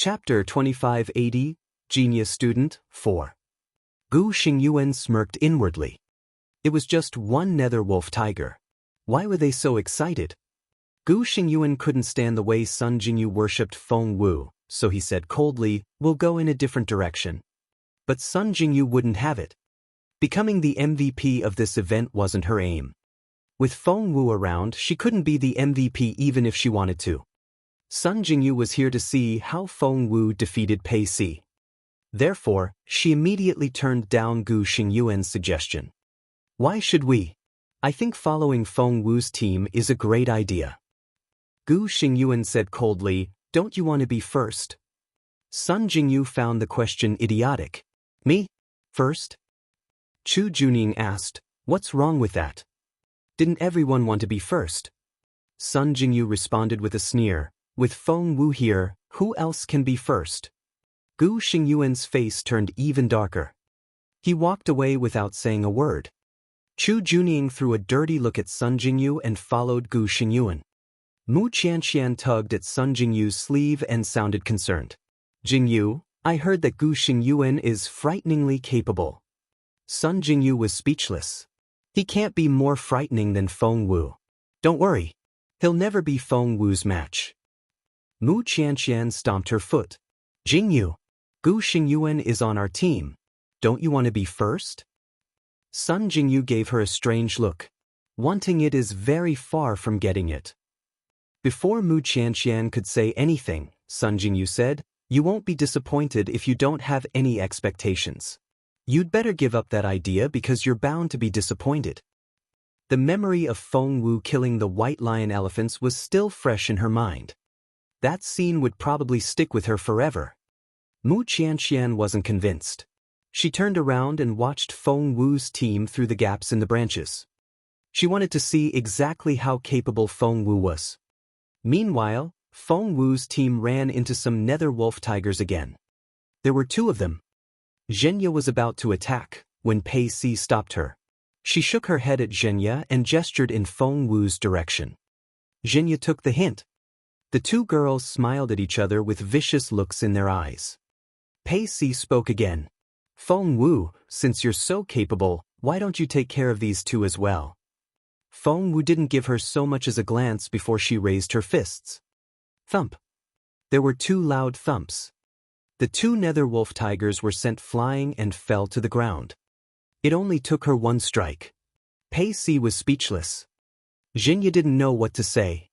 Chapter 2580, Genius Student, 4. Gu Xingyuan smirked inwardly. It was just one nether wolf tiger. Why were they so excited? Gu Xingyuan couldn't stand the way Sun Jingyu worshipped Feng Wu, so he said coldly, "We'll go in a different direction." But Sun Jingyu wouldn't have it. Becoming the MVP of this event wasn't her aim. With Feng Wu around, she couldn't be the MVP even if she wanted to. Sun Jingyu was here to see how Feng Wu defeated Pei Si. Therefore, she immediately turned down Gu Xingyuan's suggestion. Why should we? I think following Feng Wu's team is a great idea. Gu Xingyuan said coldly, "Don't you want to be first?" Sun Jingyu found the question idiotic. Me? First? Chu Juning asked, "What's wrong with that? Didn't everyone want to be first?" Sun Jingyu responded with a sneer, "With Feng Wu here, who else can be first?" Gu Xingyuan's face turned even darker. He walked away without saying a word. Chu Juning threw a dirty look at Sun Jingyu and followed Gu Xingyuan. Mu Qianqian tugged at Sun Jingyu's sleeve and sounded concerned. "Jingyu, I heard that Gu Xingyuan is frighteningly capable." Sun Jingyu was speechless. He can't be more frightening than Feng Wu. Don't worry. He'll never be Feng Wu's match. Mu Qianqian stomped her foot. "Jingyu, Gu Xingyuan is on our team. Don't you want to be first?" Sun Jingyu gave her a strange look. Wanting it is very far from getting it. Before Mu Qianqian could say anything, Sun Jingyu said, "You won't be disappointed if you don't have any expectations. You'd better give up that idea because you're bound to be disappointed." The memory of Feng Wu killing the white lion elephants was still fresh in her mind. That scene would probably stick with her forever. Mu Qianqian wasn't convinced. She turned around and watched Feng Wu's team through the gaps in the branches. She wanted to see exactly how capable Feng Wu was. Meanwhile, Feng Wu's team ran into some nether wolf tigers again. There were two of them. Zhenya was about to attack, when Pei Si stopped her. She shook her head at Zhenya and gestured in Feng Wu's direction. Zhenya took the hint. The two girls smiled at each other with vicious looks in their eyes. Pei Si spoke again. "Feng Wu, since you're so capable, why don't you take care of these two as well?" Feng Wu didn't give her so much as a glance before she raised her fists. Thump. There were two loud thumps. The two nether wolf tigers were sent flying and fell to the ground. It only took her one strike. Pei Si was speechless. Zhenya didn't know what to say.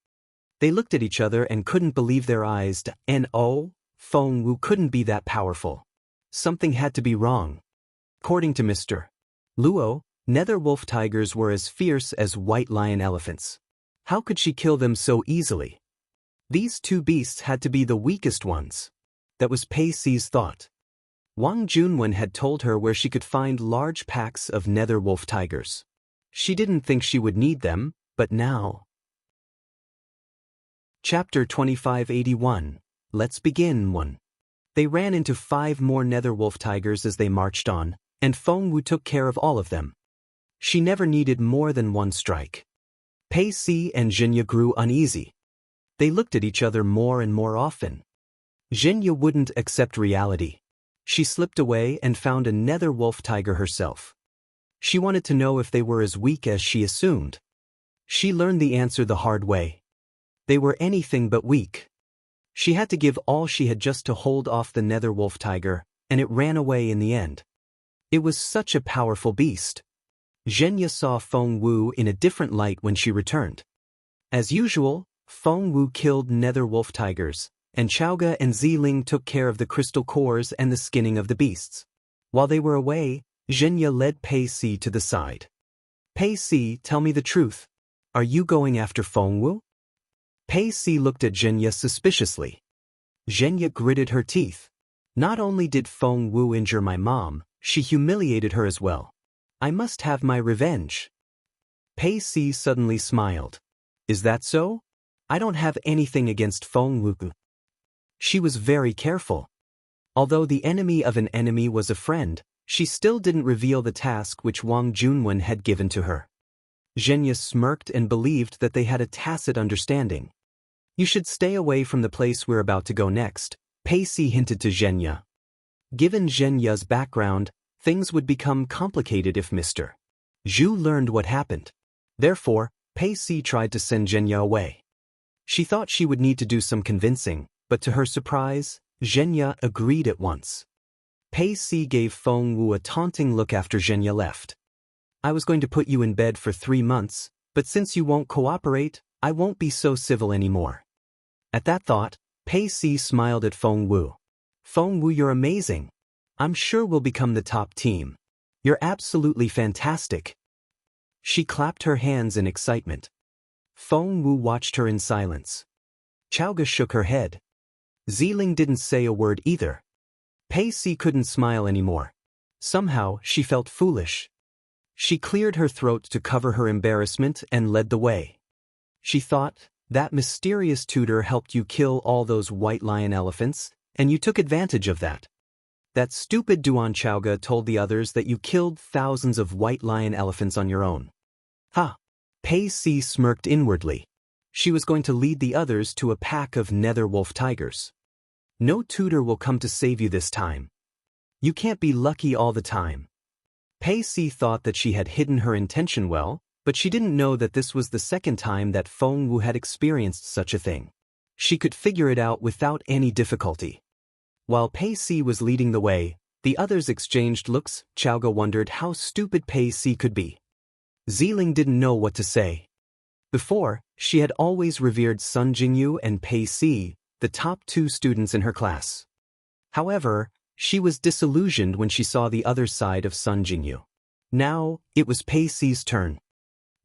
They looked at each other and couldn't believe their eyes. Feng Wu couldn't be that powerful. Something had to be wrong. According to Mr. Luo, nether wolf tigers were as fierce as white lion elephants. How could she kill them so easily? These two beasts had to be the weakest ones. That was Pei Si's thought. Wang Junwen had told her where she could find large packs of nether wolf tigers. She didn't think she would need them, but now. Chapter 2581. Let's begin. 1. They ran into 5 more nether wolf tigers as they marched on, and Feng Wu took care of all of them. She never needed more than one strike. Pei Si and Zhenya grew uneasy. They looked at each other more and more often. Zhenya wouldn't accept reality. She slipped away and found a nether wolf tiger herself. She wanted to know if they were as weak as she assumed. She learned the answer the hard way. They were anything but weak. She had to give all she had just to hold off the nether wolf tiger, and it ran away in the end. It was such a powerful beast. Zhenya saw Feng Wu in a different light when she returned. As usual, Feng Wu killed nether wolf tigers, and Chaoga and Ziling took care of the crystal cores and the skinning of the beasts. While they were away, Zhenya led Pei Si to the side. "Pei Si, tell me the truth. Are you going after Feng Wu?" Pei Si looked at Zhenya suspiciously. Zhenya gritted her teeth. "Not only did Feng Wu injure my mom, she humiliated her as well. I must have my revenge." Pei Si suddenly smiled. "Is that so? I don't have anything against Feng Wu." She was very careful. Although the enemy of an enemy was a friend, she still didn't reveal the task which Wang Junwen had given to her. Zhenya smirked and believed that they had a tacit understanding. "You should stay away from the place we're about to go next. Pacey hinted to Zhenya. Given Zhenya's background, things would become complicated if Mr. Zhu learned what happened. Therefore, Pacey tried to send Zhenya away. She thought she would need to do some convincing, but to her surprise, Zhenya agreed at once. Pacey gave Feng Wu a taunting look after Zhenya left. I was going to put you in bed for 3 months, but since you won't cooperate, I won't be so civil anymore. At that thought, Pacey smiled at Feng Wu. Feng Wu, you're amazing. I'm sure we'll become the top team. You're absolutely fantastic. She clapped her hands in excitement. Feng Wu watched her in silence. Chaoga shook her head. Ziling didn't say a word either. Pacey couldn't smile anymore. Somehow, she felt foolish. She cleared her throat to cover her embarrassment and led the way. She thought, that mysterious tutor helped you kill all those white lion elephants, and you took advantage of that. That stupid Duan Chaoga told the others that you killed thousands of white lion elephants on your own. Ha! Pacey smirked inwardly. She was going to lead the others to a pack of nether wolf tigers. No tutor will come to save you this time. You can't be lucky all the time. Pacey thought that she had hidden her intention well, but she didn't know that this was the second time that Feng Wu had experienced such a thing. She could figure it out without any difficulty. While Pacey was leading the way, the others exchanged looks. Chaoga wondered how stupid Pacey could be. Ziling didn't know what to say. Before, she had always revered Sun Jingyu and Pacey, the top 2 students in her class. However, she was disillusioned when she saw the other side of Sun Jingyu. Now, it was Pacey's turn.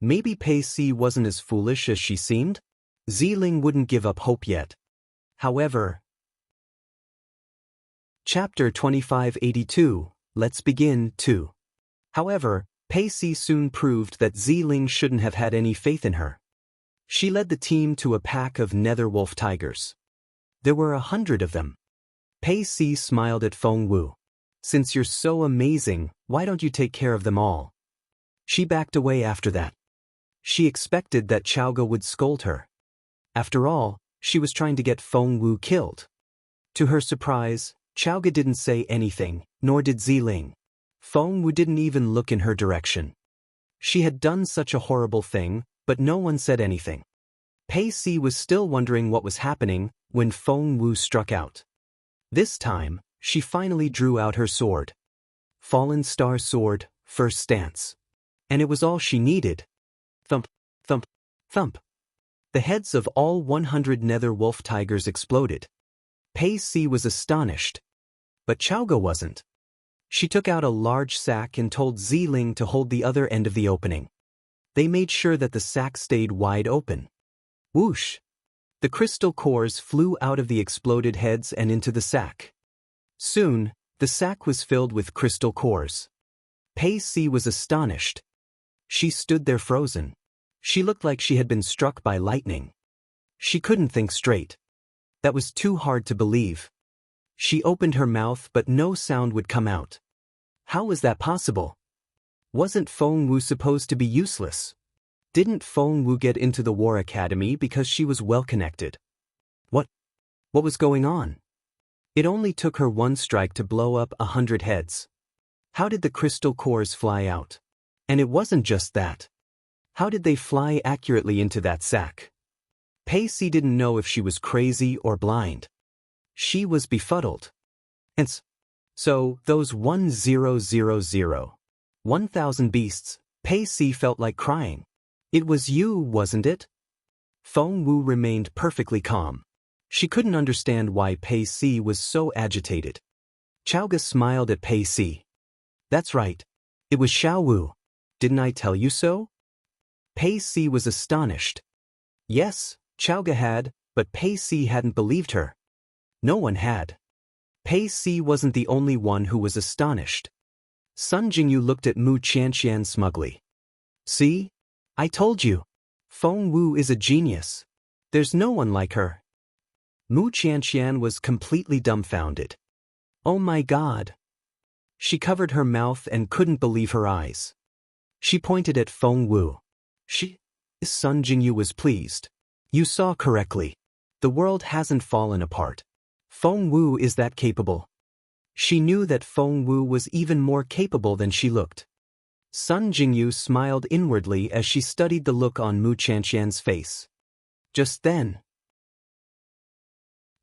Maybe Pacey wasn't as foolish as she seemed? Ziling wouldn't give up hope yet. However, Chapter 2582, Let's Begin 2. However, Pacey soon proved that Ziling shouldn't have had any faith in her. She led the team to a pack of nether wolf tigers. There were 100 of them. Pacey smiled at Feng Wu. Since you're so amazing, why don't you take care of them all? She backed away after that. She expected that Chaoga would scold her. After all, she was trying to get Feng Wu killed. To her surprise, Chaoga didn't say anything, nor did Ziling. Feng Wu didn't even look in her direction. She had done such a horrible thing, but no one said anything. Pacey was still wondering what was happening when Feng Wu struck out. This time, she finally drew out her sword. Fallen Star Sword, first stance. And it was all she needed. Thump, thump, thump. The heads of all 100 nether wolf tigers exploded. Pacey was astonished. But Chaoga wasn't. She took out a large sack and told Ziling to hold the other end of the opening. They made sure that the sack stayed wide open. Whoosh! The crystal cores flew out of the exploded heads and into the sack. Soon, the sack was filled with crystal cores. Pacey was astonished. She stood there frozen. She looked like she had been struck by lightning. She couldn't think straight. That was too hard to believe. She opened her mouth but no sound would come out. How was that possible? Wasn't Feng Wu supposed to be useless? Didn't Feng Wu get into the War Academy because she was well-connected? What was going on? It only took her one strike to blow up 100 heads. How did the crystal cores fly out? And it wasn't just that. How did they fly accurately into that sack? Pacey didn't know if she was crazy or blind. She was befuddled. And so, those 1,000 beasts, Pacey felt like crying. It was you, wasn't it? Feng Wu remained perfectly calm. She couldn't understand why Pacey was so agitated. Chaoga smiled at Pacey. That's right. It was Xiao Wu. Didn't I tell you so? Pacey was astonished. Yes, Chaoga had, but Pacey hadn't believed her. No one had. Pacey wasn't the only one who was astonished. Sun Jingyu looked at Mu Qianqian smugly. See? I told you. Feng Wu is a genius. There's no one like her. Mu Qianqian was completely dumbfounded. Oh my God. She covered her mouth and couldn't believe her eyes. She pointed at Feng Wu. Sun Jingyu was pleased. You saw correctly. The world hasn't fallen apart. Feng Wu is that capable. She knew that Feng Wu was even more capable than she looked. Sun Jingyu smiled inwardly as she studied the look on Mu Chanxian's face. Just then.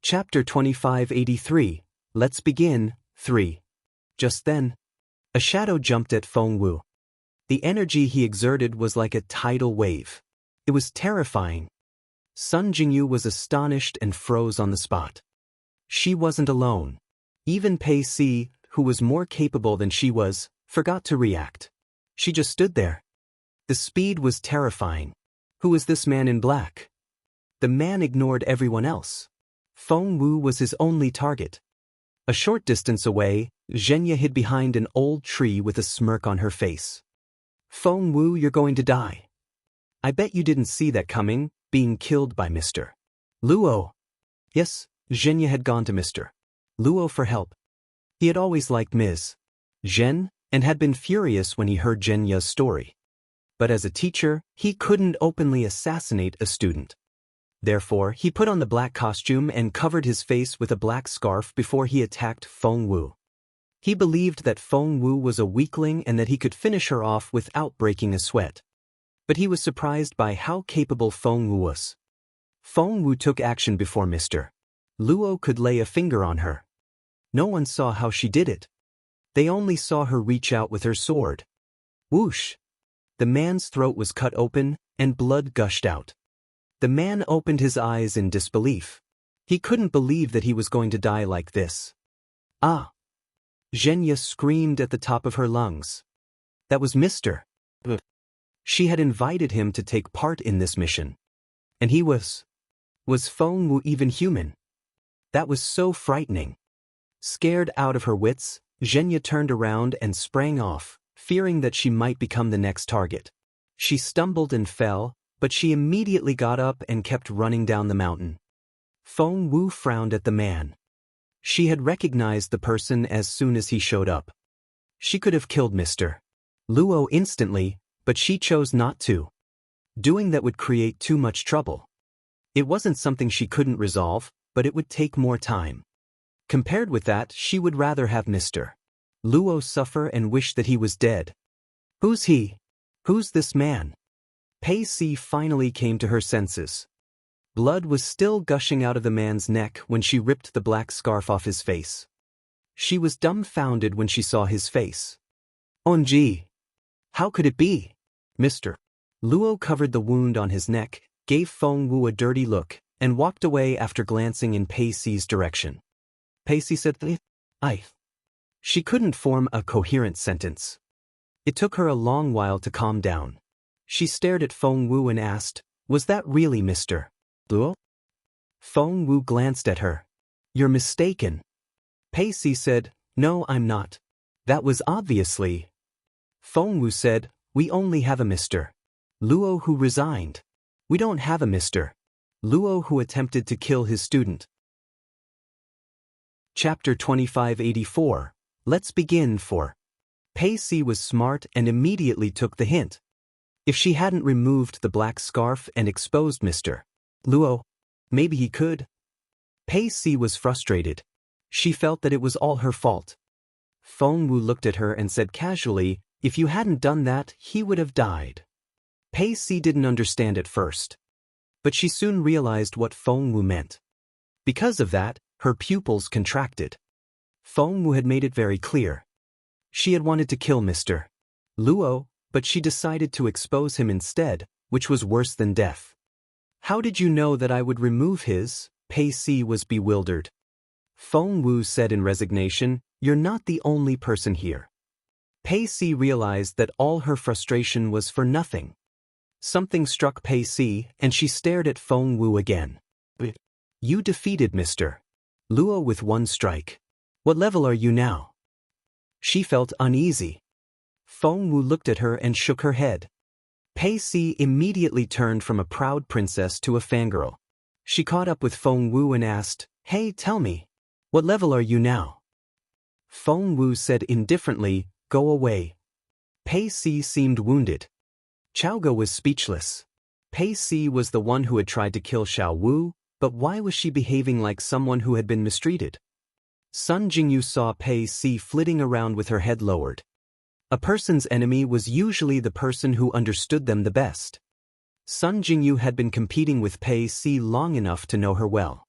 Chapter 2583, Let's Begin, 3. Just then. A shadow jumped at Feng Wu. The energy he exerted was like a tidal wave. It was terrifying. Sun Jingyu was astonished and froze on the spot. She wasn't alone. Even Pei Si, who was more capable than she was, forgot to react. She just stood there. The speed was terrifying. Who was this man in black? The man ignored everyone else. Feng Wu was his only target. A short distance away, Zhenya hid behind an old tree with a smirk on her face. Feng Wu, you're going to die. I bet you didn't see that coming, being killed by Mr. Luo. Yes, Zhenya had gone to Mr. Luo for help. He had always liked Ms. Zhen, and had been furious when he heard Zhenya's story. But as a teacher, he couldn't openly assassinate a student. Therefore, he put on the black costume and covered his face with a black scarf before he attacked Feng Wu. He believed that Feng Wu was a weakling and that he could finish her off without breaking a sweat. But he was surprised by how capable Feng Wu was. Feng Wu took action before Mr. Luo could lay a finger on her. No one saw how she did it. They only saw her reach out with her sword. Whoosh! The man's throat was cut open, and blood gushed out. The man opened his eyes in disbelief. He couldn't believe that he was going to die like this. Ah! Zhenya screamed at the top of her lungs. That was Mr. She had invited him to take part in this mission. And he was. Was Feng Wu even human? That was so frightening. Scared out of her wits, Zhenya turned around and sprang off, fearing that she might become the next target. She stumbled and fell, but she immediately got up and kept running down the mountain. Feng Wu frowned at the man. She had recognized the person as soon as he showed up. She could have killed Mr. Luo instantly, but she chose not to. Doing that would create too much trouble. It wasn't something she couldn't resolve, but it would take more time. Compared with that, she would rather have Mr. Luo suffer and wish that he was dead. Who's he? Who's this man? Pei Si finally came to her senses. Blood was still gushing out of the man's neck when she ripped the black scarf off his face. She was dumbfounded when she saw his face. OMG! How could it be? Mr. Luo covered the wound on his neck, gave Feng Wu a dirty look, and walked away after glancing in Pei Si's direction. Pei Si said, "I." She couldn't form a coherent sentence. It took her a long while to calm down. She stared at Feng Wu and asked, "Was that really Mr. Luo?" Feng Wu glanced at her. "You're mistaken." Pei Si said, "No, I'm not. That was obviously." Feng Wu said, "We only have a Mr. Luo who resigned. We don't have a Mr. Luo who attempted to kill his student." Chapter 2584, Let's Begin, 4. Pei Si was smart and immediately took the hint. If she hadn't removed the black scarf and exposed Mr. Luo, maybe he could. Pei Si was frustrated. She felt that it was all her fault. Feng Wu looked at her and said casually, "If you hadn't done that, he would have died." Pei Si didn't understand at first. But she soon realized what Feng Wu meant. Because of that, her pupils contracted. Feng Wu had made it very clear. She had wanted to kill Mr. Luo, but she decided to expose him instead, which was worse than death. "How did you know that I would remove his?" Pei Si was bewildered. Feng Wu said in resignation, "You're not the only person here." Pei Si realized that all her frustration was for nothing. Something struck Pei Si, and she stared at Feng Wu again. "You defeated Mr. Luo with one strike. What level are you now?" She felt uneasy. Feng Wu looked at her and shook her head. Pei Si immediately turned from a proud princess to a fangirl. She caught up with Feng Wu and asked, "Hey, tell me, what level are you now?" Feng Wu said indifferently, "Go away." Pei Si seemed wounded. Chao Ge was speechless. Pei Si was the one who had tried to kill Xiao Wu, But why was she behaving like someone who had been mistreated? Sun Jingyu saw Pei Si flitting around with her head lowered. A person's enemy was usually the person who understood them the best. Sun Jingyu had been competing with Pei Si long enough to know her well.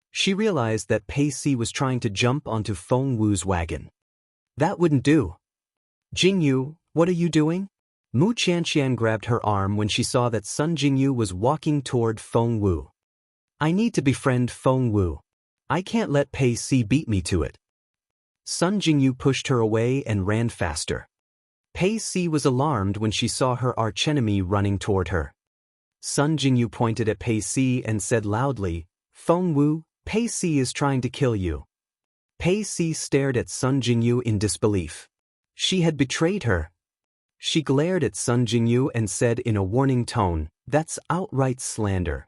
She realized that Pei Si was trying to jump onto Feng Wu's wagon. That wouldn't do. Jingyu, what are you doing? Mu Qianqian grabbed her arm when she saw that Sun Jingyu was walking toward Feng Wu. I need to befriend Feng Wu. I can't let Pei Si beat me to it. Sun Jingyu pushed her away and ran faster. Pei Si was alarmed when she saw her archenemy running toward her. Sun Jingyu pointed at Pei Si and said loudly, Feng Wu, Pei Si is trying to kill you. Pei Si stared at Sun Jingyu in disbelief. She had betrayed her. She glared at Sun Jingyu and said in a warning tone, that's outright slander.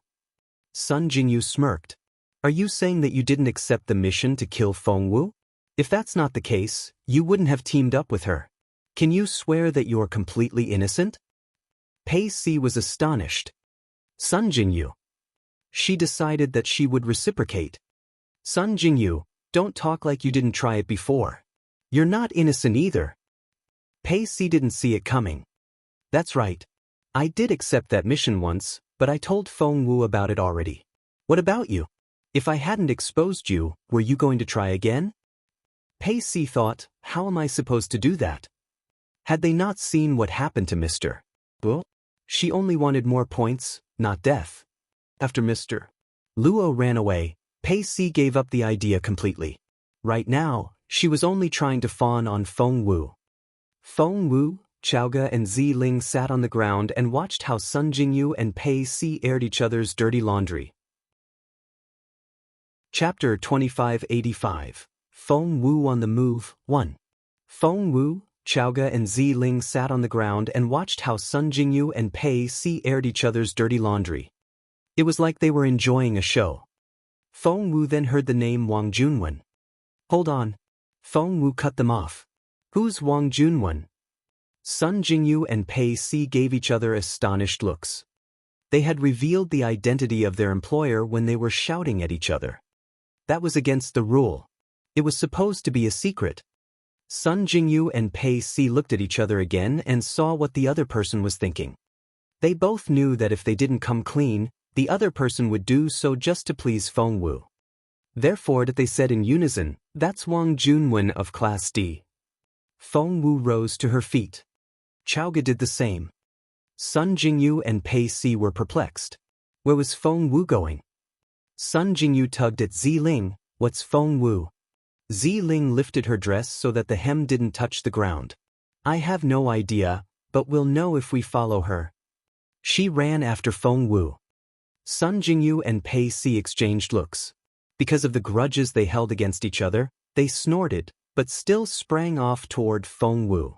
Sun Jingyu smirked. Are you saying that you didn't accept the mission to kill Feng Wu? If that's not the case, you wouldn't have teamed up with her. Can you swear that you're completely innocent? Pei Si was astonished. Sun Jingyu. She decided that she would reciprocate. Sun Jingyu, don't talk like you didn't try it before. You're not innocent either. Pei Si didn't see it coming. That's right. I did accept that mission once, but I told Feng Wu about it already. What about you? If I hadn't exposed you, were you going to try again? Pei Si thought, how am I supposed to do that? Had they not seen what happened to Mr. Wu? She only wanted more points, not death. After Mr. Luo ran away, Pei Si gave up the idea completely. Right now, she was only trying to fawn on Feng Wu. Feng Wu, Chaoge and Ziling sat on the ground and watched how Sun Jingyu and Pei Si aired each other's dirty laundry. Chapter 2585. Feng Wu on the Move, 1. Feng Wu, Chaoge and Ziling sat on the ground and watched how Sun Jingyu and Pei Si aired each other's dirty laundry. It was like they were enjoying a show. Feng Wu then heard the name Wang Junwen. Hold on. Feng Wu cut them off. Who's Wang Junwen? Sun Jingyu and Pei Si gave each other astonished looks. They had revealed the identity of their employer when they were shouting at each other. That was against the rule. It was supposed to be a secret. Sun Jingyu and Pei Si looked at each other again and saw what the other person was thinking. They both knew that if they didn't come clean, the other person would do so just to please Feng Wu. Therefore they said in unison, that's Wang Junwen of Class D. Feng Wu rose to her feet. Chaoge did the same. Sun Jingyu and Pei Si were perplexed. Where was Feng Wu going? Sun Jingyu tugged at Ziling. What's Feng Wu? Ziling lifted her dress so that the hem didn't touch the ground. I have no idea, but we'll know if we follow her. She ran after Feng Wu. Sun Jingyu and Pei Si exchanged looks. Because of the grudges they held against each other, they snorted, but still sprang off toward Feng Wu.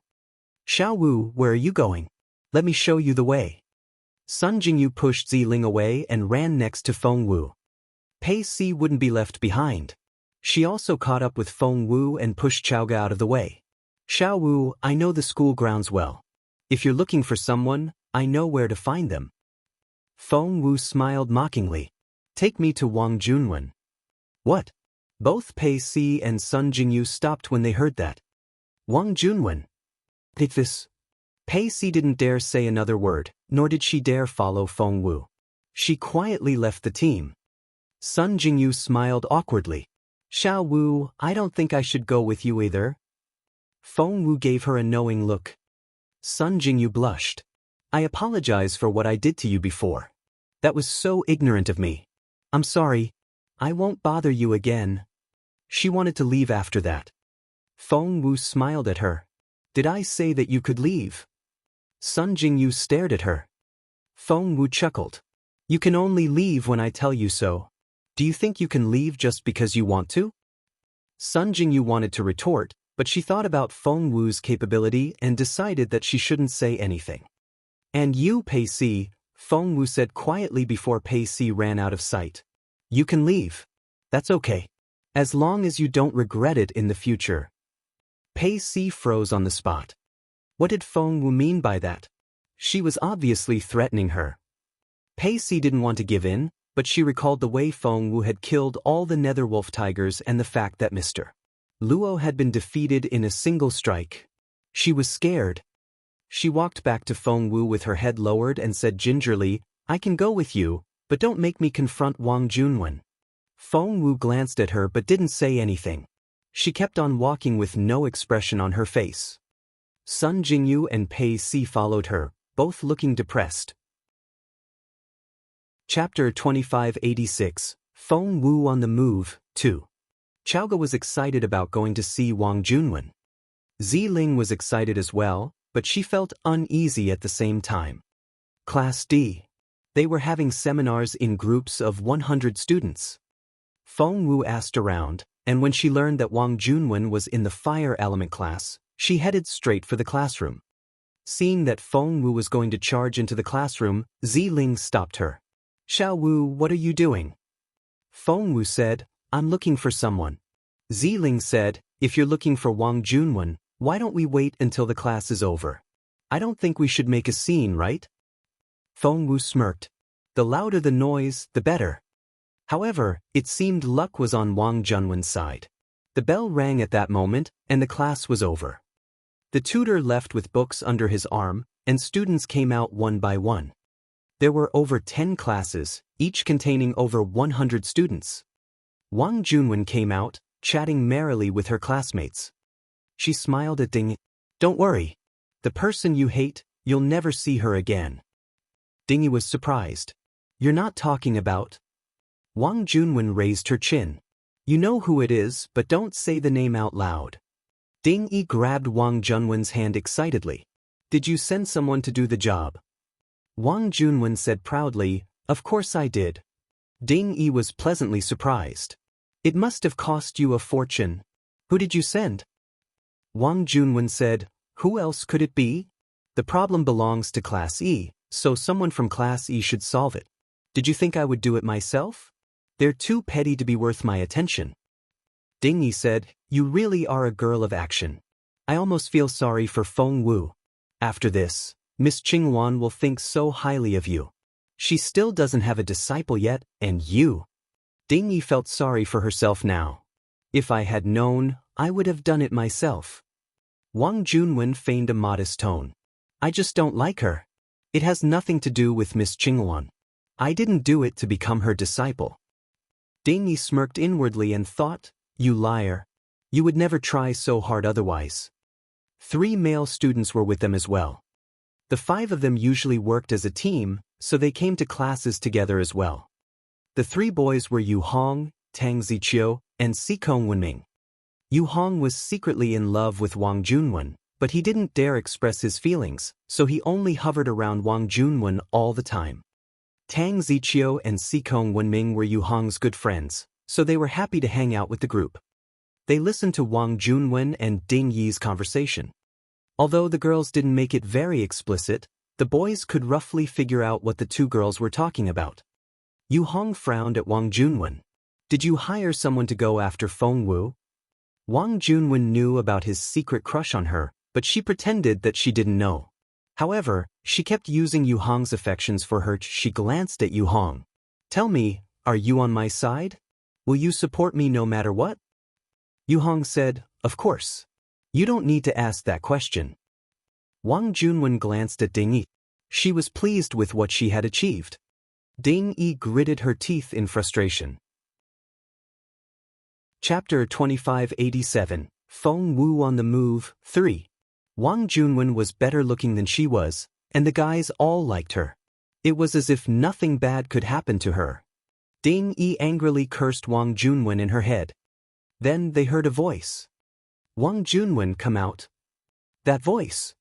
Xiao Wu, where are you going? Let me show you the way. Sun Jingyu pushed Ziling away and ran next to Feng Wu. Pei Si wouldn't be left behind. She also caught up with Feng Wu and pushed Chaoge out of the way. Xiao Wu, I know the school grounds well. If you're looking for someone, I know where to find them. Feng Wu smiled mockingly. Take me to Wang Junwen. What? Both Pei Si and Sun Jingyu stopped when they heard that. Wang Junwen. This. Pei Si didn't dare say another word, nor did she dare follow Feng Wu. She quietly left the team. Sun Jingyu smiled awkwardly. Xiao Wu, I don't think I should go with you either. Feng Wu gave her a knowing look. Sun Jingyu blushed. I apologize for what I did to you before. That was so ignorant of me. I'm sorry. I won't bother you again. She wanted to leave after that. Feng Wu smiled at her. Did I say that you could leave? Sun Jingyu stared at her. Feng Wu chuckled. You can only leave when I tell you so. Do you think you can leave just because you want to? Sun Jingyu wanted to retort, but she thought about Feng Wu's capability and decided that she shouldn't say anything. And you, Pei Si, Feng Wu said quietly before Pei Si ran out of sight. You can leave. That's okay. As long as you don't regret it in the future. Pei Si froze on the spot. What did Feng Wu mean by that? She was obviously threatening her. Pei Si didn't want to give in, but she recalled the way Feng Wu had killed all the netherwolf tigers and the fact that Mr. Luo had been defeated in a single strike. She was scared. She walked back to Feng Wu with her head lowered and said gingerly, "I can go with you, but don't make me confront Wang Junwen." Feng Wu glanced at her but didn't say anything. She kept on walking with no expression on her face. Sun Jingyu and Pei Si followed her, both looking depressed. Chapter 2586, Feng Wu on the Move, 2. Chaoge was excited about going to see Wang Junwen. Ziling was excited as well, but she felt uneasy at the same time. Class D. They were having seminars in groups of 100 students. Feng Wu asked around, and when she learned that Wang Junwen was in the fire element class, she headed straight for the classroom. Seeing that Feng Wu was going to charge into the classroom, Ziling stopped her. "Xiao Wu, what are you doing?" Feng Wu said, "I'm looking for someone." Ziling said, "If you're looking for Wang Junwen, why don't we wait until the class is over? I don't think we should make a scene, right?" Feng Wu smirked. The louder the noise, the better. However, it seemed luck was on Wang Junwen's side. The bell rang at that moment, and the class was over. The tutor left with books under his arm, and students came out one by one. There were over 10 classes, each containing over 100 students. Wang Junwen came out, chatting merrily with her classmates. She smiled at Ding. "Don't worry. The person you hate, you'll never see her again." Ding was surprised. "You're not talking about?" Wang Junwen raised her chin. "You know who it is, but don't say the name out loud." Ding Yi grabbed Wang Junwen's hand excitedly. "Did you send someone to do the job?" Wang Junwen said proudly, "Of course I did." Ding Yi was pleasantly surprised. "It must have cost you a fortune. Who did you send?" Wang Junwen said, "Who else could it be? The problem belongs to Class E, so someone from Class E should solve it. Did you think I would do it myself? They're too petty to be worth my attention." Ding Yi said, "You really are a girl of action. I almost feel sorry for Feng Wu. After this, Miss Qingwan will think so highly of you. She still doesn't have a disciple yet, and you." Ding Yi felt sorry for herself now. "If I had known, I would have done it myself." Wang Junwen feigned a modest tone. "I just don't like her. It has nothing to do with Miss Qingwan. I didn't do it to become her disciple." Ding Yi smirked inwardly and thought, "You liar. You would never try so hard otherwise." 3 male students were with them as well. The 5 of them usually worked as a team, so they came to classes together as well. The 3 boys were Yu Hong, Tang Ziqiu, and Sikong Wenming. Yu Hong was secretly in love with Wang Junwen, but he didn't dare express his feelings, so he only hovered around Wang Junwen all the time. Tang Ziqiu and Sikong Wenming were Yu Hong's good friends, so they were happy to hang out with the group. They listened to Wang Junwen and Ding Yi's conversation. Although the girls didn't make it very explicit, the boys could roughly figure out what the 2 girls were talking about. Yu Hong frowned at Wang Junwen. "Did you hire someone to go after Feng Wu?" Wang Junwen knew about his secret crush on her, but she pretended that she didn't know. However, she kept using Yu Hong's affections for her. She glanced at Yu Hong. "Tell me, are you on my side? Will you support me no matter what?" Yu Hong said, "Of course. You don't need to ask that question." Wang Junwen glanced at Ding Yi. She was pleased with what she had achieved. Ding Yi gritted her teeth in frustration. Chapter 2587, Feng Wu on the Move, 3. Wang Junwen was better looking than she was, and the guys all liked her. It was as if nothing bad could happen to her. Ding Yi angrily cursed Wang Junwen in her head. Then they heard a voice. "Wang Junwen, come out." That voice.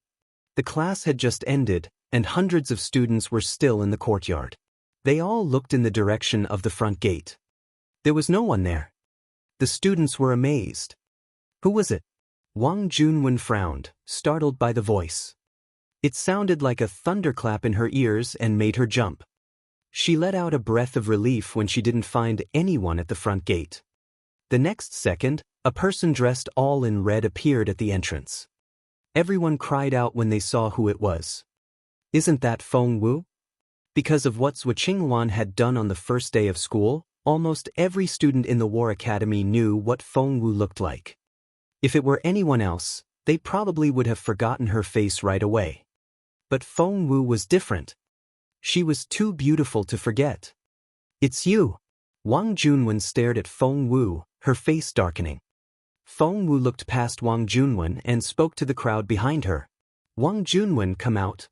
The class had just ended, and hundreds of students were still in the courtyard. They all looked in the direction of the front gate. There was no one there. The students were amazed. Who was it? Wang Junwen frowned, startled by the voice. It sounded like a thunderclap in her ears and made her jump. She let out a breath of relief when she didn't find anyone at the front gate. The next second, a person dressed all in red appeared at the entrance. Everyone cried out when they saw who it was. "Isn't that Feng Wu?" Because of what Zhuo Qingwan had done on the first day of school, almost every student in the War Academy knew what Feng Wu looked like. If it were anyone else, they probably would have forgotten her face right away. But Feng Wu was different. She was too beautiful to forget. "It's you." Wang Junwen stared at Feng Wu, her face darkening. Feng Wu looked past Wang Junwen and spoke to the crowd behind her. "Wang Junwen, come out."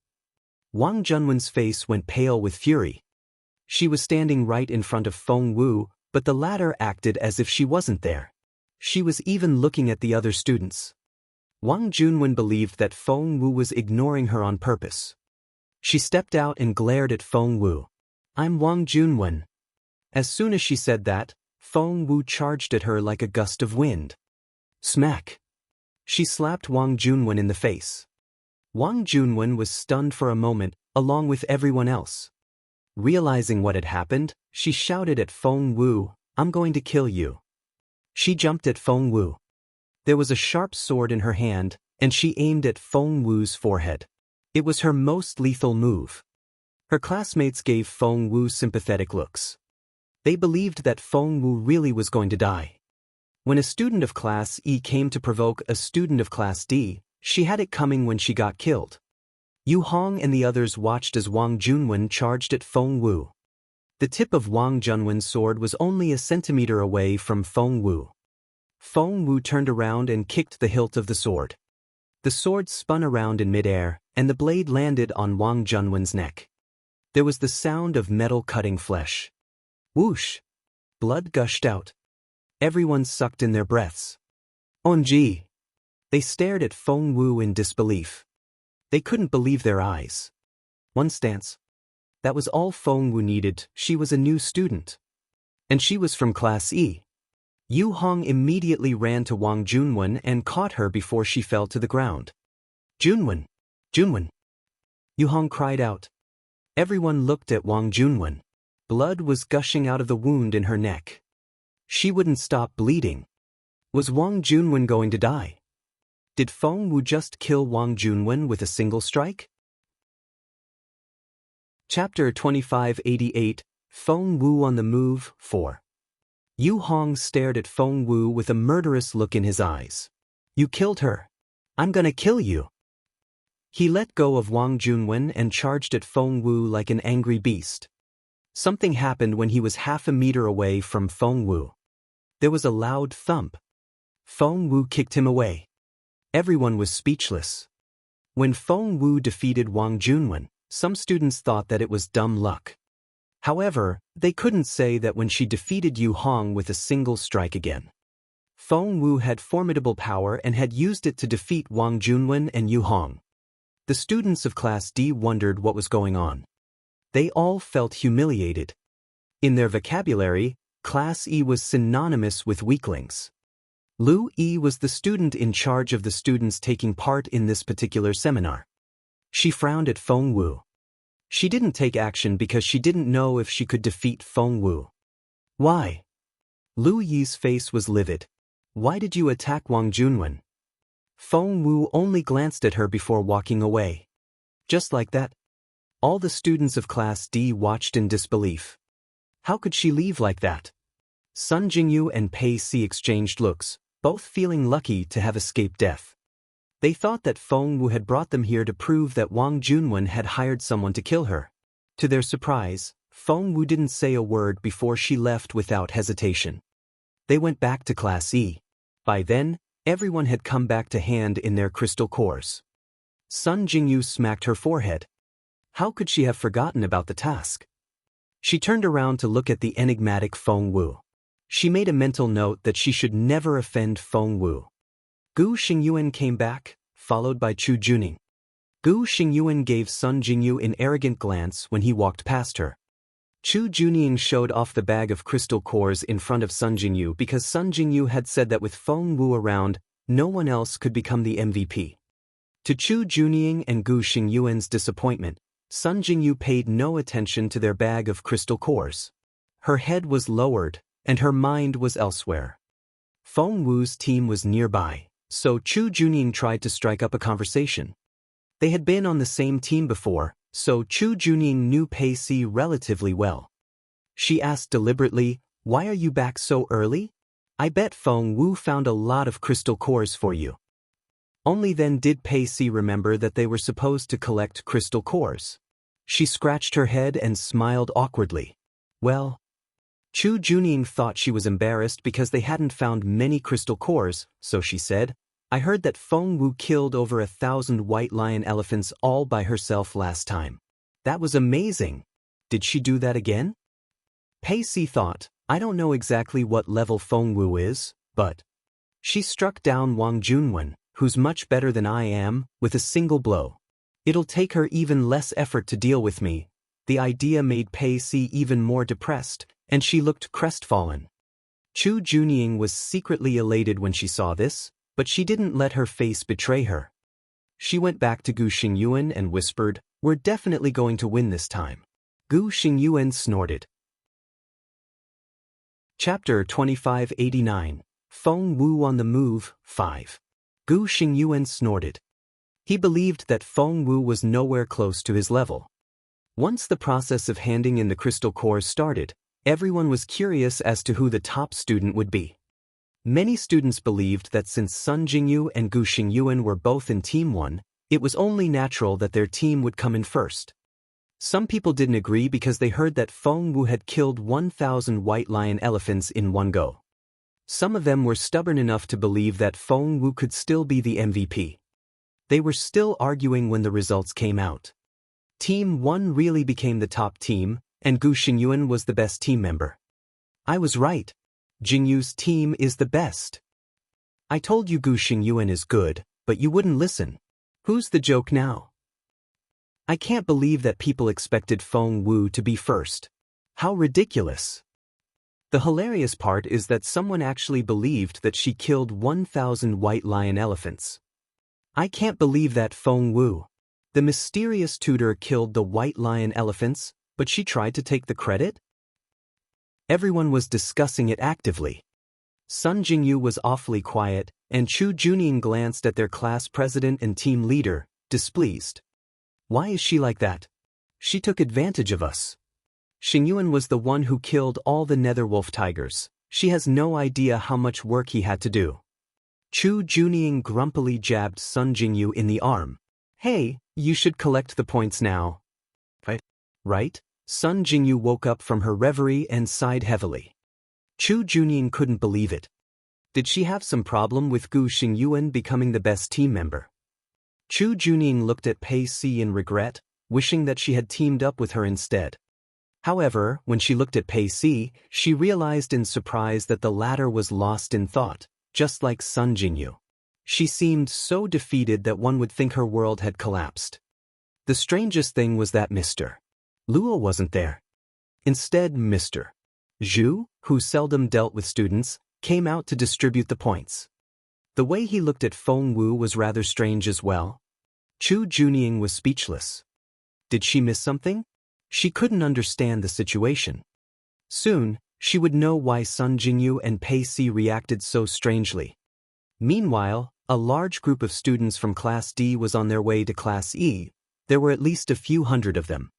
Wang Junwen's face went pale with fury. She was standing right in front of Feng Wu, but the latter acted as if she wasn't there. She was even looking at the other students. Wang Junwen believed that Feng Wu was ignoring her on purpose. She stepped out and glared at Feng Wu. "I'm Wang Junwen." As soon as she said that, Feng Wu charged at her like a gust of wind. Smack! She slapped Wang Junwen in the face. Wang Junwen was stunned for a moment, along with everyone else. Realizing what had happened, she shouted at Feng Wu, "I'm going to kill you." She jumped at Feng Wu. There was a sharp sword in her hand, and she aimed at Feng Wu's forehead. It was her most lethal move. Her classmates gave Feng Wu sympathetic looks. They believed that Feng Wu really was going to die. When a student of Class E came to provoke a student of Class D, she had it coming when she got killed. Yu Hong and the others watched as Wang Junwen charged at Feng Wu. The tip of Wang Junwen's sword was only a centimeter away from Feng Wu. Feng Wu turned around and kicked the hilt of the sword. The sword spun around in midair, and the blade landed on Wang Junwen's neck. There was the sound of metal cutting flesh. Whoosh! Blood gushed out. Everyone sucked in their breaths. OMG! They stared at Feng Wu in disbelief. They couldn't believe their eyes. One stance. That was all Feng Wu needed. She was a new student. And she was from Class E. Yu Hong immediately ran to Wang Junwen and caught her before she fell to the ground. "Junwen! Junwen!" Yu Hong cried out. Everyone looked at Wang Junwen. Blood was gushing out of the wound in her neck. She wouldn't stop bleeding. Was Wang Junwen going to die? Did Feng Wu just kill Wang Junwen with a single strike? Chapter 2588, Feng Wu on the Move, 4. Yu Hong stared at Feng Wu with a murderous look in his eyes. "You killed her. I'm gonna kill you." He let go of Wang Junwen and charged at Feng Wu like an angry beast. Something happened when he was half a meter away from Feng Wu. There was a loud thump. Feng Wu kicked him away. Everyone was speechless. When Feng Wu defeated Wang Junwen, some students thought that it was dumb luck. However, they couldn't say that when she defeated Yu Hong with a single strike again. Feng Wu had formidable power and had used it to defeat Wang Junwen and Yu Hong. The students of Class D wondered what was going on. They all felt humiliated. In their vocabulary, Class E was synonymous with weaklings. Lu Yi was the student in charge of the students taking part in this particular seminar. She frowned at Feng Wu. She didn't take action because she didn't know if she could defeat Feng Wu. "Why?" Lu Yi's face was livid. "Why did you attack Wang Junwen?" Feng Wu only glanced at her before walking away. Just like that. All the students of Class D watched in disbelief. How could she leave like that? Sun Jingyu and Pei Si exchanged looks, both feeling lucky to have escaped death. They thought that Feng Wu had brought them here to prove that Wang Junwen had hired someone to kill her. To their surprise, Feng Wu didn't say a word before she left without hesitation. They went back to Class E. By then, everyone had come back to hand in their crystal cores. Sun Jingyu smacked her forehead. How could she have forgotten about the task? She turned around to look at the enigmatic Feng Wu. She made a mental note that she should never offend Feng Wu. Gu Xingyuan came back, followed by Chu Juning. Gu Xingyuan gave Sun Jingyu an arrogant glance when he walked past her. Chu Juning showed off the bag of crystal cores in front of Sun Jingyu because Sun Jingyu had said that with Feng Wu around, no one else could become the MVP. To Chu Juning and Gu Xingyuan's disappointment, Sun Jingyu paid no attention to their bag of crystal cores. Her head was lowered, and her mind was elsewhere. Feng Wu's team was nearby, so Chu Juning tried to strike up a conversation. They had been on the same team before, so Chu Junying knew Pei Si relatively well. She asked deliberately, "Why are you back so early? I bet Feng Wu found a lot of crystal cores for you." Only then did Pei Si remember that they were supposed to collect crystal cores. She scratched her head and smiled awkwardly. Well, Chu Junying thought she was embarrassed because they hadn't found many crystal cores, so she said, "I heard that Feng Wu killed over 1,000 white lion elephants all by herself last time. That was amazing. Did she do that again?" Pei Si thought, "I don't know exactly what level Feng Wu is, but..." She struck down Wang Junwen, who's much better than I am, with a single blow. It'll take her even less effort to deal with me. The idea made Pei Si even more depressed, and she looked crestfallen. Chu Junying was secretly elated when she saw this, but she didn't let her face betray her. She went back to Gu Xingyuan and whispered, "We're definitely going to win this time." Gu Xingyuan snorted. Chapter 2589, Feng Wu on the Move, 5. Gu Xingyuan snorted. He believed that Feng Wu was nowhere close to his level. Once the process of handing in the crystal cores started, everyone was curious as to who the top student would be. Many students believed that since Sun Jingyu and Gu Xingyuan were both in Team 1, it was only natural that their team would come in first. Some people didn't agree because they heard that Feng Wu had killed 1,000 white lion elephants in one go. Some of them were stubborn enough to believe that Feng Wu could still be the MVP. They were still arguing when the results came out. Team 1 really became the top team, and Gu Xingyuan was the best team member. "I was right. Jingyu's team is the best. I told you Gu Xingyuan is good, but you wouldn't listen. Who's the joke now? I can't believe that people expected Feng Wu to be first. How ridiculous." The hilarious part is that someone actually believed that she killed 1,000 white lion elephants. I can't believe that Feng Wu, the mysterious tutor, killed the white lion elephants, but she tried to take the credit? Everyone was discussing it actively. Sun Jingyu was awfully quiet, and Chu Junying glanced at their class president and team leader, displeased. "Why is she like that? She took advantage of us. Xingyuan was the one who killed all the netherwolf tigers. She has no idea how much work he had to do." Chu Junying grumpily jabbed Sun Jingyu in the arm. "Hey, you should collect the points now." Right? Sun Jingyu woke up from her reverie and sighed heavily. Chu Junying couldn't believe it. Did she have some problem with Gu Xingyuan becoming the best team member? Chu Junying looked at Pei Si in regret, wishing that she had teamed up with her instead. However, when she looked at Pei Si, she realized in surprise that the latter was lost in thought, just like Sun Jingyu. She seemed so defeated that one would think her world had collapsed. The strangest thing was that Mr. Luo wasn't there. Instead, Mr. Zhu, who seldom dealt with students, came out to distribute the points. The way he looked at Feng Wu was rather strange as well. Chu Junying was speechless. Did she miss something? She couldn't understand the situation. Soon, she would know why Sun Jingyu and Pei Si reacted so strangely. Meanwhile, a large group of students from Class D was on their way to Class E. There were at least a few hundred of them.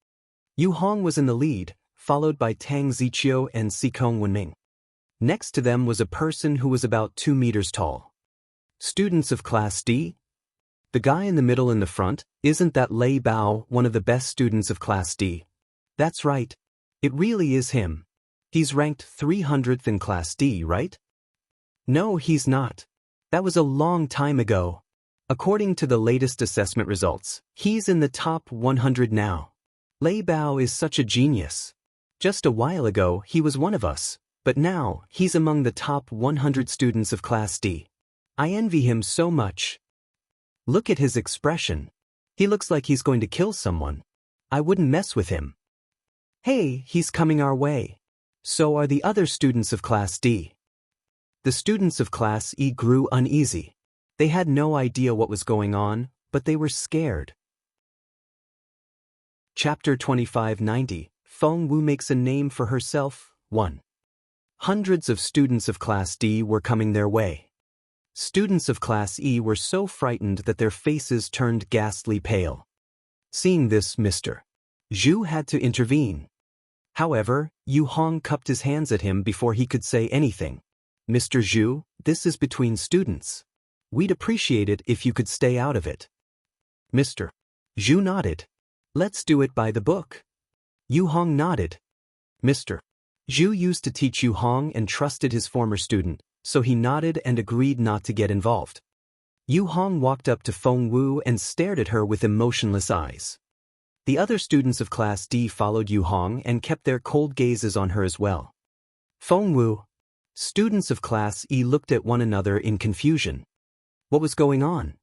Yu Hong was in the lead, followed by Tang Ziqiu and Xikong Wenming. Next to them was a person who was about 2 meters tall. Students of Class D? The guy in the middle in the front, isn't that Lei Bao, one of the best students of Class D? That's right. It really is him. He's ranked 300th in Class D, right? No, he's not. That was a long time ago. According to the latest assessment results, he's in the top 100 now. Lei Bao is such a genius. Just a while ago, he was one of us, but now, he's among the top 100 students of Class D. I envy him so much. Look at his expression. He looks like he's going to kill someone. I wouldn't mess with him. Hey, he's coming our way. So are the other students of Class D. The students of Class E grew uneasy. They had no idea what was going on, but they were scared. Chapter 2590, Feng Wu makes a name for herself, 1. Hundreds of students of Class D were coming their way. Students of Class E were so frightened that their faces turned ghastly pale. Seeing this, Mr. Zhu had to intervene. However, Yu Hong cupped his hands at him before he could say anything. Mr. Zhu, this is between students. We'd appreciate it if you could stay out of it. Mr. Zhu nodded. Let's do it by the book. Yu Hong nodded. Mr. Zhu used to teach Yu Hong and trusted his former student, so he nodded and agreed not to get involved. Yu Hong walked up to Feng Wu and stared at her with emotionless eyes. The other students of Class D followed Yu Hong and kept their cold gazes on her as well. Feng Wu. Students of Class E looked at one another in confusion. What was going on?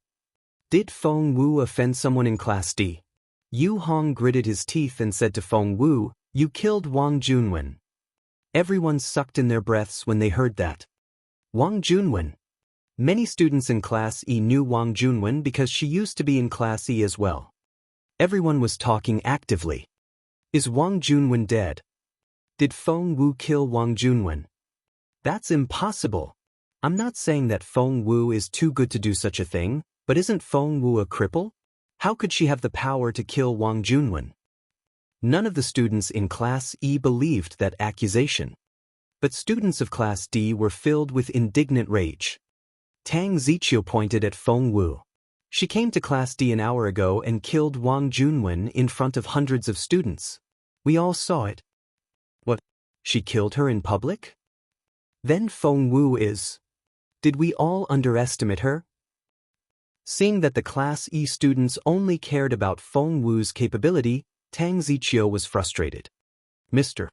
Did Feng Wu offend someone in Class D? Yu Hong gritted his teeth and said to Feng Wu, "You killed Wang Junwen." Everyone sucked in their breaths when they heard that. Wang Junwen. Many students in Class E knew Wang Junwen because she used to be in Class E as well. Everyone was talking actively. Is Wang Junwen dead? Did Feng Wu kill Wang Junwen? That's impossible. I'm not saying that Feng Wu is too good to do such a thing, but isn't Feng Wu a cripple? How could she have the power to kill Wang Junwen? None of the students in Class E believed that accusation. But students of Class D were filled with indignant rage. Tang Ziqiu pointed at Feng Wu. She came to Class D an hour ago and killed Wang Junwen in front of hundreds of students. We all saw it. What? She killed her in public? Then Feng Wu is... Did we all underestimate her? Seeing that the Class E students only cared about Feng Wu's capability, Tang Ziqiu was frustrated. Mr.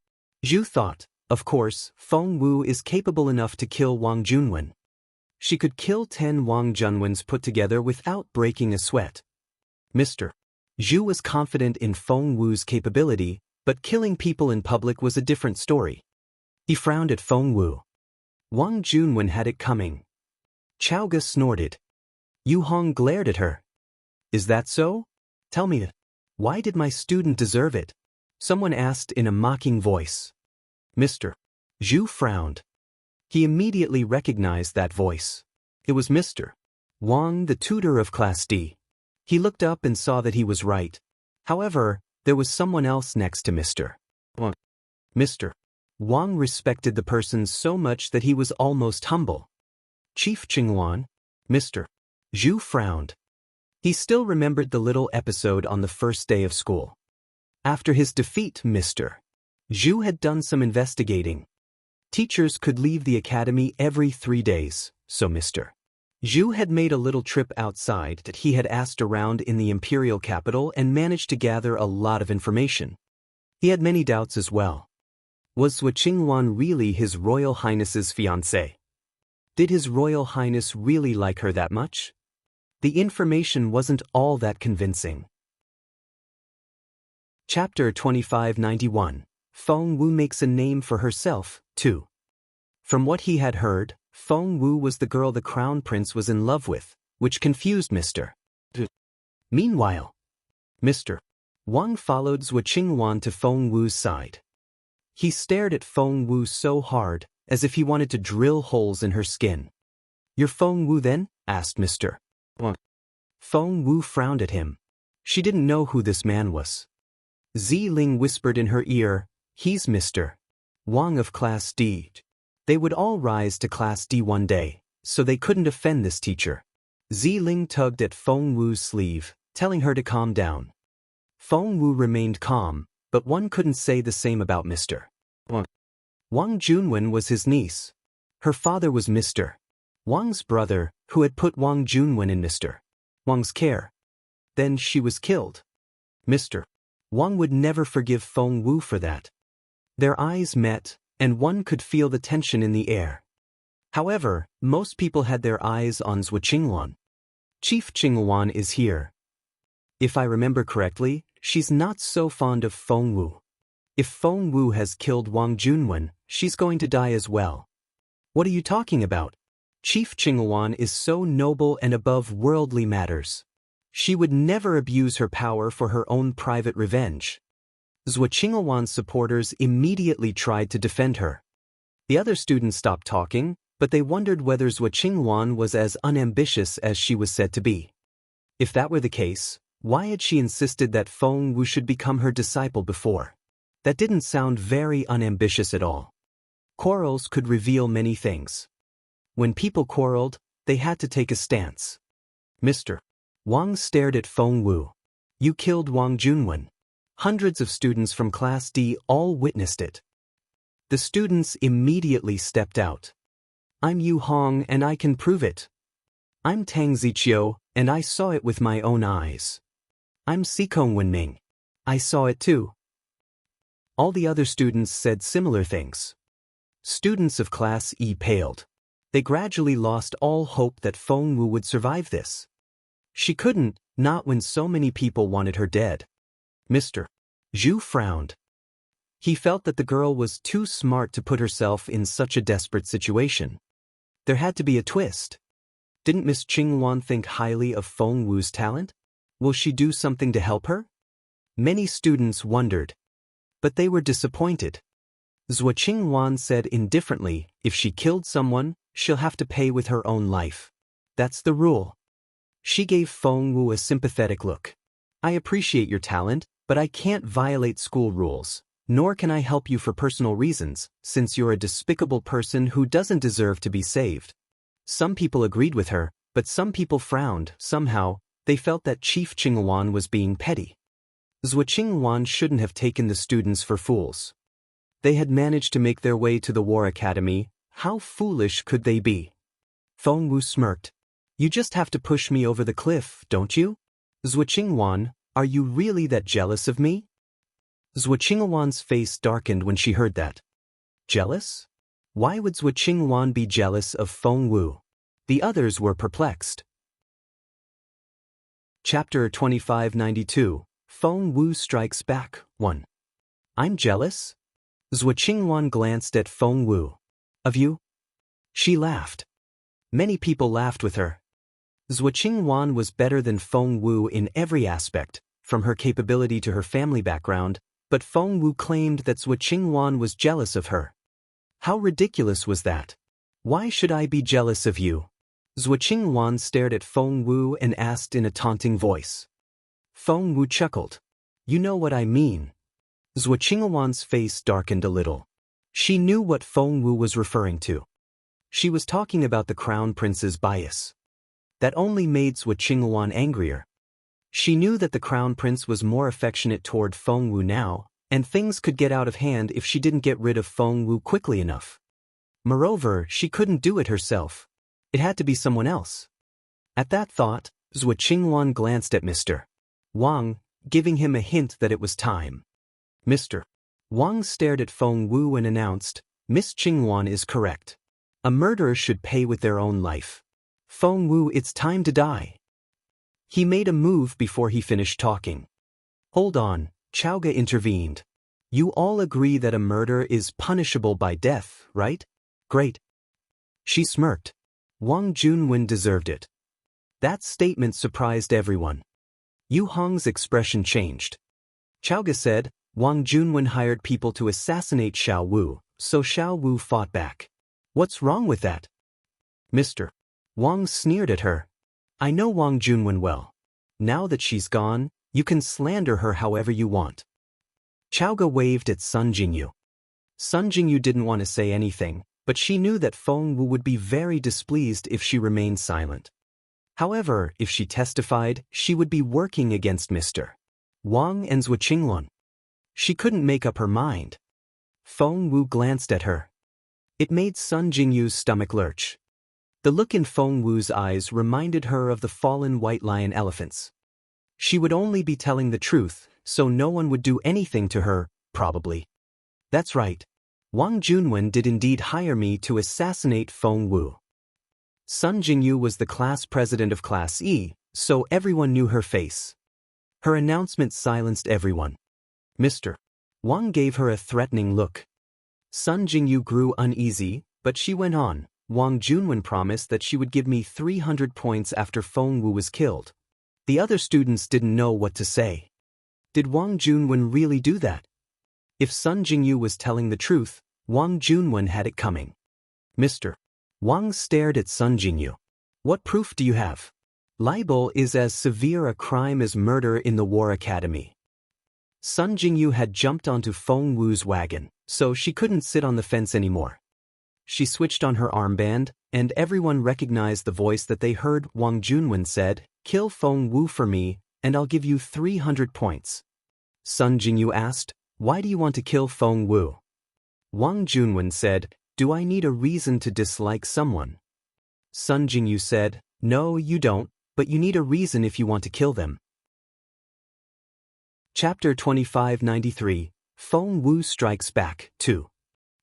Zhu thought, of course, Feng Wu is capable enough to kill Wang Junwen. She could kill 10 Wang Junwens put together without breaking a sweat. Mr. Zhu was confident in Feng Wu's capability, but killing people in public was a different story. He frowned at Feng Wu. Wang Junwen had it coming. Chaoga snorted. Yu Hong glared at her. Is that so? Tell me, why did my student deserve it? Someone asked in a mocking voice. Mr. Zhu frowned. He immediately recognized that voice. It was Mr. Wang, the tutor of Class D. He looked up and saw that he was right. However, there was someone else next to Mr. Wang. Mr. Wang respected the person so much that he was almost humble. Chief Qingwan. Mr. Zhu frowned. He still remembered the little episode on the first day of school. After his defeat, Mr. Zhu had done some investigating. Teachers could leave the academy every 3 days, so Mr. Zhu had made a little trip outside that he had asked around in the imperial capital and managed to gather a lot of information. He had many doubts as well. Was Zhuo Qingwan really His Royal Highness's fiancée? Did His Royal Highness really like her that much? The information wasn't all that convincing. Chapter 2591. Feng Wu makes a name for herself, too. From what he had heard, Feng Wu was the girl the crown prince was in love with, which confused Mr. Zhu. Meanwhile, Mr. Wang followed Zhuo Qingwan to Feng Wu's side. He stared at Feng Wu so hard, as if he wanted to drill holes in her skin. You're Feng Wu then? Asked Mr. Wang. Feng Wu frowned at him. She didn't know who this man was. Zi Ling whispered in her ear, he's Mr. Wang of Class D. They would all rise to Class D one day, so they couldn't offend this teacher. Zi Ling tugged at Feng Wu's sleeve, telling her to calm down. Feng Wu remained calm, but one couldn't say the same about Mr. Wang. Wang Junwen was his niece. Her father was Mr. Wang's brother, who had put Wang Junwen in Mr. Wang's care. Then she was killed. Mr. Wang would never forgive Feng Wu for that. Their eyes met, and one could feel the tension in the air. However, most people had their eyes on Zhuo Qingwan. Chief Qingwan is here. If I remember correctly, she's not so fond of Feng Wu. If Feng Wu has killed Wang Junwen, she's going to die as well. What are you talking about? Chief Qingwan is so noble and above worldly matters. She would never abuse her power for her own private revenge. Zhuo Qingwan's supporters immediately tried to defend her. The other students stopped talking, but they wondered whether Zhuo Qingwan was as unambitious as she was said to be. If that were the case, Why had she insisted that Feng Wu should become her disciple before? That didn't sound very unambitious at all. Quarrels could reveal many things. When people quarreled, they had to take a stance. Mr. Wang stared at Feng Wu. You killed Wang Junwen. Hundreds of students from Class D all witnessed it. The students immediately stepped out. I'm Yu Hong and I can prove it. I'm Tang Ziqiu and I saw it with my own eyes. I'm Sikong Wenming. I saw it too. All the other students said similar things. Students of Class E paled. They gradually lost all hope that Feng Wu would survive this. She couldn't, not when so many people wanted her dead. Mr. Zhu frowned. He felt that the girl was too smart to put herself in such a desperate situation. There had to be a twist. Didn't Miss Qingwan think highly of Feng Wu's talent? Will she do something to help her? Many students wondered. But they were disappointed. Zhuo Qingwan said indifferently, if she killed someone, she'll have to pay with her own life. That's the rule. She gave Feng Wu a sympathetic look. I appreciate your talent, but I can't violate school rules, nor can I help you for personal reasons, since you're a despicable person who doesn't deserve to be saved. Some people agreed with her, but some people frowned. Somehow, they felt that Chief Qingwan was being petty. Zhuo Qingwan shouldn't have taken the students for fools. They had managed to make their way to the War Academy. How foolish could they be? Feng Wu smirked. You just have to push me over the cliff, don't you? Zhuo Qingwan, are you really that jealous of me? Zhuo Qingwan's face darkened when she heard that. Jealous? Why would Zhuo Qingwan be jealous of Feng Wu? The others were perplexed. Chapter 2592, Feng Wu Strikes Back, 1. I'm jealous? Zhuo Qingwan glanced at Feng Wu. Of you? She laughed. Many people laughed with her. Zhuo Qingwan was better than Feng Wu in every aspect, from her capability to her family background, but Feng Wu claimed that Zhuo Qingwan was jealous of her. How ridiculous was that? Why should I be jealous of you? Zhuo Qingwan stared at Feng Wu and asked in a taunting voice. Feng Wu chuckled. You know what I mean. Zhuo Qingwan's face darkened a little. She knew what Feng Wu was referring to. She was talking about the Crown Prince's bias. That only made Zhuo Qingwan angrier. She knew that the Crown Prince was more affectionate toward Feng Wu now, and things could get out of hand if she didn't get rid of Feng Wu quickly enough. Moreover, she couldn't do it herself. It had to be someone else. At that thought, Zhuo Qingwan glanced at Mr. Wang, giving him a hint that it was time. Mr. Wang stared at Feng Wu and announced, Miss Qingwan is correct. A murderer should pay with their own life. Feng Wu, it's time to die. He made a move before he finished talking. Hold on, Chaoga intervened. You all agree that a murder is punishable by death, right? Great. She smirked. Wang Junwen deserved it. That statement surprised everyone. Yu Hong's expression changed. Chaoga said, Wang Junwen hired people to assassinate Xiao Wu, so Xiao Wu fought back. What's wrong with that? Mr. Wang sneered at her. I know Wang Junwen well. Now that she's gone, you can slander her however you want. Chaoga waved at Sun Jingyu. Sun Jingyu didn't want to say anything, but she knew that Feng Wu would be very displeased if she remained silent. However, if she testified, she would be working against Mr. Wang and Zhuo Qingwan. She couldn't make up her mind. Feng Wu glanced at her. It made Sun Jingyu's stomach lurch. The look in Feng Wu's eyes reminded her of the fallen white lion elephants. She would only be telling the truth, so no one would do anything to her, probably. That's right. Wang Junwen did indeed hire me to assassinate Feng Wu. Sun Jingyu was the class president of Class E, so everyone knew her face. Her announcement silenced everyone. Mr. Wang gave her a threatening look. Sun Jingyu grew uneasy, but she went on. Wang Junwen promised that she would give me 300 points after Feng Wu was killed. The other students didn't know what to say. Did Wang Junwen really do that? If Sun Jingyu was telling the truth, Wang Junwen had it coming. Mr. Wang stared at Sun Jingyu. What proof do you have? Libel is as severe a crime as murder in the War Academy. Sun Jingyu had jumped onto Feng Wu's wagon, so she couldn't sit on the fence anymore. She switched on her armband, and everyone recognized the voice that they heard. Wang Junwen said, "Kill Feng Wu for me, and I'll give you 300 points." Sun Jingyu asked, "Why do you want to kill Feng Wu?" Wang Junwen said, "Do I need a reason to dislike someone?" Sun Jingyu said, "No, you don't, but you need a reason if you want to kill them." Chapter 2593, Feng Wu Strikes Back, 2.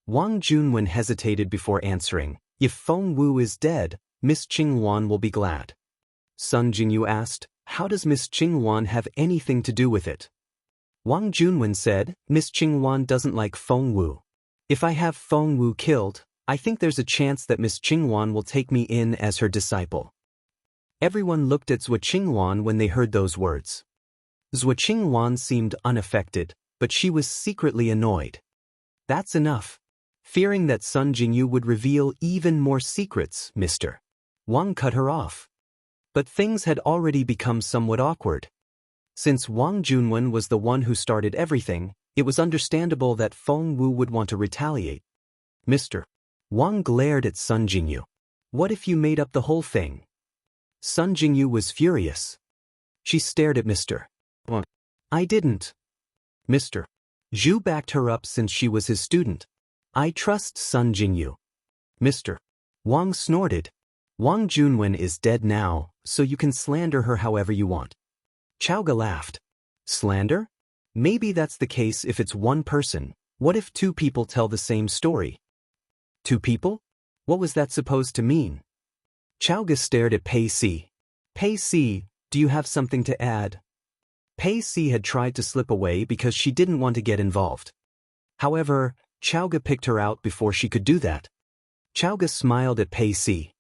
Wang Junwen hesitated before answering. "If Feng Wu is dead, Miss Qingwan will be glad." Sun Jingyu asked, "How does Miss Qingwan have anything to do with it?" Wang Junwen said, "Miss Qingwan doesn't like Feng Wu. If I have Feng Wu killed, I think there's a chance that Miss Qingwan will take me in as her disciple." Everyone looked at Zhuo Qingwan when they heard those words. Zhuo Qingwan seemed unaffected, but she was secretly annoyed. "That's enough." Fearing that Sun Jingyu would reveal even more secrets, Mr. Wang cut her off. But things had already become somewhat awkward. Since Wang Junwen was the one who started everything, it was understandable that Feng Wu would want to retaliate. Mr. Wang glared at Sun Jingyu. "What if you made up the whole thing?" Sun Jingyu was furious. She stared at Mr. Wang. "I didn't." Mr. Zhu backed her up since she was his student. "I trust Sun Jingyu." Mr. Wang snorted. "Wang Junwen is dead now, so you can slander her however you want." Chaoga laughed. "Slander? Maybe that's the case if it's one person. What if two people tell the same story?" "Two people? What was that supposed to mean?" Chaoga stared at Pei Si. "Pei Si, do you have something to add?" Pei Si had tried to slip away because she didn't want to get involved. However, Chaoga picked her out before she could do that. Chaoga smiled at Pei Si.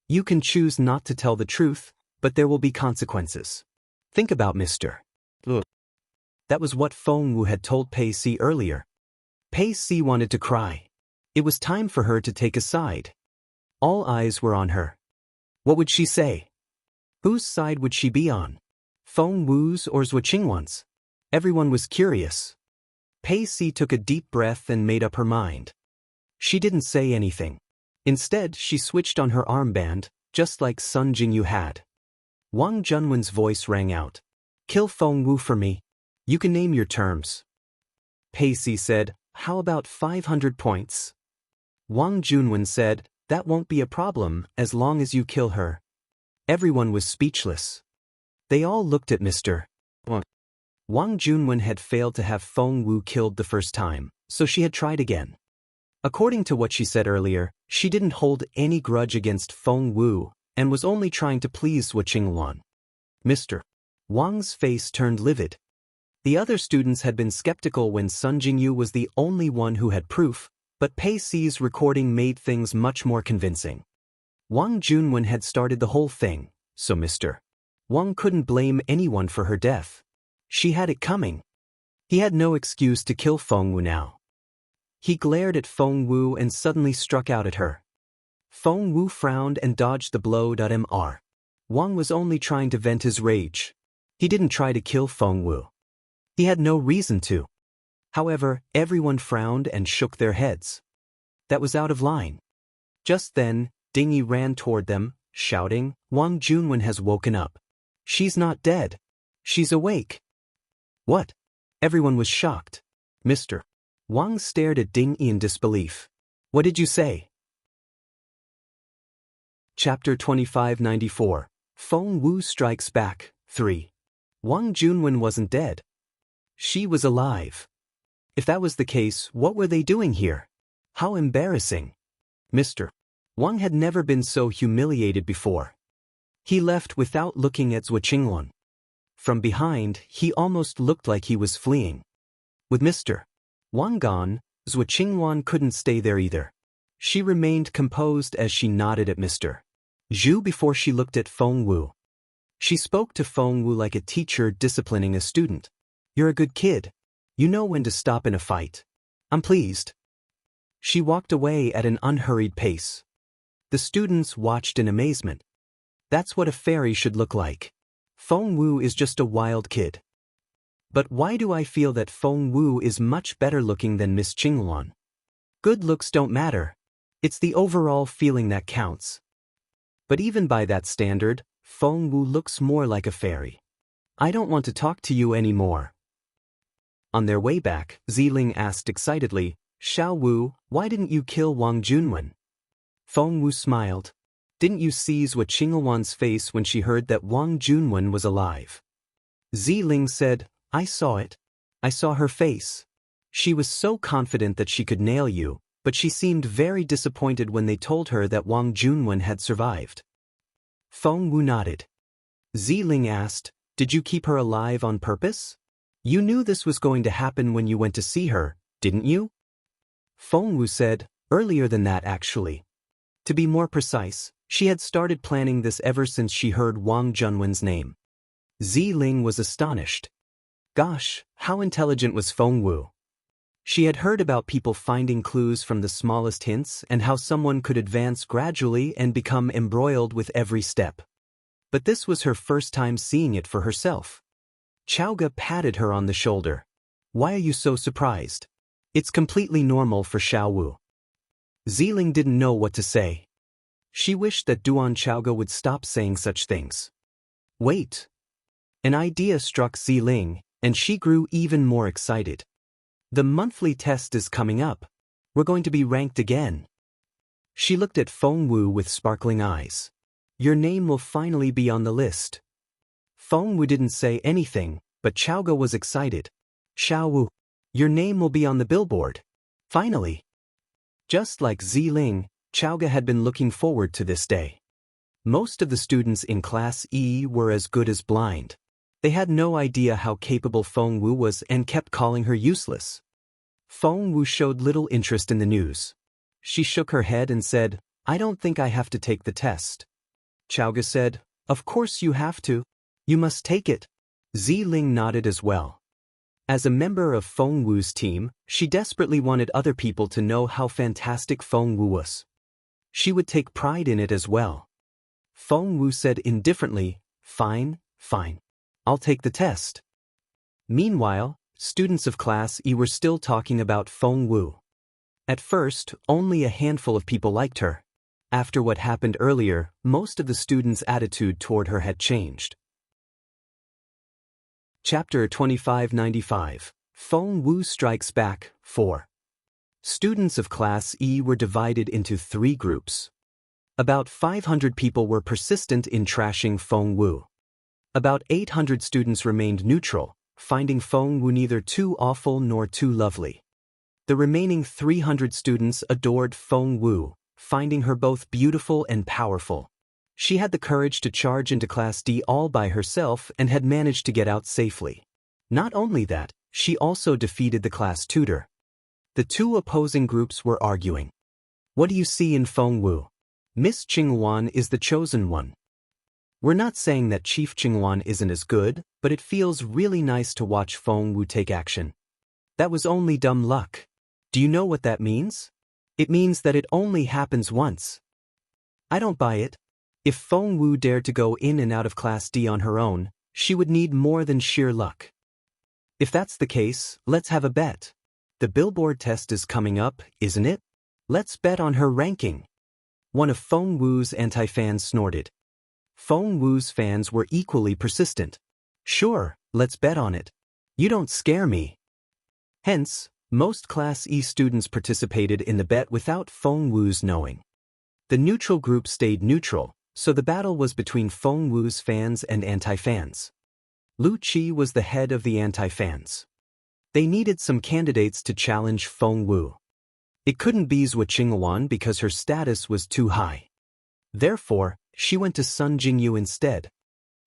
"You can choose not to tell the truth, but there will be consequences. Think about Mr. Ugh." That was what Feng Wu had told Pei Si earlier. Pei Si wanted to cry. It was time for her to take a side. All eyes were on her. What would she say? Whose side would she be on? Feng Wu's or Zhuo Qingwan's? Everyone was curious. Pei Si took a deep breath and made up her mind. She didn't say anything. Instead, she switched on her armband, just like Sun Jingyu had. Wang Junwen's voice rang out. "Kill Feng Wu for me. You can name your terms." Pei Si said, "How about 500 points?" Wang Junwen said, "That won't be a problem as long as you kill her." Everyone was speechless. They all looked at Mr. Wang. Wang Junwen had failed to have Feng Wu killed the first time, so she had tried again. According to what she said earlier, she didn't hold any grudge against Feng Wu and was only trying to please Zhuo Qingwan. Mr. Wang's face turned livid. The other students had been skeptical when Sun Jingyu was the only one who had proof, but Pei Si's recording made things much more convincing. Wang Junwen had started the whole thing, so Mr. Wang couldn't blame anyone for her death. She had it coming. He had no excuse to kill Feng Wu now. He glared at Feng Wu and suddenly struck out at her. Feng Wu frowned and dodged the blow. Mr. Wang was only trying to vent his rage. He didn't try to kill Feng Wu. He had no reason to. However, everyone frowned and shook their heads. That was out of line. Just then, Dingyi ran toward them, shouting, "Wang Junwen has woken up. She's not dead. She's awake." "What?" Everyone was shocked. Mr. Wang stared at Dingyi in disbelief. "What did you say?" Chapter 2594, Feng Wu Strikes Back, 3. Wang Junwen wasn't dead. She was alive. If that was the case, what were they doing here? How embarrassing. Mr. Wang had never been so humiliated before. He left without looking at Zhuo Qingwan. From behind, he almost looked like he was fleeing. With Mr. Wang gone, Zhuo Qingwan couldn't stay there either. She remained composed as she nodded at Mr. Zhu before she looked at Feng Wu. She spoke to Feng Wu like a teacher disciplining a student. "You're a good kid. You know when to stop in a fight. I'm pleased." She walked away at an unhurried pace. The students watched in amazement. That's what a fairy should look like. Feng Wu is just a wild kid. But why do I feel that Feng Wu is much better looking than Miss Qingluan? Good looks don't matter. It's the overall feeling that counts. But even by that standard, Feng Wu looks more like a fairy. I don't want to talk to you anymore. On their way back, Ziling asked excitedly, Xiao Wu, why didn't you kill Wang Junwen? Feng Wu smiled. Didn't you seize what Qingluan's face when she heard that Wang Junwen was alive? Ziling said, I saw it. I saw her face. She was so confident that she could nail you, but she seemed very disappointed when they told her that Wang Junwen had survived. Feng Wu nodded. Ziling asked, did you keep her alive on purpose? You knew this was going to happen when you went to see her, didn't you? Feng Wu said, earlier than that actually. To be more precise, she had started planning this ever since she heard Wang Junwen's name. Ziling was astonished. Gosh, how intelligent was Feng Wu? She had heard about people finding clues from the smallest hints and how someone could advance gradually and become embroiled with every step. But this was her first time seeing it for herself. Chaoga patted her on the shoulder. Why are you so surprised? It's completely normal for Xiao Wu. Ziling didn't know what to say. She wished that Duan Chaoga would stop saying such things. Wait. An idea struck Ziling, and she grew even more excited. The monthly test is coming up. We're going to be ranked again. She looked at Feng Wu with sparkling eyes. Your name will finally be on the list. Feng Wu didn't say anything, but Chaoga was excited. Xiao Wu, your name will be on the billboard. Finally. Just like Ziling, Chaoga had been looking forward to this day. Most of the students in Class E were as good as blind. They had no idea how capable Feng Wu was and kept calling her useless. Feng Wu showed little interest in the news. She shook her head and said, I don't think I have to take the test. Chaoga said, Of course you have to. You must take it. Ziling nodded as well. As a member of Feng Wu's team, she desperately wanted other people to know how fantastic Feng Wu was. She would take pride in it as well. Feng Wu said indifferently, Fine, fine. I'll take the test. Meanwhile, students of Class E were still talking about Feng Wu. At first, only a handful of people liked her. After what happened earlier, most of the students' attitude toward her had changed. Chapter 2595, Feng Wu Strikes Back, 4. Students of Class E were divided into 3 groups. About 500 people were persistent in trashing Feng Wu. About 800 students remained neutral, finding Feng Wu neither too awful nor too lovely. The remaining 300 students adored Feng Wu, finding her both beautiful and powerful. She had the courage to charge into Class D all by herself and had managed to get out safely. Not only that, she also defeated the class tutor. The 2 opposing groups were arguing. What do you see in Feng Wu? Miss Qingluan is the chosen one. We're not saying that Chief Qingluan isn't as good, but it feels really nice to watch Feng Wu take action. That was only dumb luck. Do you know what that means? It means that it only happens once. I don't buy it. If Feng Wu dared to go in and out of Class D on her own, she would need more than sheer luck. If that's the case, let's have a bet. The billboard test is coming up, isn't it? Let's bet on her ranking. One of Feng Wu's anti-fans snorted. Feng Wu's fans were equally persistent. Sure, let's bet on it. You don't scare me. Hence, most Class E students participated in the bet without Feng Wu's knowing. The neutral group stayed neutral, so the battle was between Feng Wu's fans and anti-fans. Lu Qi was the head of the anti-fans. They needed some candidates to challenge Feng Wu. It couldn't be Zhou Qingluan because her status was too high. Therefore, she went to Sun Jingyu instead.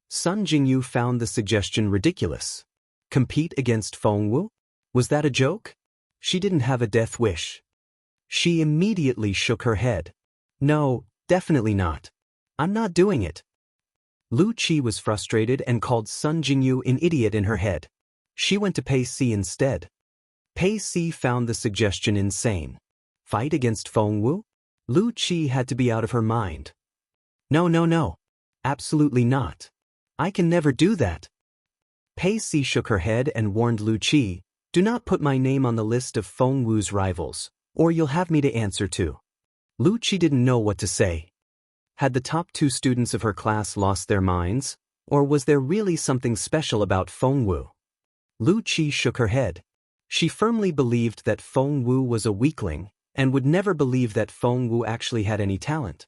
Sun Jingyu found the suggestion ridiculous. Compete against Feng Wu? Was that a joke? She didn't have a death wish. She immediately shook her head. No, definitely not. I'm not doing it. Lu Qi was frustrated and called Sun Jingyu an idiot in her head. She went to Pei Si instead. Pei Si found the suggestion insane. Fight against Feng Wu? Lu Qi had to be out of her mind. No. Absolutely not. I can never do that. Pei Si shook her head and warned Lu Qi, do not put my name on the list of Feng Wu's rivals, or you'll have me to answer to. Lu Qi didn't know what to say. Had the top 2 students of her class lost their minds, or was there really something special about Feng Wu? Lu Qi shook her head. She firmly believed that Feng Wu was a weakling, and would never believe that Feng Wu actually had any talent.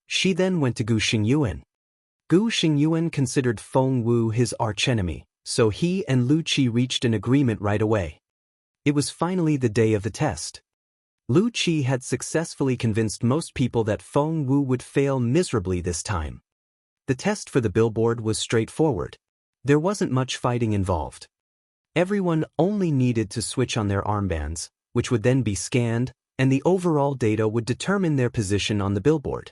She then went to Gu Xingyuan. Gu Xingyuan considered Feng Wu his archenemy, so he and Lu Qi reached an agreement right away. It was finally the day of the test. Lu Qi had successfully convinced most people that Feng Wu would fail miserably this time. The test for the billboard was straightforward. There wasn't much fighting involved. Everyone only needed to switch on their armbands, which would then be scanned, and the overall data would determine their position on the billboard.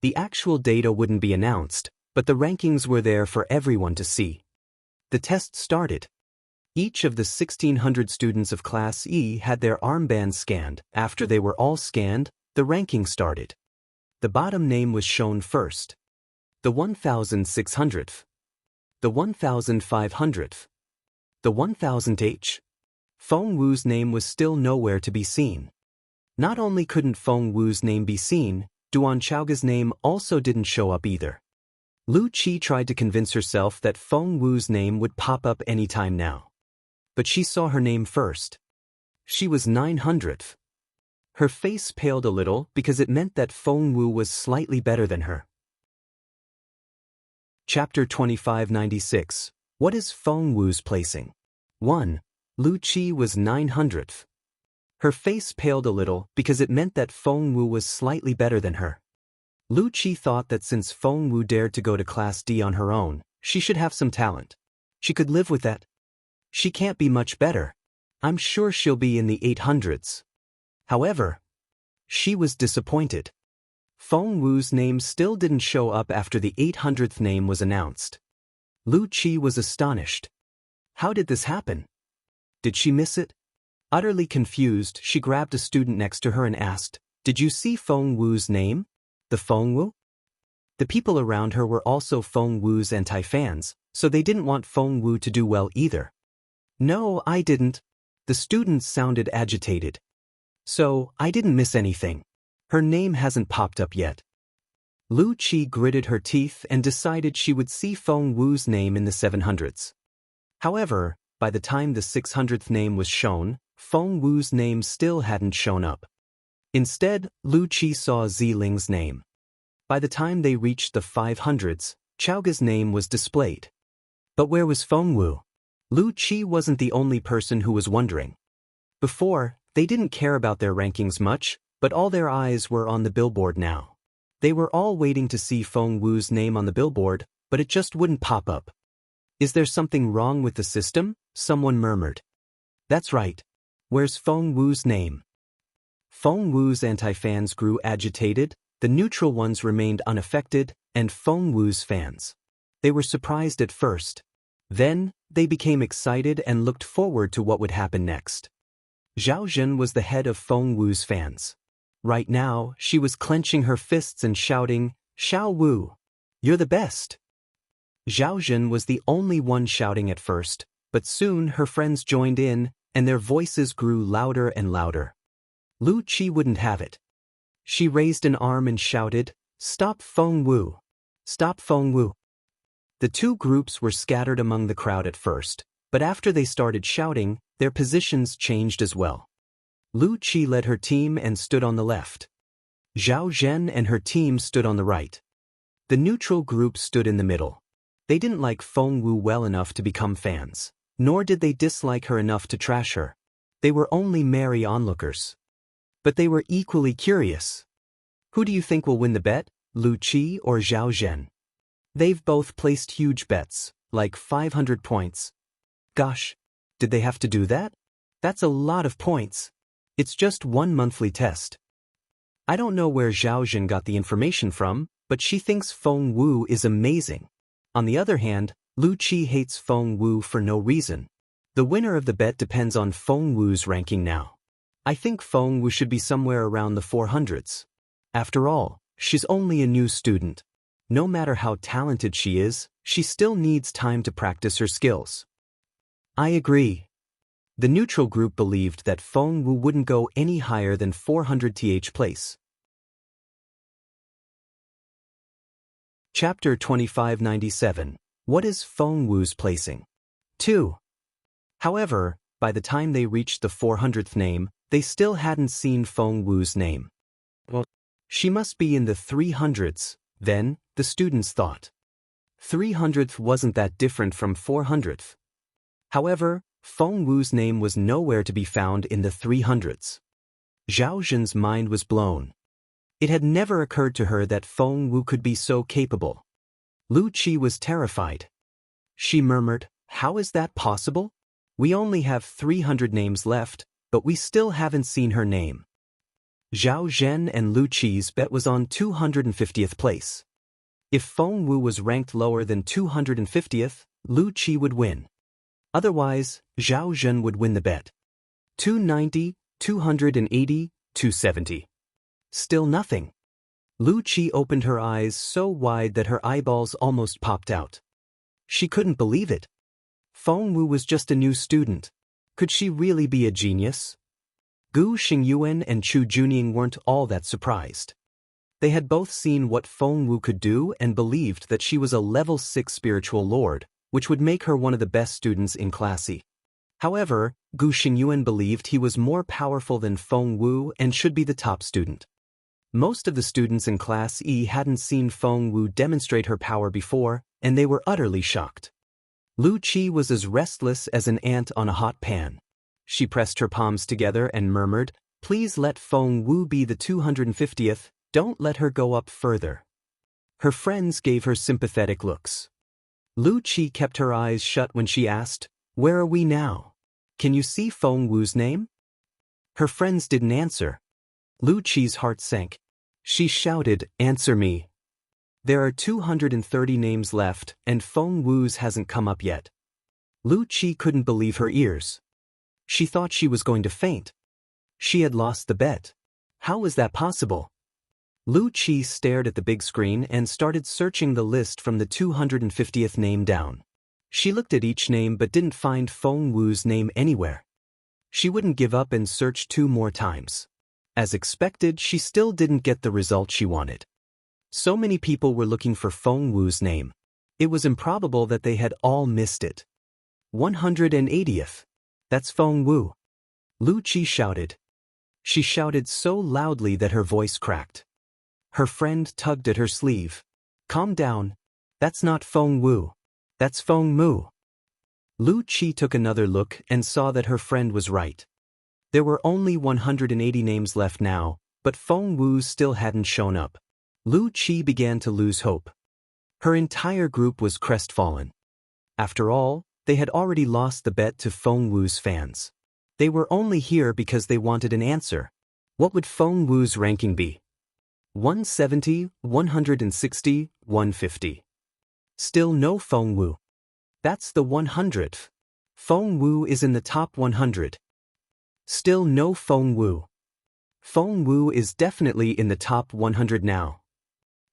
The actual data wouldn't be announced, but the rankings were there for everyone to see. The test started. Each of the 1,600 students of Class E had their armbands scanned. After they were all scanned, the ranking started. The bottom name was shown first. The 1,600th. The 1,500th. The 1,000th. Feng Wu's name was still nowhere to be seen. Not only couldn't Feng Wu's name be seen, Duan Chaoge's name also didn't show up either. Lu Qi tried to convince herself that Feng Wu's name would pop up any time now. But she saw her name first. She was 900th. Her face paled a little because it meant that Feng Wu was slightly better than her. Chapter 2596. What is Feng Wu's placing? 1. Lu Qi was 900th. Her face paled a little because it meant that Feng Wu was slightly better than her. Lu Qi thought that since Feng Wu dared to go to Class D on her own, she should have some talent. She could live with that. She can't be much better. I'm sure she'll be in the 800s. However, she was disappointed. Feng Wu's name still didn't show up after the 800th name was announced. Lu Qi was astonished. How did this happen? Did she miss it? Utterly confused, she grabbed a student next to her and asked, did you see Feng Wu's name? The Feng Wu? The people around her were also Feng Wu's anti-fans, so they didn't want Feng Wu to do well either. No, I didn't. The students sounded agitated. So, I didn't miss anything. Her name hasn't popped up yet. Lu Qi gritted her teeth and decided she would see Feng Wu's name in the 700s. However, by the time the 600th name was shown, Feng Wu's name still hadn't shown up. Instead, Lu Qi saw Ziling's name. By the time they reached the 500s, Chaoge's name was displayed. But where was Feng Wu? Lu Qi wasn't the only person who was wondering. Before, they didn't care about their rankings much, but all their eyes were on the billboard now. They were all waiting to see Feng Wu's name on the billboard, but it just wouldn't pop up. Is there something wrong with the system? Someone murmured. That's right. Where's Feng Wu's name? Feng Wu's anti-fans grew agitated, the neutral ones remained unaffected, and Feng Wu's fans. They were surprised at first. Then, they became excited and looked forward to what would happen next. Zhao Zhen was the head of Feng Wu's fans. Right now, she was clenching her fists and shouting, Xiao Wu, you're the best. Zhao Zhen was the only one shouting at first, but soon her friends joined in, and their voices grew louder and louder. Lu Qi wouldn't have it. She raised an arm and shouted, Stop Feng Wu! Stop Feng Wu! The two groups were scattered among the crowd at first, but after they started shouting, their positions changed as well. Lu Qi led her team and stood on the left. Zhao Zhen and her team stood on the right. The neutral group stood in the middle. They didn't like Feng Wu well enough to become fans, nor did they dislike her enough to trash her. They were only merry onlookers. But they were equally curious. Who do you think will win the bet, Lu Qi or Zhao Zhen? They've both placed huge bets, like 500 points. Gosh, did they have to do that? That's a lot of points. It's just one monthly test. I don't know where Zhao Zhen got the information from, but she thinks Feng Wu is amazing. On the other hand, Lu Qi hates Feng Wu for no reason. The winner of the bet depends on Feng Wu's ranking now. I think Feng Wu should be somewhere around the 400s. After all, she's only a new student. No matter how talented she is, she still needs time to practice her skills. I agree. The neutral group believed that Feng Wu wouldn't go any higher than 400th place. Chapter 2597. What is Feng Wu's placing? 2. However, by the time they reached the 400th name, they still hadn't seen Feng Wu's name. Well, she must be in the 300s, then, the students thought. 300th wasn't that different from 400th. However, Feng Wu's name was nowhere to be found in the 300s. Zhao Zhen's mind was blown. It had never occurred to her that Feng Wu could be so capable. Lu Qi was terrified. She murmured, "How is that possible? We only have 300 names left, but we still haven't seen her name." Zhao Zhen and Lu Qi's bet was on 250th place. If Feng Wu was ranked lower than 250th, Lu Qi would win. Otherwise, Zhao Zhen would win the bet. 290, 280, 270. Still nothing. Lu Qi opened her eyes so wide that her eyeballs almost popped out. She couldn't believe it. Feng Wu was just a new student. Could she really be a genius? Gu Xingyuan and Chu Junying weren't all that surprised. They had both seen what Feng Wu could do and believed that she was a level 6 spiritual lord, which would make her one of the best students in Class E. However, Gu Xingyuan believed he was more powerful than Feng Wu and should be the top student. Most of the students in Class E hadn't seen Feng Wu demonstrate her power before, and they were utterly shocked. Lu Qi was as restless as an ant on a hot pan. She pressed her palms together and murmured, "Please let Feng Wu be the 250th, don't let her go up further." Her friends gave her sympathetic looks. Lu Qi kept her eyes shut when she asked, "Where are we now? Can you see Feng Wu's name?" Her friends didn't answer. Lu Qi's heart sank. She shouted, "Answer me. There are 230 names left, and Feng Wu's hasn't come up yet." Lu Qi couldn't believe her ears. She thought she was going to faint. She had lost the bet. How was that possible? Lu Qi stared at the big screen and started searching the list from the 250th name down. She looked at each name but didn't find Feng Wu's name anywhere. She wouldn't give up and search 2 more times. As expected, she still didn't get the result she wanted. So many people were looking for Feng Wu's name. It was improbable that they had all missed it. 180th. That's Feng Wu. Lu Qi shouted. She shouted so loudly that her voice cracked. Her friend tugged at her sleeve. "Calm down. That's not Feng Wu. That's Feng Mu." Lu Qi took another look and saw that her friend was right. There were only 180 names left now, but Feng Wu still hadn't shown up. Lu Qi began to lose hope. Her entire group was crestfallen. After all, they had already lost the bet to Feng Wu's fans. They were only here because they wanted an answer. What would Feng Wu's ranking be? 170, 160, 150. Still no Feng Wu. That's the 100th. Feng Wu is in the top 100. Still no Feng Wu. Feng Wu is definitely in the top 100 now.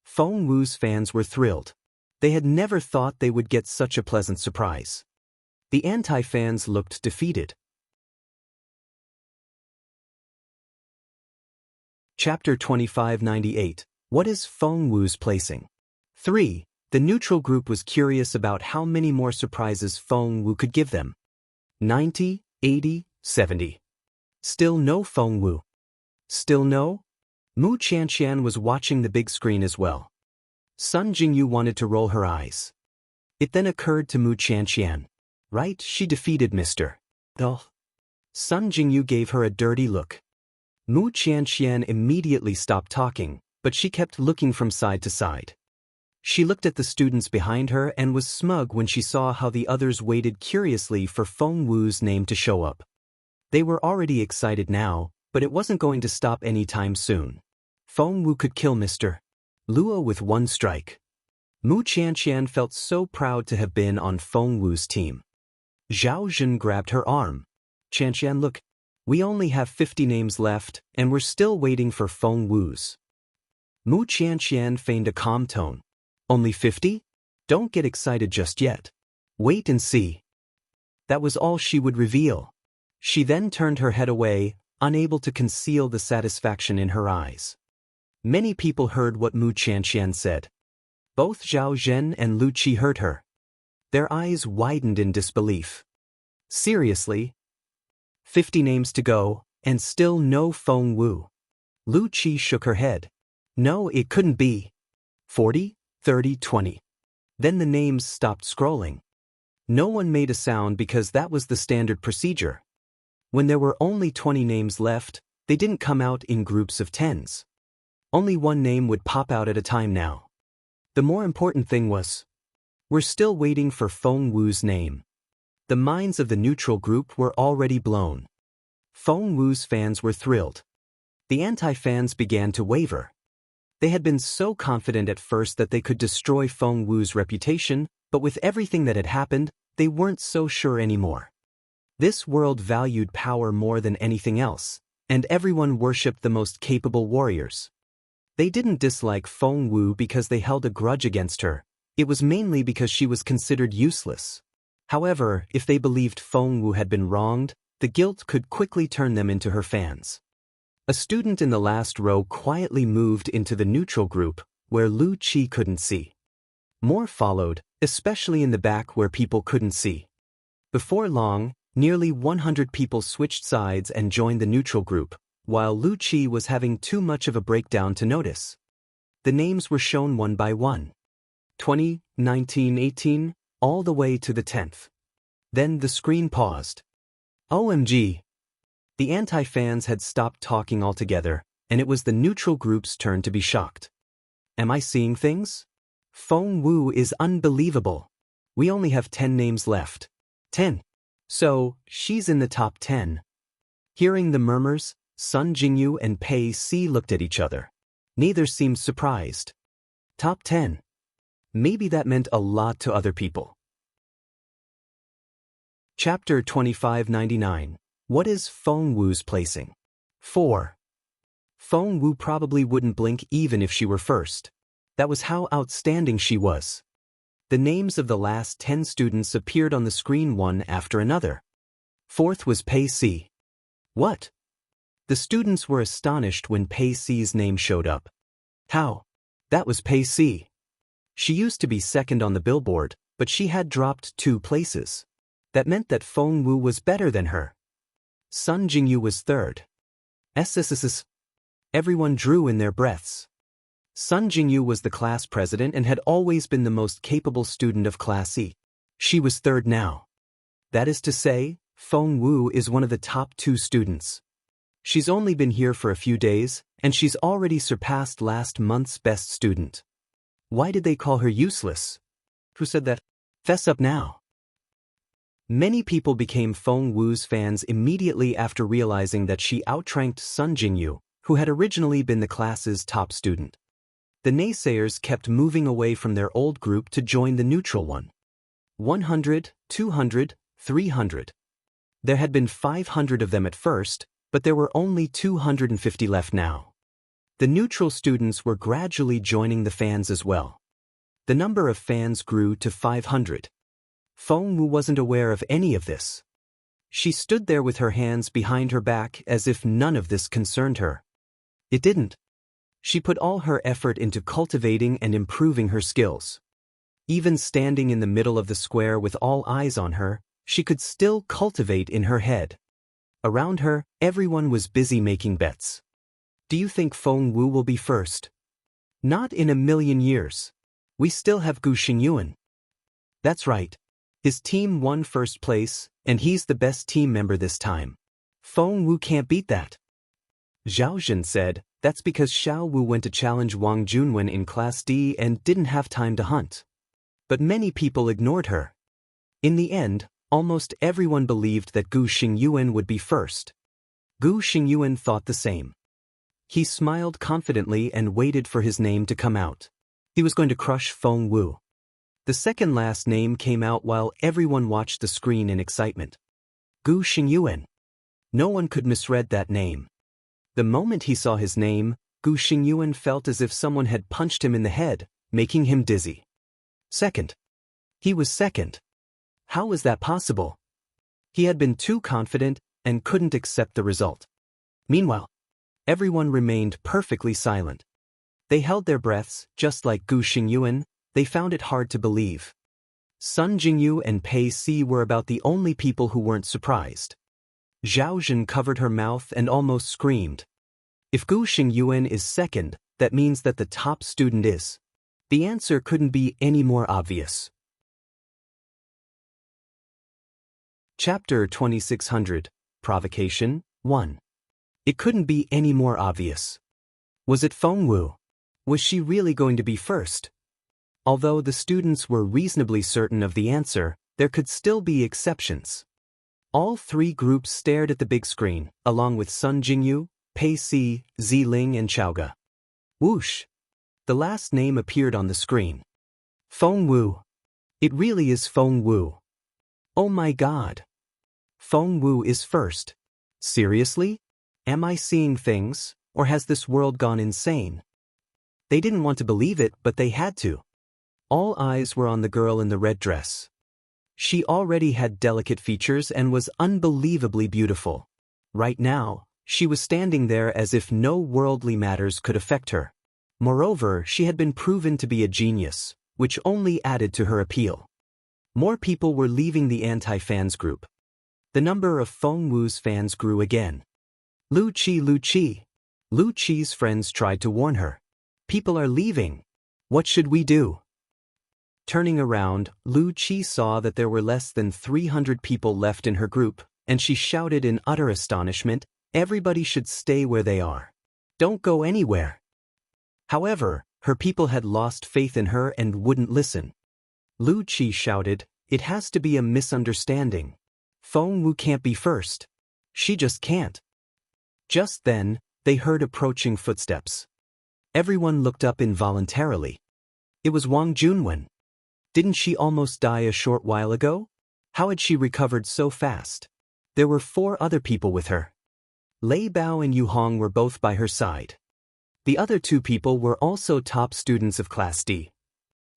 Feng Wu's fans were thrilled. They had never thought they would get such a pleasant surprise. The anti-fans looked defeated. Chapter 2598. What is Feng Wu's placing? 3. The neutral group was curious about how many more surprises Feng Wu could give them. 90, 80, 70. Still no Feng Wu. Still no? Mu Qianqian was watching the big screen as well. Sun Jingyu wanted to roll her eyes. It then occurred to Mu Qianqian. Right, she defeated Mr. Duh. Sun Jingyu gave her a dirty look. Mu Qianqian immediately stopped talking, but she kept looking from side to side. She looked at the students behind her and was smug when she saw how the others waited curiously for Feng Wu's name to show up. They were already excited now, but it wasn't going to stop anytime soon. Feng Wu could kill Mr. Luo with one strike. Mu Qianqian felt so proud to have been on Feng Wu's team. Zhao Zhen grabbed her arm. "Qianqian, look. We only have 50 names left, and we're still waiting for Feng Wu's." Mu Qianqian feigned a calm tone. Only 50? Don't get excited just yet. Wait and see. That was all she would reveal. She then turned her head away, unable to conceal the satisfaction in her eyes. Many people heard what Mu Qianxian said. Both Zhao Zhen and Lu Qi heard her. Their eyes widened in disbelief. Seriously? 50 names to go, and still no Feng Wu. Lu Qi shook her head. No, it couldn't be. 40, 30, 20. Then the names stopped scrolling. No one made a sound because that was the standard procedure. When there were only 20 names left, they didn't come out in groups of tens. Only one name would pop out at a time now. The more important thing was, we're still waiting for Feng Wu's name. The minds of the neutral group were already blown. Feng Wu's fans were thrilled. The anti-fans began to waver. They had been so confident at first that they could destroy Feng Wu's reputation, but with everything that had happened, they weren't so sure anymore. This world valued power more than anything else, and everyone worshipped the most capable warriors. They didn't dislike Feng Wu because they held a grudge against her. It was mainly because she was considered useless. However, if they believed Feng Wu had been wronged, the guilt could quickly turn them into her fans. A student in the last row quietly moved into the neutral group, where Lu Qi couldn't see. More followed, especially in the back where people couldn't see. Before long, nearly 100 people switched sides and joined the neutral group, while Lu Qi was having too much of a breakdown to notice. The names were shown one by one. 20, 19, 18, all the way to the 10th. Then the screen paused. OMG! The anti-fans had stopped talking altogether, and it was the neutral group's turn to be shocked. Am I seeing things? Feng Wu is unbelievable. We only have 10 names left. 10. So, she's in the top 10. Hearing the murmurs, Sun Jingyu and Pei Si looked at each other. Neither seemed surprised. Top 10. Maybe that meant a lot to other people. Chapter 2599. What is Feng Wu's placing? 4. Feng Wu probably wouldn't blink even if she were first. That was how outstanding she was. The names of the last 10 students appeared on the screen one after another. Fourth was Pei Si. What? The students were astonished when Pei Si's name showed up. How? That was Pei Si. She used to be second on the billboard, but she had dropped 2 places. That meant that Feng Wu was better than her. Sun Jingyu was third. SSSS. Everyone drew in their breaths. Sun Jingyu was the class president and had always been the most capable student of Class E. She was third now. That is to say, Feng Wu is one of the top 2 students. She's only been here for a few days, and she's already surpassed last month's best student. Why did they call her useless? Who said that? Fess up now. Many people became Feng Wu's fans immediately after realizing that she outranked Sun Jingyu, who had originally been the class's top student. The naysayers kept moving away from their old group to join the neutral one. 100, 200, 300. There had been 500 of them at first, but there were only 250 left now. The neutral students were gradually joining the fans as well. The number of fans grew to 500. Feng Wu wasn't aware of any of this. She stood there with her hands behind her back as if none of this concerned her. It didn't. She put all her effort into cultivating and improving her skills. Even standing in the middle of the square with all eyes on her, she could still cultivate in her head. Around her, everyone was busy making bets. Do you think Feng Wu will be first? Not in a million years. We still have Gu Xingyuan. That's right. His team won first place, and he's the best team member this time. Feng Wu can't beat that. Zhao Zhen said, that's because Xiao Wu went to challenge Wang Junwen in Class D and didn't have time to hunt. But many people ignored her. In the end, almost everyone believed that Gu Xingyuan would be first. Gu Xingyuan thought the same. He smiled confidently and waited for his name to come out. He was going to crush Feng Wu. The second last name came out while everyone watched the screen in excitement. Gu Xingyuan. No one could misread that name. The moment he saw his name, Gu Xingyuan felt as if someone had punched him in the head, making him dizzy. Second. He was second. How was that possible? He had been too confident and couldn't accept the result. Meanwhile, everyone remained perfectly silent. They held their breaths, just like Gu Xingyuan. They found it hard to believe. Sun Jingyu and Pei Si were about the only people who weren't surprised. Zhao Zhen covered her mouth and almost screamed. If Gu Xingyuan is second, that means that the top student is. The answer couldn't be any more obvious. Chapter 2600, Provocation 1. It couldn't be any more obvious. Was it Feng Wu? Was she really going to be first? Although the students were reasonably certain of the answer, there could still be exceptions. All three groups stared at the big screen, along with Sun Jingyu, Pei Si, Ziling and Chaoga. Whoosh! The last name appeared on the screen. Feng Wu. It really is Feng Wu. Oh my god. Feng Wu is first. Seriously? Am I seeing things, or has this world gone insane? They didn't want to believe it, but they had to. All eyes were on the girl in the red dress. She already had delicate features and was unbelievably beautiful. Right now, she was standing there as if no worldly matters could affect her. Moreover, she had been proven to be a genius, which only added to her appeal. More people were leaving the anti-fans group. The number of Feng Wu's fans grew again. Lu Qi, Lu Qi. Lu Qi's friends tried to warn her. People are leaving. What should we do? Turning around, Lu Qi saw that there were less than 300 people left in her group, and she shouted in utter astonishment, "Everybody should stay where they are. Don't go anywhere." However, her people had lost faith in her and wouldn't listen. Lu Qi shouted, "It has to be a misunderstanding. Feng Wu can't be first. She just can't." Just then, they heard approaching footsteps. Everyone looked up involuntarily. It was Wang Junwen. Didn't she almost die a short while ago? How had she recovered so fast? There were 4 other people with her. Lei Bao and Yu Hong were both by her side. The other 2 people were also top students of Class D.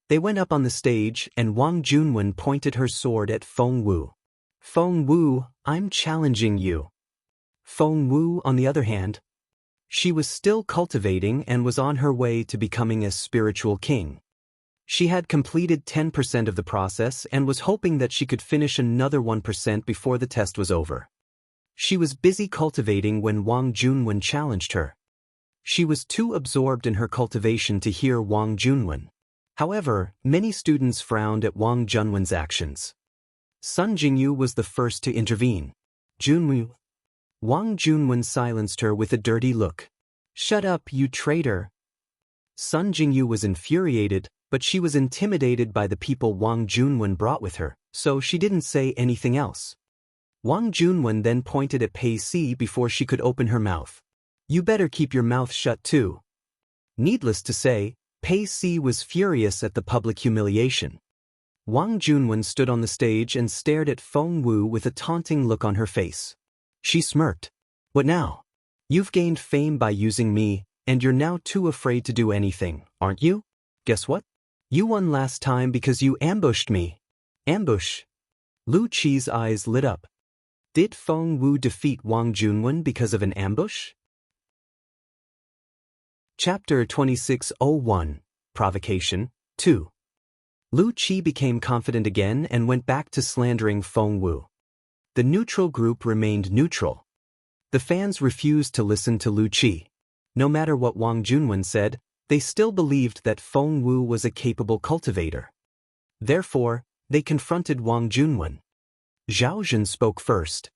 They went up on the stage and Wang Junwen pointed her sword at Feng Wu. "Feng Wu, I'm challenging you." Feng Wu, on the other hand, she was still cultivating and was on her way to becoming a spiritual king. She had completed 10% of the process and was hoping that she could finish another 1% before the test was over. She was busy cultivating when Wang Junwen challenged her. She was too absorbed in her cultivation to hear Wang Junwen. However, many students frowned at Wang Junwen's actions. Sun Jingyu was the first to intervene. "Junwu." Wang Junwen silenced her with a dirty look. "Shut up, you traitor." Sun Jingyu was infuriated, but she was intimidated by the people Wang Junwen brought with her, so she didn't say anything else. Wang Junwen then pointed at Pei Si before she could open her mouth. "You better keep your mouth shut too." Needless to say, Pei Si was furious at the public humiliation. Wang Junwen stood on the stage and stared at Feng Wu with a taunting look on her face. She smirked. "What now? You've gained fame by using me, and you're now too afraid to do anything, aren't you? Guess what? You won last time because you ambushed me." "Ambush?" Lu Qi's eyes lit up. Did Feng Wu defeat Wang Junwen because of an ambush? Chapter 2601, Provocation 2. Lu Qi became confident again and went back to slandering Feng Wu. The neutral group remained neutral. The fans refused to listen to Lu Qi. No matter what Wang Junwen said, they still believed that Feng Wu was a capable cultivator. Therefore, they confronted Wang Junwen. Zhao Zhen spoke first.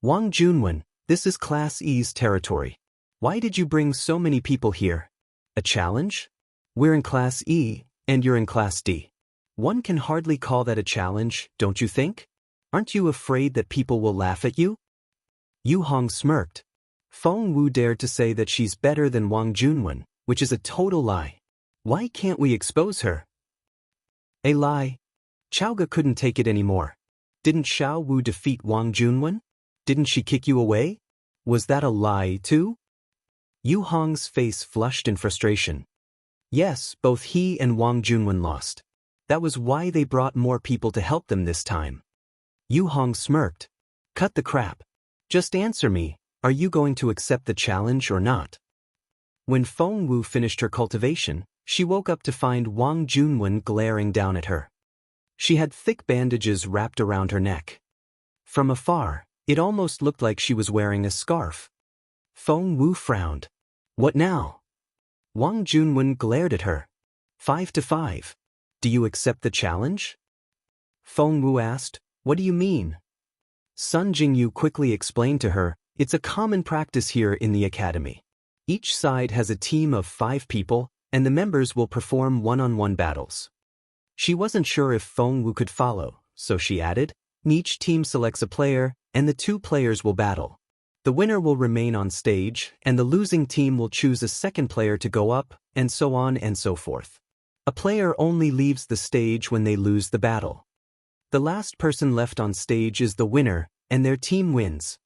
"Wang Junwen, this is Class E's territory. Why did you bring so many people here? A challenge? We're in Class E, and you're in Class D. One can hardly call that a challenge, don't you think? Aren't you afraid that people will laugh at you?" Yu Hong smirked. Feng Wu dared to say that she's better than Wang Junwen, which is a total lie. Why can't we expose her? A lie? Chaoga couldn't take it anymore. Didn't Xiao Wu defeat Wang Junwen? Didn't she kick you away? Was that a lie too? Yu Hong's face flushed in frustration. Yes, both he and Wang Junwen lost. That was why they brought more people to help them this time. Yu Hong smirked. Cut the crap. Just answer me, are you going to accept the challenge or not? When Feng Wu finished her cultivation, she woke up to find Wang Junwen glaring down at her. She had thick bandages wrapped around her neck. From afar, it almost looked like she was wearing a scarf. Feng Wu frowned. What now? Wang Junwen glared at her. 5-5. Do you accept the challenge? Feng Wu asked. What do you mean? Sun Jingyu quickly explained to her, it's a common practice here in the academy. Each side has a team of 5 people, and the members will perform one-on-one battles. She wasn't sure if Feng Wu could follow, so she added, each team selects a player, and the 2 players will battle. The winner will remain on stage, and the losing team will choose a second player to go up, and so on and so forth. A player only leaves the stage when they lose the battle. The last person left on stage is the winner, and their team wins.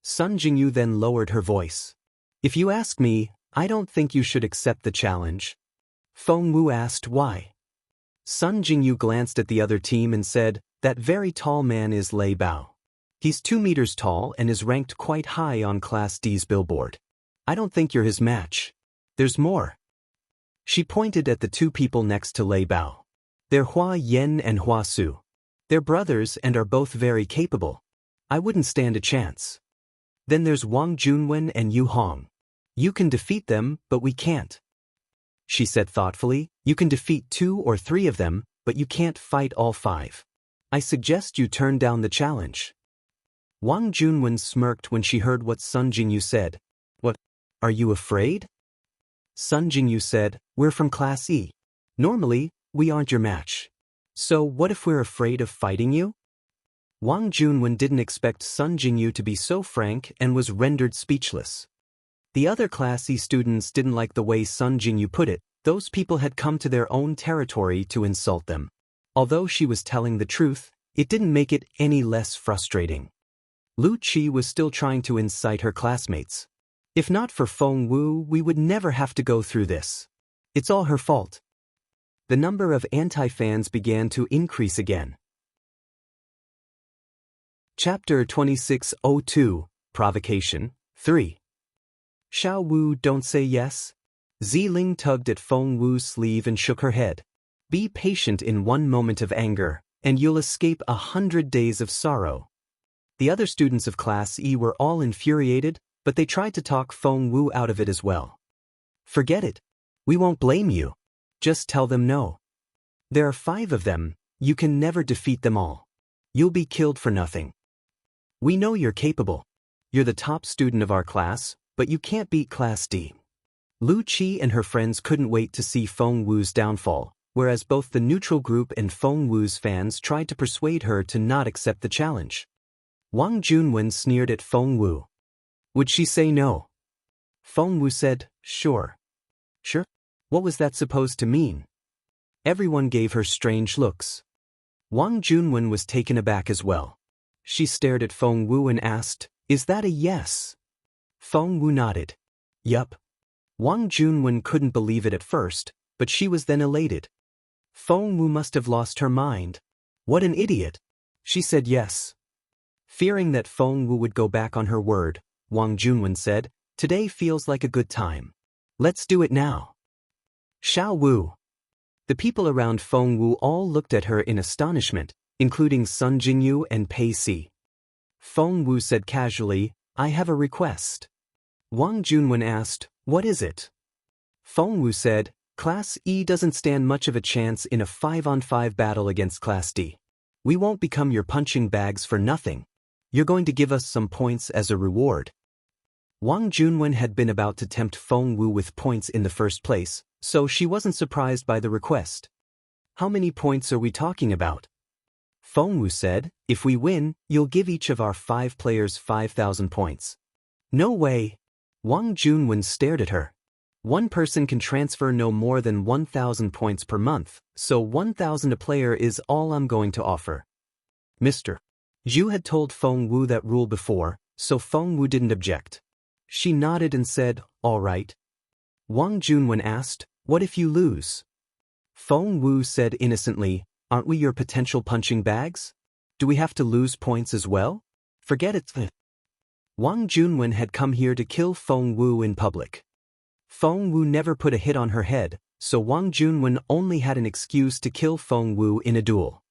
Sun Jingyu then lowered her voice. If you ask me, I don't think you should accept the challenge. Feng Wu asked why. Sun Jingyu glanced at the other team and said, that very tall man is Lei Bao. He's 2 meters tall and is ranked quite high on Class D's billboard. I don't think you're his match. There's more. She pointed at the 2 people next to Lei Bao. They're Hua Yen and Hua Su. They're brothers and are both very capable. I wouldn't stand a chance. Then there's Wang Junwen and Yu Hong. You can defeat them, but we can't. She said thoughtfully, you can defeat 2 or 3 of them, but you can't fight all 5. I suggest you turn down the challenge. Wang Junwen smirked when she heard what Sun Jingyu said. What? Are you afraid? Sun Jingyu said, we're from Class E. Normally, we aren't your match. So what if we're afraid of fighting you? Wang Junwen didn't expect Sun Jingyu to be so frank and was rendered speechless. The other Class E students didn't like the way Sun Jingyu put it. Those people had come to their own territory to insult them. Although she was telling the truth, it didn't make it any less frustrating. Lu Qi was still trying to incite her classmates. If not for Feng Wu, we would never have to go through this. It's all her fault. The number of anti-fans began to increase again. Chapter 2602, Provocation, 3. Xiao Wu, don't say yes? Ziling tugged at Feng Wu's sleeve and shook her head. Be patient in one moment of anger, and you'll escape 100 days of sorrow. The other students of Class E were all infuriated, but they tried to talk Feng Wu out of it as well. Forget it. We won't blame you. Just tell them no. There are 5 of them, you can never defeat them all. You'll be killed for nothing. We know you're capable. You're the top student of our class, but you can't beat Class D. Lu Qi and her friends couldn't wait to see Feng Wu's downfall, whereas both the neutral group and Feng Wu's fans tried to persuade her to not accept the challenge. Wang Junwen sneered at Feng Wu. Would she say no? Feng Wu said, sure. Sure? What was that supposed to mean? Everyone gave her strange looks. Wang Junwen was taken aback as well. She stared at Feng Wu and asked, is that a yes? Feng Wu nodded. Yup. Wang Junwen couldn't believe it at first, but she was then elated. Feng Wu must have lost her mind. What an idiot. She said yes. Fearing that Feng Wu would go back on her word, Wang Junwen said, today feels like a good time. Let's do it now. Xiao Wu. The people around Feng Wu all looked at her in astonishment, including Sun Jingyu and Pei Si. Feng Wu said casually, I have a request. Wang Junwen asked, what is it? Feng Wu said, Class E doesn't stand much of a chance in a 5-on-5 battle against Class D. We won't become your punching bags for nothing. You're going to give us some points as a reward. Wang Junwen had been about to tempt Feng Wu with points in the first place, so she wasn't surprised by the request. How many points are we talking about? Feng Wu said, if we win, you'll give each of our 5 players 5,000 points. No way. Wang Junwen stared at her. One person can transfer no more than 1,000 points per month, so 1,000 a player is all I'm going to offer. Mr. Zhu had told Feng Wu that rule before, so Feng Wu didn't object. She nodded and said, all right. Wang Junwen asked, What if you lose? Feng Wu said innocently, aren't we your potential punching bags? Do we have to lose points as well? Forget it. Wang Junwen had come here to kill Feng Wu in public. Feng Wu never put a hit on her head, so Wang Junwen only had an excuse to kill Feng Wu in a duel.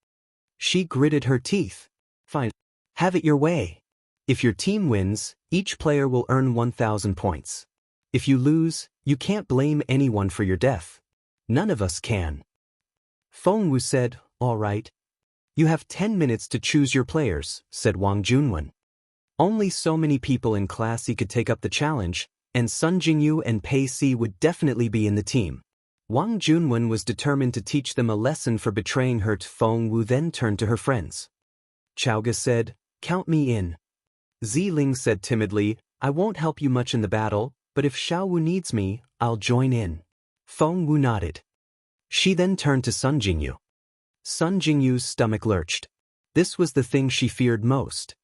She gritted her teeth. Fine. Have it your way. If your team wins, each player will earn 1,000 points. If you lose, you can't blame anyone for your death. None of us can. Feng Wu said, all right. You have 10 minutes to choose your players, said Wang Junwen. Only so many people in Class E could take up the challenge, and Sun Jingyu and Pei Si would definitely be in the team. Wang Junwen was determined to teach them a lesson for betraying her. Feng Wu then turned to her friends. Chaoga said, count me in. Ziling said timidly, I won't help you much in the battle, but if Xiaowu needs me, I'll join in. Feng Wu nodded. She then turned to Sun Jingyu. Sun Jingyu's stomach lurched. This was the thing she feared most.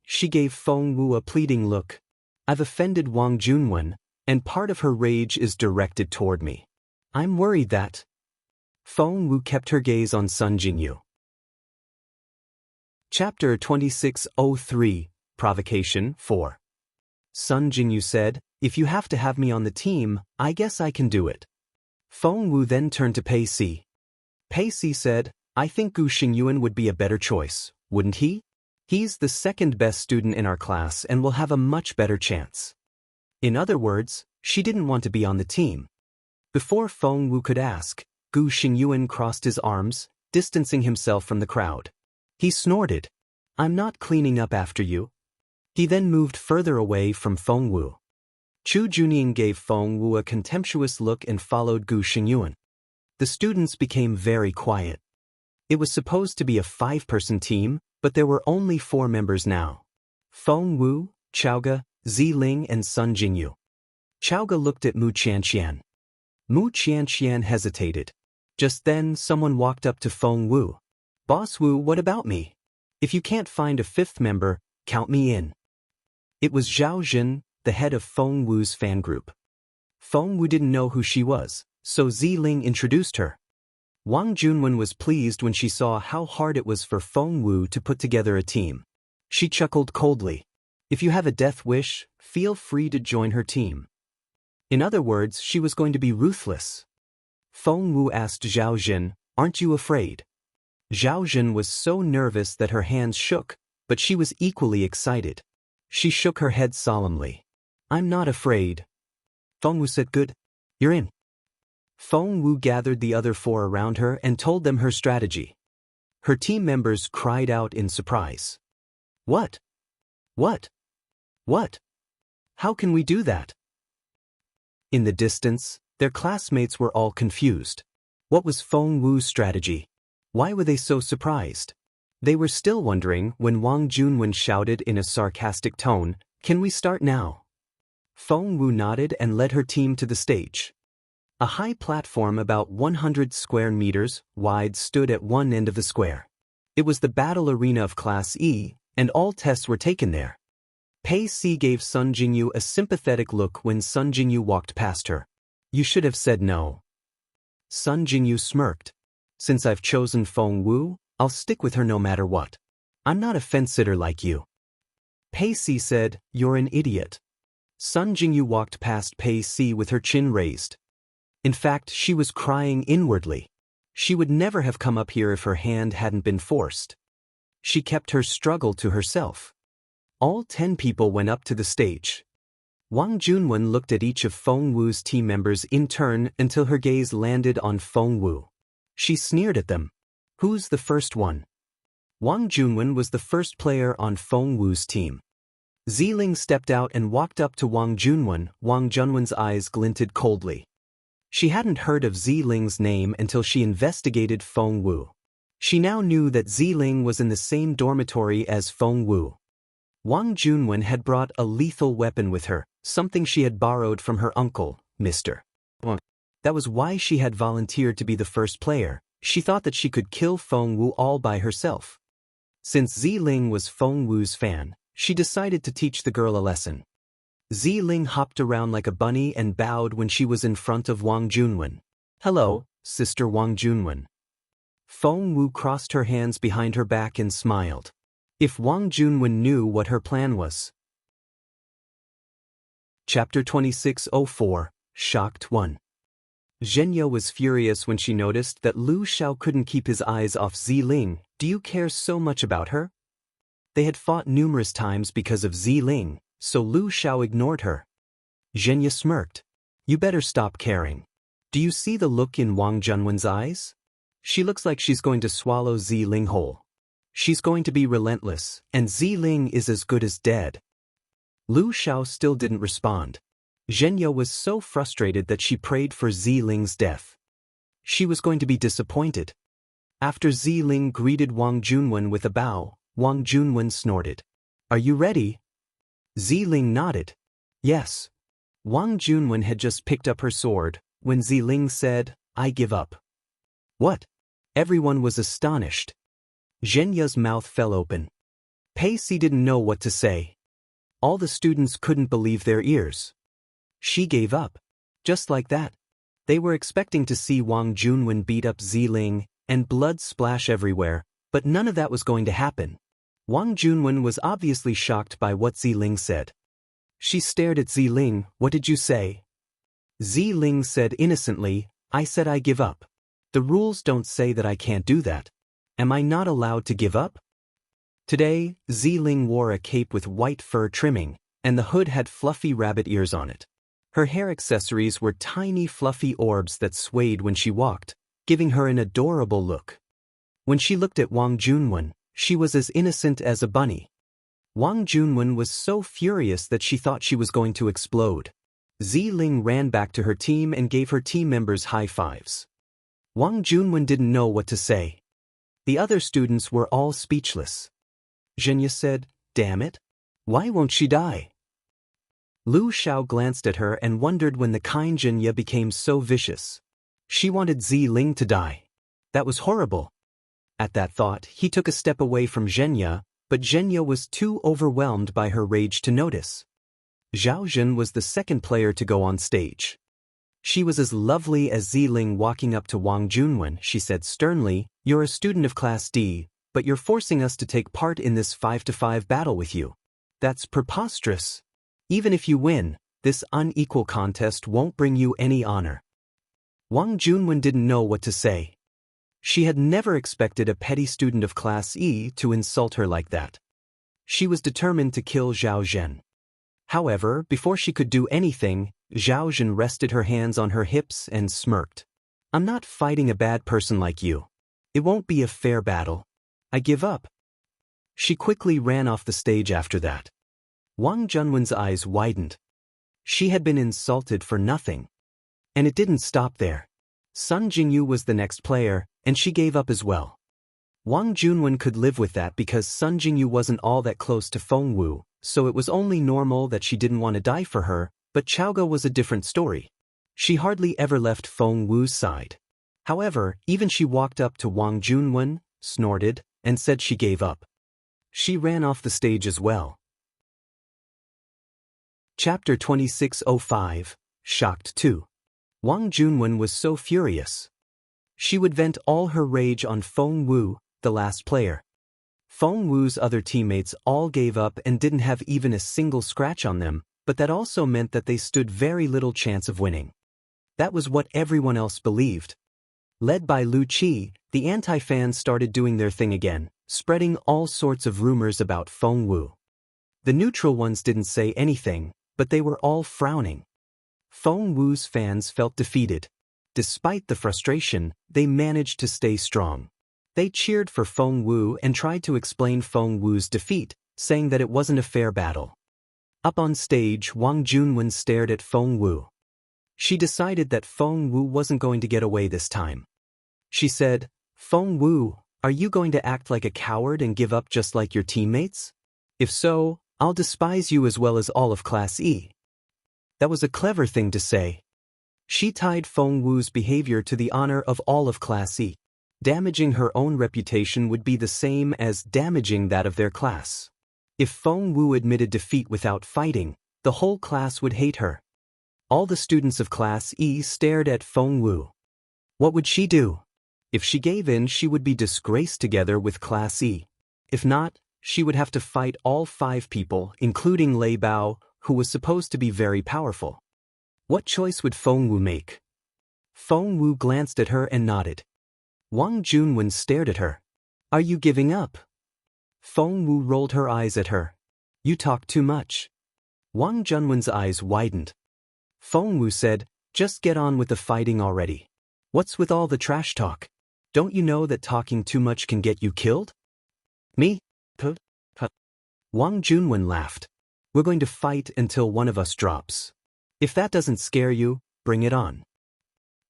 She gave Feng Wu a pleading look. I've offended Wang Junwen, and part of her rage is directed toward me. I'm worried that... Feng Wu kept her gaze on Sun Jingyu. Chapter 2603, Provocation 4. Sun Jingyu said, if you have to have me on the team, I guess I can do it. Feng Wu then turned to Pei Si. Pei Si said, I think Gu Xingyuan would be a better choice, wouldn't he? He's the second best student in our class and will have a much better chance. In other words, she didn't want to be on the team. Before Feng Wu could ask, Gu Xingyuan crossed his arms, distancing himself from the crowd. He snorted. I'm not cleaning up after you. He then moved further away from Feng Wu. Chu Junying gave Feng Wu a contemptuous look and followed Gu Xingyuan. The students became very quiet. It was supposed to be a 5-person team, but there were only 4 members now. Feng Wu, Chaoga, Ziling and Sun Jingyu. Chaoga looked at Mu Qianqian. Mu Qianqian hesitated. Just then someone walked up to Feng Wu. Boss Wu, what about me? If you can't find a 5th member, count me in. It was Zhao Jin, the head of Feng Wu's fan group. Feng Wu didn't know who she was, so Ziling introduced her. Wang Junwen was pleased when she saw how hard it was for Feng Wu to put together a team. She chuckled coldly. If you have a death wish, feel free to join her team. In other words, she was going to be ruthless. Feng Wu asked Zhao Jin, aren't you afraid? Zhao Jin was so nervous that her hands shook, but she was equally excited. She shook her head solemnly. I'm not afraid. Feng Wu said, good. You're in. Feng Wu gathered the other 4 around her and told them her strategy. Her team members cried out in surprise. What? What? What? How can we do that? In the distance, their classmates were all confused. What was Feng Wu's strategy? Why were they so surprised? They were still wondering when Wang Junwen shouted in a sarcastic tone, can we start now? Feng Wu nodded and led her team to the stage. A high platform about 100 square meters wide stood at one end of the square. It was the battle arena of Class E, and all tests were taken there. Pei Si gave Sun Jingyu a sympathetic look when Sun Jingyu walked past her. You should have said no. Sun Jingyu smirked. Since I've chosen Feng Wu, I'll stick with her no matter what. I'm not a fence-sitter like you. Pei Si said, you're an idiot. Sun Jingyu walked past Pei Si with her chin raised. In fact, she was crying inwardly. She would never have come up here if her hand hadn't been forced. She kept her struggle to herself. All 10 people went up to the stage. Wang Junwen looked at each of Feng Wu's team members in turn until her gaze landed on Feng Wu. She sneered at them. Who's the first one? Wang Junwen was the first player on Feng Wu's team. Ziling stepped out and walked up to Wang Junwen. Wang Junwen's eyes glinted coldly. She hadn't heard of Ziling's name until she investigated Feng Wu. She now knew that Ziling was in the same dormitory as Feng Wu. Wang Junwen had brought a lethal weapon with her, something she had borrowed from her uncle, Mr. Wang. That was why she had volunteered to be the first player. She thought that she could kill Feng Wu all by herself. Since Ziling was Feng Wu's fan, she decided to teach the girl a lesson. Ziling hopped around like a bunny and bowed when she was in front of Wang Junwen. "Hello, Sister Wang Junwen." Feng Wu crossed her hands behind her back and smiled. If Wang Junwen knew what her plan was. Chapter 2604, Shocked 1. Zhenya was furious when she noticed that Lu Xiao couldn't keep his eyes off Ziling. "Do you care so much about her?" They had fought numerous times because of Ziling, so Lu Xiao ignored her. Zhenya smirked. "You better stop caring. Do you see the look in Wang Junwen's eyes? She looks like she's going to swallow Ziling whole. She's going to be relentless, and Ziling is as good as dead." Lu Xiao still didn't respond. Zhenya was so frustrated that she prayed for Ziling's death. She was going to be disappointed. After Ziling greeted Wang Junwen with a bow, Wang Junwen snorted. "Are you ready?" Ziling nodded. "Yes." Wang Junwen had just picked up her sword when Ziling said, "I give up." "What?" Everyone was astonished. Zhenya's mouth fell open. Pei Si didn't know what to say. All the students couldn't believe their ears. She gave up. Just like that. They were expecting to see Wang Junwen beat up Ziling and blood splash everywhere, but none of that was going to happen. Wang Junwen was obviously shocked by what Ziling said. She stared at Ziling. "What did you say?" Ziling said innocently, "I said I give up. The rules don't say that I can't do that. Am I not allowed to give up?" Today, Ziling wore a cape with white fur trimming, and the hood had fluffy rabbit ears on it. Her hair accessories were tiny fluffy orbs that swayed when she walked, giving her an adorable look. When she looked at Wang Junwen, she was as innocent as a bunny. Wang Junwen was so furious that she thought she was going to explode. Ziling ran back to her team and gave her team members high fives. Wang Junwen didn't know what to say. The other students were all speechless. Zhenya said, "Damn it. Why won't she die?" Lu Xiao glanced at her and wondered when the kind Zhenya became so vicious. She wanted Ziling to die. That was horrible. At that thought, he took a step away from Zhenya, but Zhenya was too overwhelmed by her rage to notice. Zhao Zhen was the second player to go on stage. She was as lovely as Ziling. Walking up to Wang Junwen, she said sternly, "You're a student of Class D, but you're forcing us to take part in this 5-to-5 battle with you. That's preposterous. Even if you win, this unequal contest won't bring you any honor." Wang Junwen didn't know what to say. She had never expected a petty student of Class E to insult her like that. She was determined to kill Zhao Zhen. However, before she could do anything, Zhao Zhen rested her hands on her hips and smirked. "I'm not fighting a bad person like you. It won't be a fair battle. I give up." She quickly ran off the stage after that. Wang Junwen's eyes widened. She had been insulted for nothing. And it didn't stop there. Sun Jingyu was the next player, and she gave up as well. Wang Junwen could live with that because Sun Jingyu wasn't all that close to Feng Wu, so it was only normal that she didn't want to die for her, but Chaoga was a different story. She hardly ever left Feng Wu's side. However, even she walked up to Wang Junwen, snorted, and said she gave up. She ran off the stage as well. Chapter 2605, Shocked 2. Wang Junwen was so furious. She would vent all her rage on Feng Wu, the last player. Feng Wu's other teammates all gave up and didn't have even a single scratch on them, but that also meant that they stood very little chance of winning. That was what everyone else believed. Led by Lu Qi, the anti-fans started doing their thing again, spreading all sorts of rumors about Feng Wu. The neutral ones didn't say anything, but they were all frowning. Feng Wu's fans felt defeated. Despite the frustration, they managed to stay strong. They cheered for Feng Wu and tried to explain Feng Wu's defeat, saying that it wasn't a fair battle. Up on stage, Wang Junwen stared at Feng Wu. She decided that Feng Wu wasn't going to get away this time. She said, "Feng Wu, are you going to act like a coward and give up just like your teammates? If so, I'll despise you as well as all of Class E." That was a clever thing to say. She tied Feng Wu's behavior to the honor of all of Class E. Damaging her own reputation would be the same as damaging that of their class. If Feng Wu admitted defeat without fighting, The whole class would hate her. All the students of Class E stared at Feng Wu. What would she do? If she gave in, she would be disgraced together with Class E. If not, she would have to fight all 5 people, including Lei Bao, who was supposed to be very powerful. What choice would Feng Wu make? Feng Wu glanced at her and nodded. Wang Junwen stared at her. Are you giving up? Feng Wu rolled her eyes at her. You talk too much. Wang Junwen's eyes widened. Feng Wu said, just get on with the fighting already. What's with all the trash talk? Don't you know that talking too much can get you killed? Me? Puh. Wang Junwen laughed. We're going to fight until one of us drops. If that doesn't scare you, bring it on.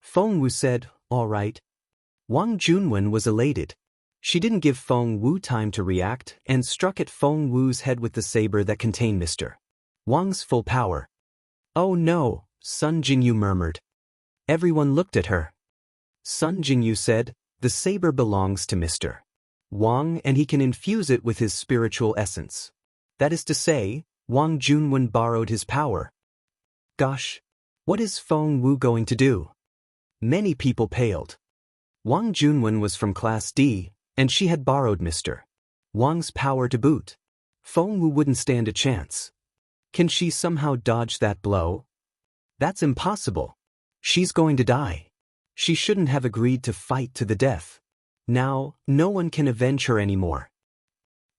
Feng Wu said, all right. Wang Junwen was elated. She didn't give Feng Wu time to react and struck at Feng Wu's head with the saber that contained Mr. Wang's full power. Oh no, Sun Jingyu murmured. Everyone looked at her. Sun Jingyu said, the saber belongs to Mr. Wang and he can infuse it with his spiritual essence. That is to say, Wang Junwen borrowed his power. Gosh, what is Feng Wu going to do? Many people paled. Wang Junwen was from Class D, and she had borrowed Mr. Wang's power to boot. Feng Wu wouldn't stand a chance. Can she somehow dodge that blow? That's impossible. She's going to die. She shouldn't have agreed to fight to the death. Now, no one can avenge her anymore.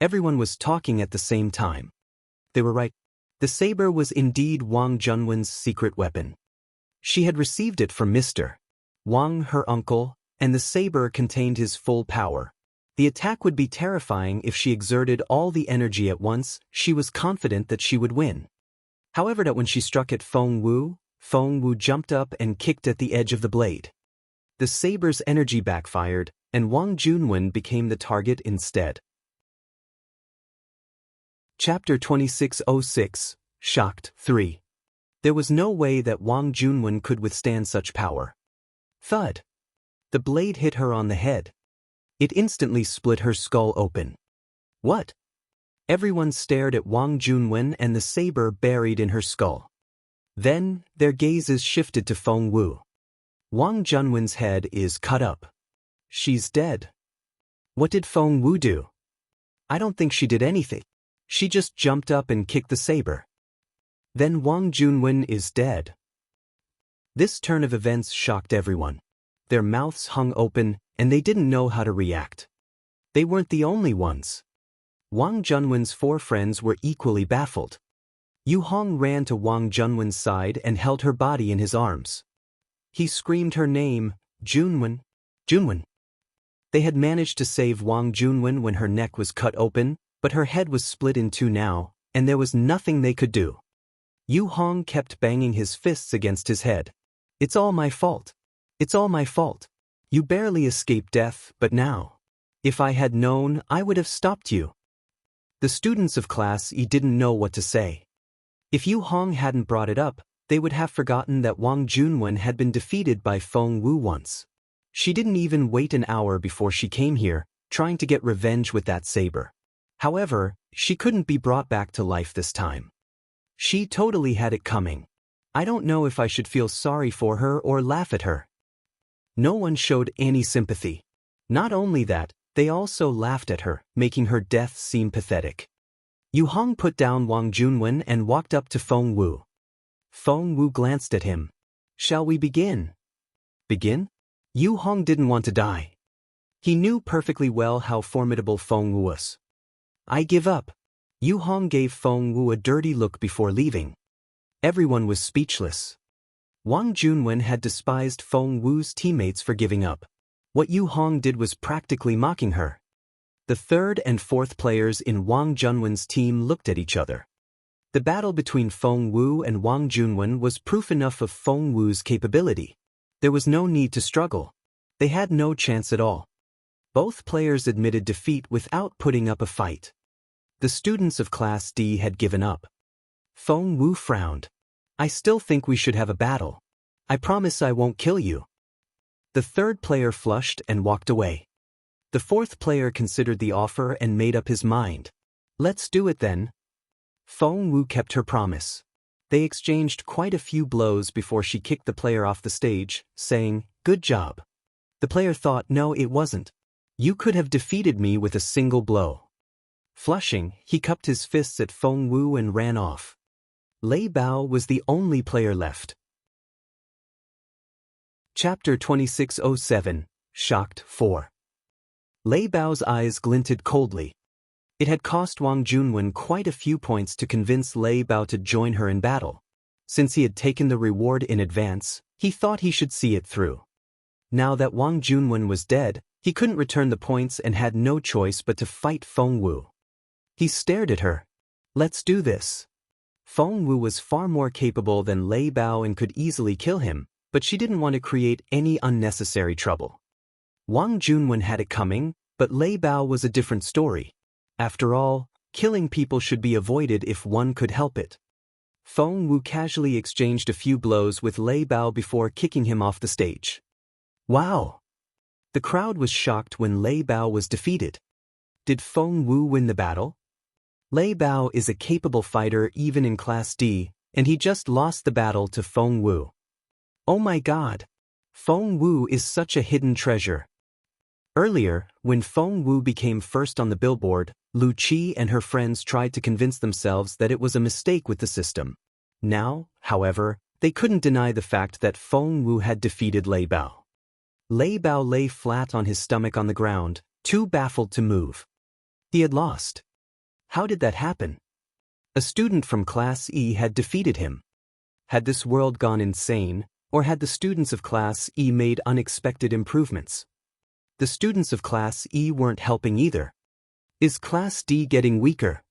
Everyone was talking at the same time. They were right. The saber was indeed Wang Junwen's secret weapon. She had received it from Mr. Wang, her uncle, and the saber contained his full power. The attack would be terrifying if she exerted all the energy at once. She was confident that she would win. However, that when she struck at Feng Wu jumped up and kicked at the edge of the blade. The saber's energy backfired, and Wang Junwen became the target instead. Chapter 2606, Shocked 3. There was no way that Wang Junwen could withstand such power. Thud. The blade hit her on the head. It instantly split her skull open. What? Everyone stared at Wang Junwen and the saber buried in her skull. Then, their gazes shifted to Feng Wu. Wang Junwen's head is cut up. She's dead. What did Feng Wu do? I don't think she did anything. She just jumped up and kicked the saber. Then Wang Junwen is dead. This turn of events shocked everyone. Their mouths hung open, and they didn't know how to react. They weren't the only ones. Wang Junwen's 4 friends were equally baffled. Yu Hong ran to Wang Junwen's side and held her body in his arms. He screamed her name, Junwen, Junwen. They had managed to save Wang Junwen when her neck was cut open, but her head was split in 2 now, and there was nothing they could do. Yu Hong kept banging his fists against his head. It's all my fault. It's all my fault. You barely escaped death, but now. If I had known, I would have stopped you. The students of Class E didn't know what to say. If Yu Hong hadn't brought it up, they would have forgotten that Wang Junwen had been defeated by Feng Wu once. She didn't even wait an hour before she came here, trying to get revenge with that saber. However, she couldn't be brought back to life this time. She totally had it coming. I don't know if I should feel sorry for her or laugh at her. No one showed any sympathy. Not only that, they also laughed at her, making her death seem pathetic. Yu Hong put down Wang Junwen and walked up to Feng Wu. Feng Wu glanced at him. Shall we begin? Begin? Yu Hong didn't want to die. He knew perfectly well how formidable Feng Wu was. I give up. Yu Hong gave Feng Wu a dirty look before leaving. Everyone was speechless. Wang Junwen had despised Feng Wu's teammates for giving up. What Yu Hong did was practically mocking her. The 3rd and 4th players in Wang Junwen's team looked at each other. The battle between Feng Wu and Wang Junwen was proof enough of Feng Wu's capability. There was no need to struggle. They had no chance at all. Both players admitted defeat without putting up a fight. The students of Class D had given up. Feng Wu frowned. I still think we should have a battle. I promise I won't kill you. The 3rd player flushed and walked away. The 4th player considered the offer and made up his mind. Let's do it then. Feng Wu kept her promise. They exchanged quite a few blows before she kicked the player off the stage, saying, "Good job." The player thought, "No, it wasn't. You could have defeated me with a single blow." Flushing, he cupped his fists at Feng Wu and ran off. Lei Bao was the only player left. Chapter 2607, Shocked 4. Lei Bao's eyes glinted coldly. It had cost Wang Junwen quite a few points to convince Lei Bao to join her in battle. Since he had taken the reward in advance, he thought he should see it through. Now that Wang Junwen was dead, he couldn't return the points and had no choice but to fight Feng Wu. He stared at her. "Let's do this." Feng Wu was far more capable than Lei Bao and could easily kill him, but she didn't want to create any unnecessary trouble. Wang Junwen had it coming, but Lei Bao was a different story. After all, killing people should be avoided if one could help it. Feng Wu casually exchanged a few blows with Lei Bao before kicking him off the stage. Wow! The crowd was shocked when Lei Bao was defeated. Did Feng Wu win the battle? Lei Bao is a capable fighter even in Class D, and he just lost the battle to Feng Wu. Oh my god! Feng Wu is such a hidden treasure. Earlier, when Feng Wu became first on the billboard, Lu Qi and her friends tried to convince themselves that it was a mistake with the system. Now, however, they couldn't deny the fact that Feng Wu had defeated Lei Bao. Lei Bao lay flat on his stomach on the ground, too baffled to move. He had lost. How did that happen? A student from Class E had defeated him. Had this world gone insane, or had the students of Class E made unexpected improvements? The students of Class E weren't helping either. Is Class D getting weaker?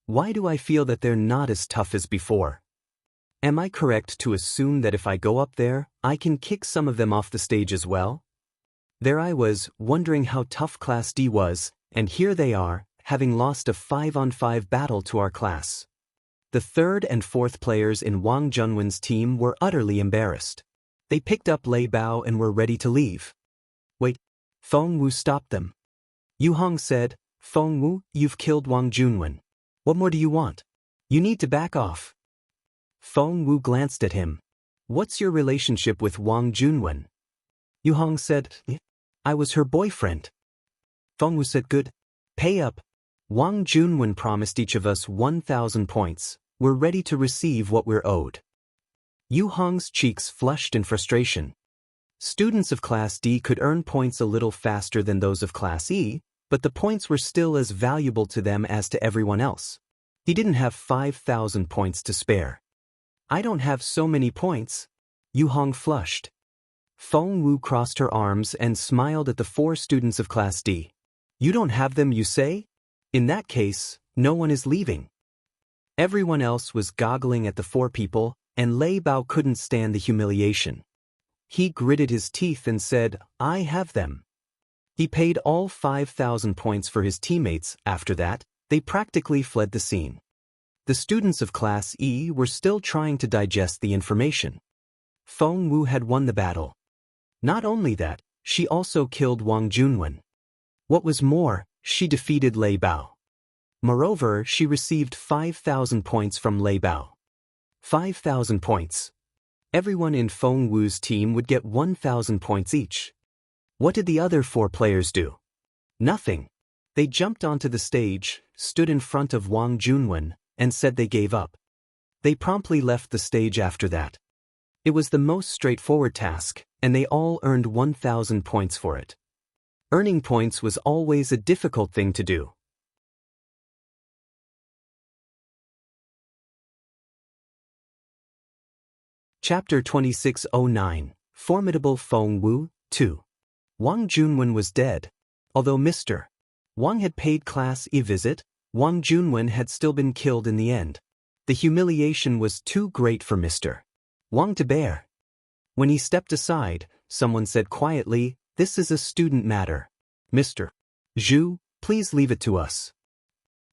Why do I feel that they're not as tough as before? Am I correct to assume that if I go up there, I can kick some of them off the stage as well? There I was, wondering how tough Class D was, and here they are, having lost a 5-on-5 battle to our class. The third and fourth players in Wang Junwen's team were utterly embarrassed. They picked up Lei Bao and were ready to leave. Wait, Feng Wu stopped them. Yu Hong said, "Feng Wu, you've killed Wang Junwen. What more do you want? You need to back off." Feng Wu glanced at him. "What's your relationship with Wang Junwen?" Yu Hong said, "I was her boyfriend." Feng Wu said, "Good. Pay up. Wang Junwen promised each of us 1,000 points. We're ready to receive what we're owed." Yu Hong's cheeks flushed in frustration. Students of Class D could earn points a little faster than those of Class E, but the points were still as valuable to them as to everyone else. He didn't have 5,000 points to spare. "I don't have so many points." Yu Hong flushed. Feng Wu crossed her arms and smiled at the 4 students of Class D. "You don't have them, you say? In that case, no one is leaving." Everyone else was goggling at the 4 people, and Lei Bao couldn't stand the humiliation. He gritted his teeth and said, "I have them." He paid all 5,000 points for his teammates. After that, they practically fled the scene. The students of Class E were still trying to digest the information. Feng Wu had won the battle. Not only that, she also killed Wang Junwen. What was more, she defeated Lei Bao. Moreover, she received 5,000 points from Lei Bao. 5,000 points. Everyone in Feng Wu's team would get 1,000 points each. What did the other 4 players do? Nothing. They jumped onto the stage, stood in front of Wang Junwen, and said they gave up. They promptly left the stage after that. It was the most straightforward task, and they all earned 1,000 points for it. Earning points was always a difficult thing to do. Chapter 2609, Formidable Feng Wu, 2. Wang Junwen was dead. Although Mr. Wang had paid Class E visit, Wang Junwen had still been killed in the end. The humiliation was too great for Mr. Wang to bear. When he stepped aside, someone said quietly, "This is a student matter. Mr. Zhu, please leave it to us."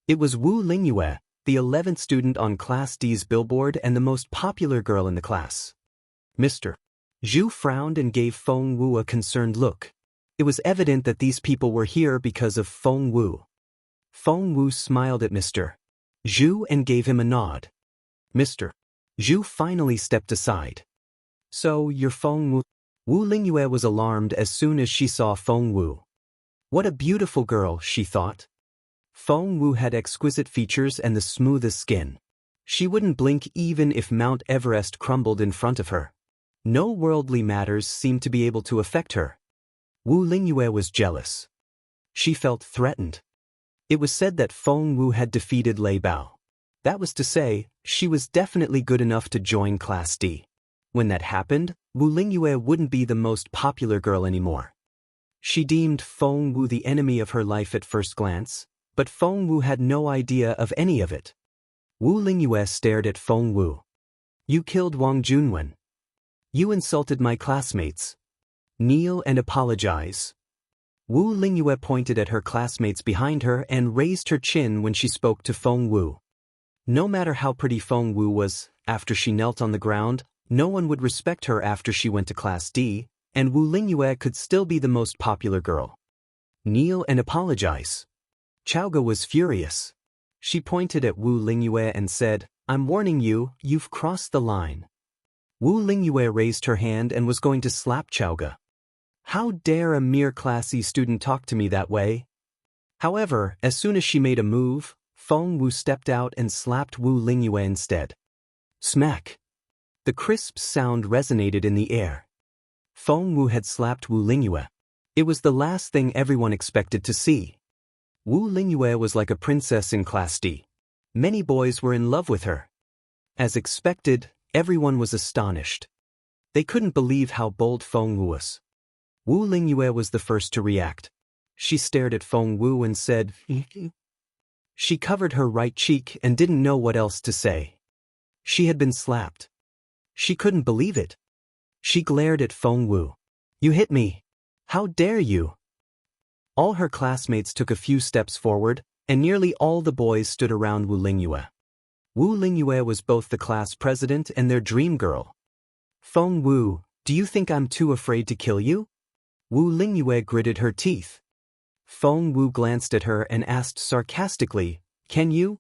It was Wu Lingyue, the 11th student on Class D's billboard and the most popular girl in the class. Mr. Zhu frowned and gave Feng Wu a concerned look. It was evident that these people were here because of Feng Wu. Feng Wu smiled at Mr. Zhu and gave him a nod. Mr. Zhu finally stepped aside. So, you're Feng Wu? Wu Lingyue was alarmed as soon as she saw Feng Wu. What a beautiful girl, she thought. Feng Wu had exquisite features and the smoothest skin. She wouldn't blink even if Mount Everest crumbled in front of her. No worldly matters seemed to be able to affect her. Wu Lingyue was jealous. She felt threatened. It was said that Feng Wu had defeated Lei Bao. That was to say, she was definitely good enough to join Class D. When that happened, Wu Lingyue wouldn't be the most popular girl anymore. She deemed Feng Wu the enemy of her life at first glance, but Feng Wu had no idea of any of it. Wu Lingyue stared at Feng Wu. You killed Wang Junwen. You insulted my classmates. Kneel and apologize. Wu Lingyue pointed at her classmates behind her and raised her chin when she spoke to Feng Wu. No matter how pretty Feng Wu was, after she knelt on the ground, no one would respect her after she went to Class D, and Wu Lingyue could still be the most popular girl. Kneel and apologize. Chaoga was furious. She pointed at Wu Lingyue and said, I'm warning you, you've crossed the line. Wu Lingyue raised her hand and was going to slap Chaoga. How dare a mere Class E student talk to me that way? However, as soon as she made a move, Feng Wu stepped out and slapped Wu Lingyue instead. Smack! The crisp sound resonated in the air. Feng Wu had slapped Wu Lingyue. It was the last thing everyone expected to see. Wu Lingyue was like a princess in Class D. Many boys were in love with her. As expected, everyone was astonished. They couldn't believe how bold Feng Wu was. Wu Lingyue was the first to react. She stared at Feng Wu and said, She covered her right cheek and didn't know what else to say. She had been slapped. She couldn't believe it. She glared at Feng Wu. You hit me. How dare you? All her classmates took a few steps forward, and nearly all the boys stood around Wu Lingyue. Wu Lingyue was both the class president and their dream girl. Feng Wu, do you think I'm too afraid to kill you? Wu Lingyue gritted her teeth. Feng Wu glanced at her and asked sarcastically, Can you?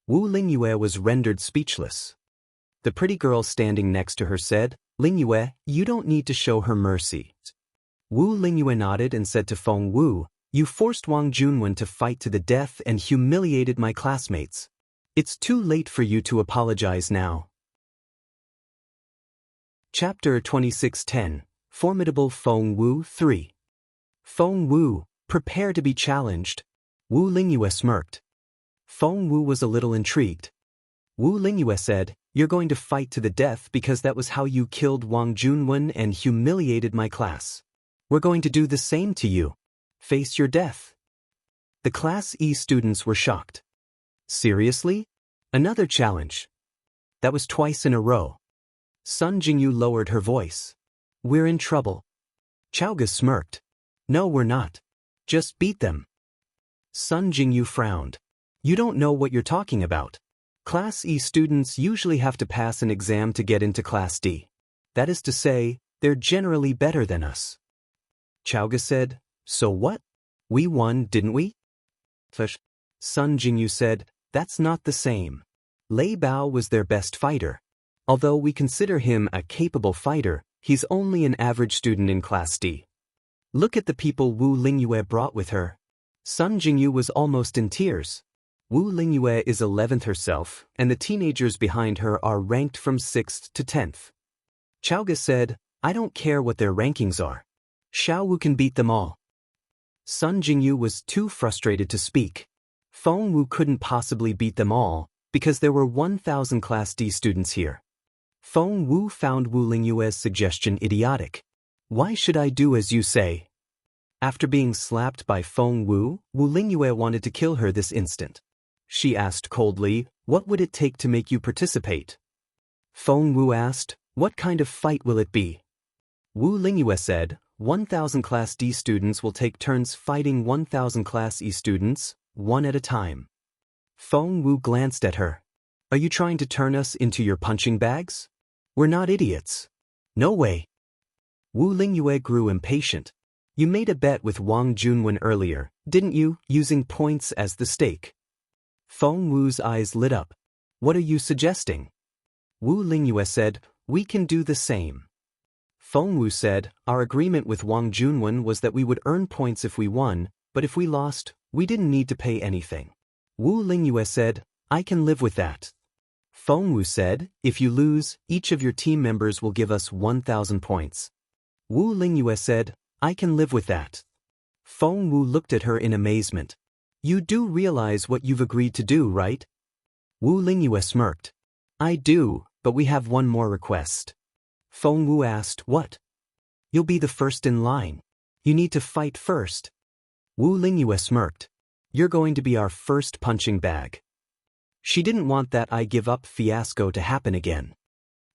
Wu Lingyue was rendered speechless. The pretty girl standing next to her said, Lingyue, you don't need to show her mercy. Wu Lingyue nodded and said to Feng Wu, You forced Wang Junwen to fight to the death and humiliated my classmates. It's too late for you to apologize now. Chapter 2610, Formidable Feng Wu 3. Feng Wu, prepare to be challenged. Wu Lingyue smirked. Feng Wu was a little intrigued. Wu Lingyue said, You're going to fight to the death because that was how you killed Wang Junwen and humiliated my class. We're going to do the same to you. Face your death. The Class E students were shocked. Seriously? Another challenge? That was twice in a row. Sun Jingyu lowered her voice. We're in trouble. Chaoga smirked. No, we're not. Just beat them. Sun Jingyu frowned. You don't know what you're talking about. Class E students usually have to pass an exam to get into Class D. That is to say, they're generally better than us. Chaoga said, So what? We won, didn't we? Sun Jingyu said, That's not the same. Lei Bao was their best fighter. Although we consider him a capable fighter, he's only an average student in Class D. Look at the people Wu Lingyue brought with her. Sun Jingyu was almost in tears. Wu Lingyue is 11th herself, and the teenagers behind her are ranked from 6th to 10th. Chaoga said, I don't care what their rankings are. Xiao Wu can beat them all. Sun Jingyu was too frustrated to speak. Feng Wu couldn't possibly beat them all, because there were 1,000 Class D students here. Feng Wu found Wu Lingyue's suggestion idiotic. Why should I do as you say? After being slapped by Feng Wu, Wu Lingyue wanted to kill her this instant. She asked coldly, What would it take to make you participate? Feng Wu asked, What kind of fight will it be? Wu Lingyue said, 1,000 Class D students will take turns fighting 1,000 Class E students, one at a time. Feng Wu glanced at her. Are you trying to turn us into your punching bags? We're not idiots. No way. Wu Lingyue grew impatient. You made a bet with Wang Junwen earlier, didn't you, using points as the stake? Feng Wu's eyes lit up. What are you suggesting? Wu Lingyue said, "We can do the same." Feng Wu said, "Our agreement with Wang Junwen was that we would earn points if we won, but if we lost, we didn't need to pay anything." Wu Lingyue said, "I can live with that." Feng Wu said, "If you lose, each of your team members will give us 1,000 points." Wu Lingyue said, "I can live with that." Feng Wu looked at her in amazement. "You do realize what you've agreed to do, right?" Wu Lingyue smirked. "I do, but we have one more request." Feng Wu asked, "What?" "You'll be the first in line. You need to fight first." Wu Lingyue smirked. "You're going to be our first punching bag." She didn't want that "I give up" fiasco to happen again.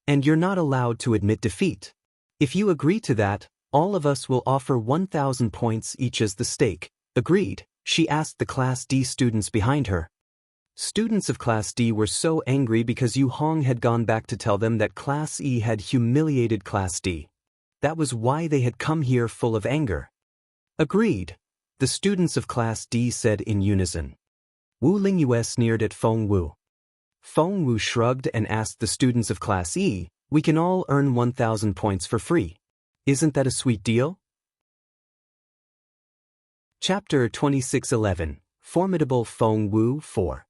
"And you're not allowed to admit defeat. If you agree to that, all of us will offer 1,000 points each as the stake." "Agreed?" she asked the Class D students behind her. Students of Class D were so angry because Yu Hong had gone back to tell them that Class E had humiliated Class D. That was why they had come here full of anger. "Agreed," the students of Class D said in unison. Wu Lingyue sneered at Feng Wu. Feng Wu shrugged and asked the students of Class E, "We can all earn 1,000 points for free. Isn't that a sweet deal?" Chapter 2611, Formidable Feng Wu 4.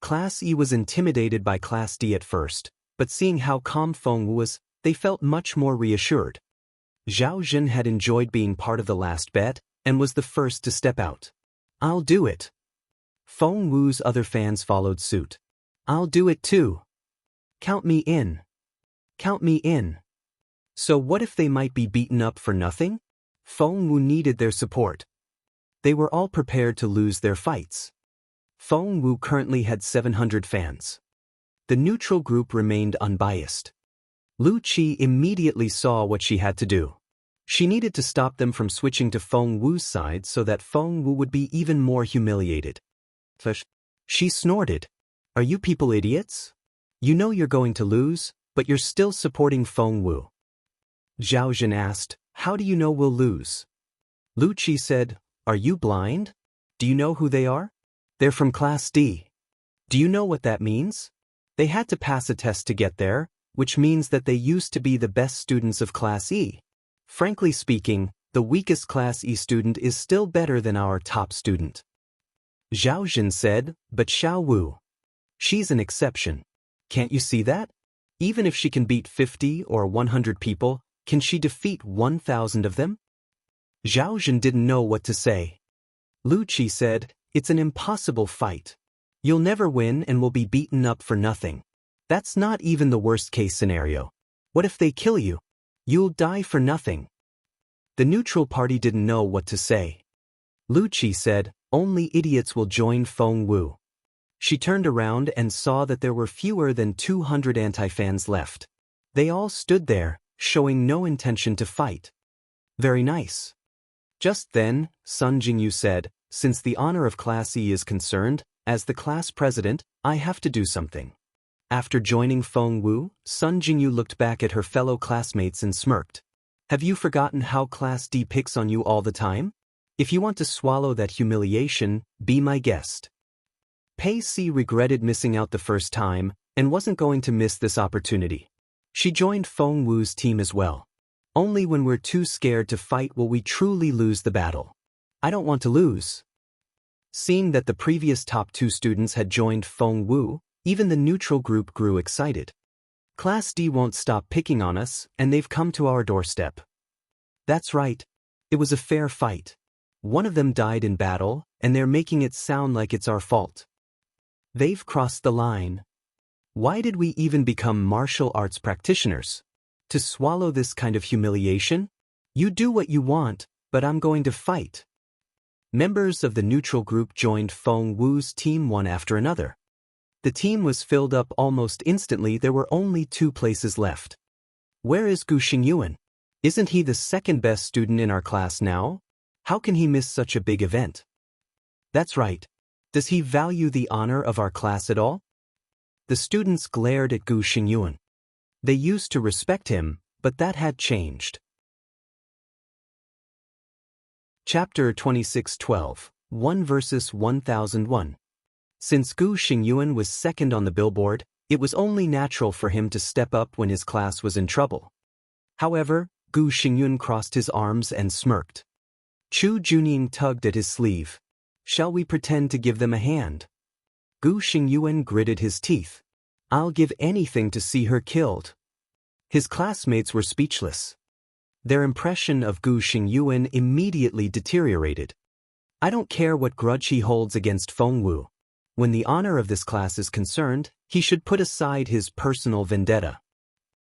Class E was intimidated by Class D at first, but seeing how calm Feng Wu was, they felt much more reassured. Zhao Jin had enjoyed being part of the last bet, and was the first to step out. "I'll do it." Feng Wu's other fans followed suit. "I'll do it too. Count me in. Count me in." So what if they might be beaten up for nothing? Feng Wu needed their support. They were all prepared to lose their fights. Feng Wu currently had 700 fans. The neutral group remained unbiased. Lu Qi immediately saw what she had to do. She needed to stop them from switching to Feng Wu's side so that Feng Wu would be even more humiliated. She snorted. "Are you people idiots? You know you're going to lose, but you're still supporting Feng Wu." Zhao Jin asked, "How do you know we'll lose?" Lu Qi said, "Are you blind? Do you know who they are? They're from Class D. Do you know what that means? They had to pass a test to get there, which means that they used to be the best students of Class E. Frankly speaking, the weakest Class E student is still better than our top student." Zhao Jin said, "But Xiao Wu. She's an exception. Can't you see that? Even if she can beat 50 or 100 people, can she defeat 1,000 of them?" Zhao Jin didn't know what to say. Lu Qi said, "It's an impossible fight. You'll never win and will be beaten up for nothing. That's not even the worst-case scenario. What if they kill you? You'll die for nothing." The neutral party didn't know what to say. Lu Qi said, "Only idiots will join Feng Wu." She turned around and saw that there were fewer than 200 anti-fans left. They all stood there, showing no intention to fight. "Very nice." Just then, Sun Jingyu said, "Since the honor of Class E is concerned, as the class president, I have to do something." After joining Feng Wu, Sun Jingyu looked back at her fellow classmates and smirked. "Have you forgotten how Class D picks on you all the time? If you want to swallow that humiliation, be my guest." Pei Si regretted missing out the first time, and wasn't going to miss this opportunity. She joined Feng Wu's team as well. "Only when we're too scared to fight will we truly lose the battle. I don't want to lose." Seeing that the previous top 2 students had joined Feng Wu, even the neutral group grew excited. "Class D won't stop picking on us, and they've come to our doorstep." "That's right. It was a fair fight. One of them died in battle, and they're making it sound like it's our fault. They've crossed the line. Why did we even become martial arts practitioners? To swallow this kind of humiliation? You do what you want, but I'm going to fight." Members of the neutral group joined Feng Wu's team one after another. The team was filled up almost instantly. There were only 2 places left. "Where is Gu Xingyuan? Isn't he the second best student in our class now? How can he miss such a big event?" "That's right. Does he value the honor of our class at all?" The students glared at Gu Xingyuan. They used to respect him, but that had changed. Chapter 2612, 1 versus 1001. Since Gu Xingyuan was second on the billboard, It was only natural for him to step up when his class was in trouble. However, Gu Xingyun crossed his arms and smirked. Chu Junying tugged at his sleeve. Shall we pretend to give them a hand? Gu Xingyuan gritted his teeth. I'll give anything to see her killed. His classmates were speechless. Their impression of Gu Xingyuan immediately deteriorated. I don't care what grudge he holds against Feng Wu. When the honor of this class is concerned, he should put aside his personal vendetta.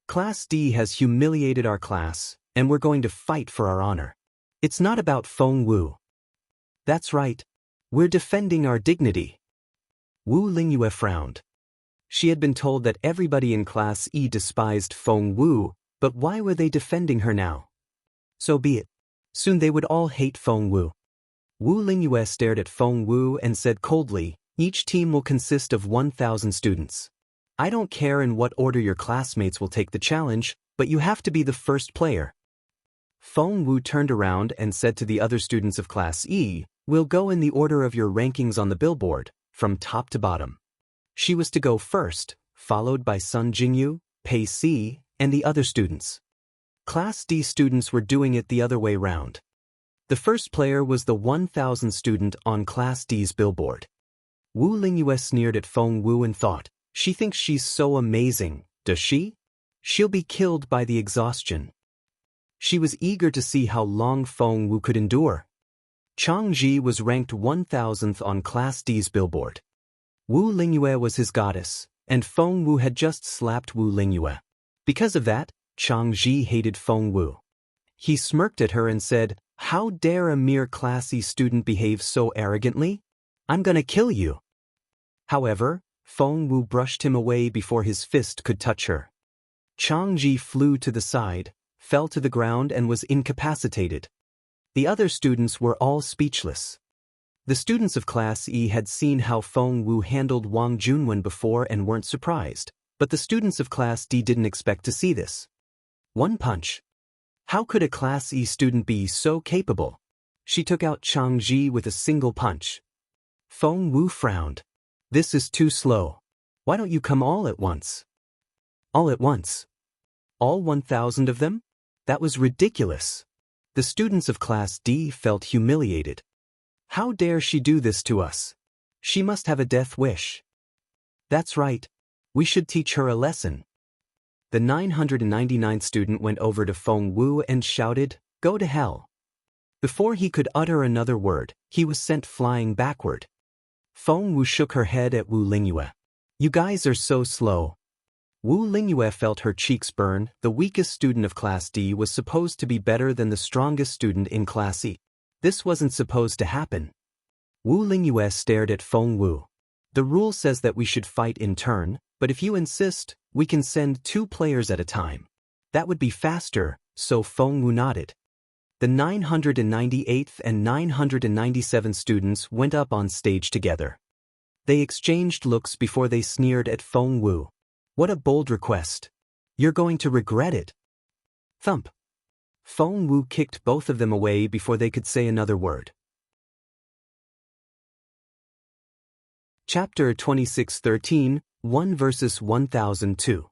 Class D has humiliated our class, and we're going to fight for our honor. It's not about Feng Wu. That's right. We're defending our dignity. Wu Lingyue frowned. She had been told that everybody in Class E despised Feng Wu, but why were they defending her now? So be it. Soon they would all hate Feng Wu. Wu Lingyue stared at Feng Wu and said coldly, each team will consist of 1,000 students. I don't care in what order your classmates will take the challenge, but you have to be the first player. Feng Wu turned around and said to the other students of Class E, we'll go in the order of your rankings on the billboard, from top to bottom. She was to go first, followed by Sun Jingyu, Pei Si, and the other students. Class D students were doing it the other way round. The first player was the 1,000 student on Class D's billboard. Wu Lingyue sneered at Feng Wu and thought, she thinks she's so amazing, does she? She'll be killed by the exhaustion. She was eager to see how long Feng Wu could endure. Chang Ji was ranked 1,000th on Class D's billboard. Wu Lingyue was his goddess, and Feng Wu had just slapped Wu Lingyue. Because of that, Chang Ji hated Feng Wu. He smirked at her and said, how dare a mere Class E student behave so arrogantly? I'm gonna kill you. However, Feng Wu brushed him away before his fist could touch her. Chang Ji flew to the side, fell to the ground and was incapacitated. The other students were all speechless. The students of Class E had seen how Feng Wu handled Wang Junwen before and weren't surprised, but the students of Class D didn't expect to see this. One punch. How could a Class E student be so capable? She took out Chang Ji with a single punch. Feng Wu frowned. This is too slow. Why don't you come all at once? All at once? All 1,000 of them? That was ridiculous. The students of Class D felt humiliated. How dare she do this to us? She must have a death wish. That's right. We should teach her a lesson. The 999th student went over to Feng Wu and shouted, go to hell. Before he could utter another word, he was sent flying backward. Feng Wu shook her head at Wu Lingyue. You guys are so slow. Wu Lingyue felt her cheeks burn. The weakest student of Class D was supposed to be better than the strongest student in Class E. This wasn't supposed to happen. Wu Lingyue stared at Feng Wu. The rule says that we should fight in turn, but if you insist, we can send 2 players at a time. That would be faster, so Feng Wu nodded. The 998th and 997th students went up on stage together. They exchanged looks before they sneered at Feng Wu. What a bold request. You're going to regret it. Thump. Feng Wu kicked both of them away before they could say another word. Chapter 26:13, 1 versus 1002.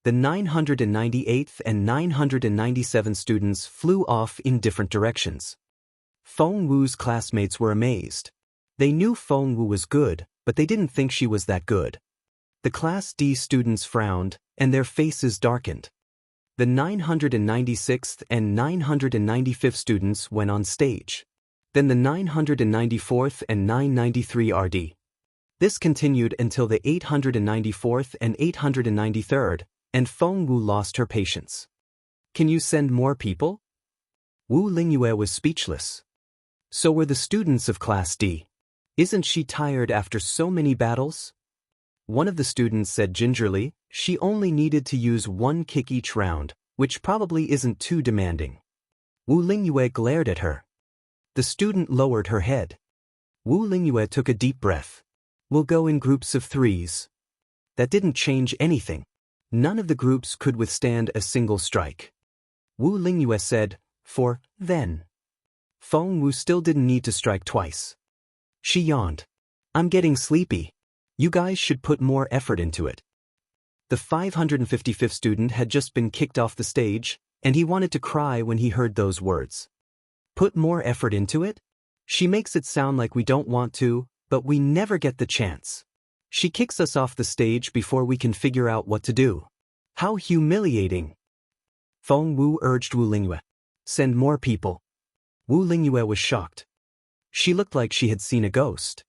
The 998th and 997th students flew off in different directions. Feng Wu's classmates were amazed. They knew Feng Wu was good, but they didn't think she was that good. The Class D students frowned, and their faces darkened. The 996th and 995th students went on stage. Then the 994th and 993 RD. This continued until the 894th and 893rd, and Feng Wu lost her patience. Can you send more people? Wu Lingyue was speechless. So were the students of Class D. Isn't she tired after so many battles? One of the students said gingerly, she only needed to use 1 kick each round, which probably isn't too demanding. Wu Lingyue glared at her. The student lowered her head. Wu Lingyue took a deep breath. We'll go in groups of 3s. That didn't change anything. None of the groups could withstand a single strike. Wu Lingyue said, for then. Feng Wu still didn't need to strike twice. She yawned. I'm getting sleepy. You guys should put more effort into it. The 555th student had just been kicked off the stage, and he wanted to cry when he heard those words. Put more effort into it? She makes it sound like we don't want to, but we never get the chance. She kicks us off the stage before we can figure out what to do. How humiliating. Feng Wu urged Wu Lingyue. Send more people. Wu Lingyue was shocked. She looked like she had seen a ghost.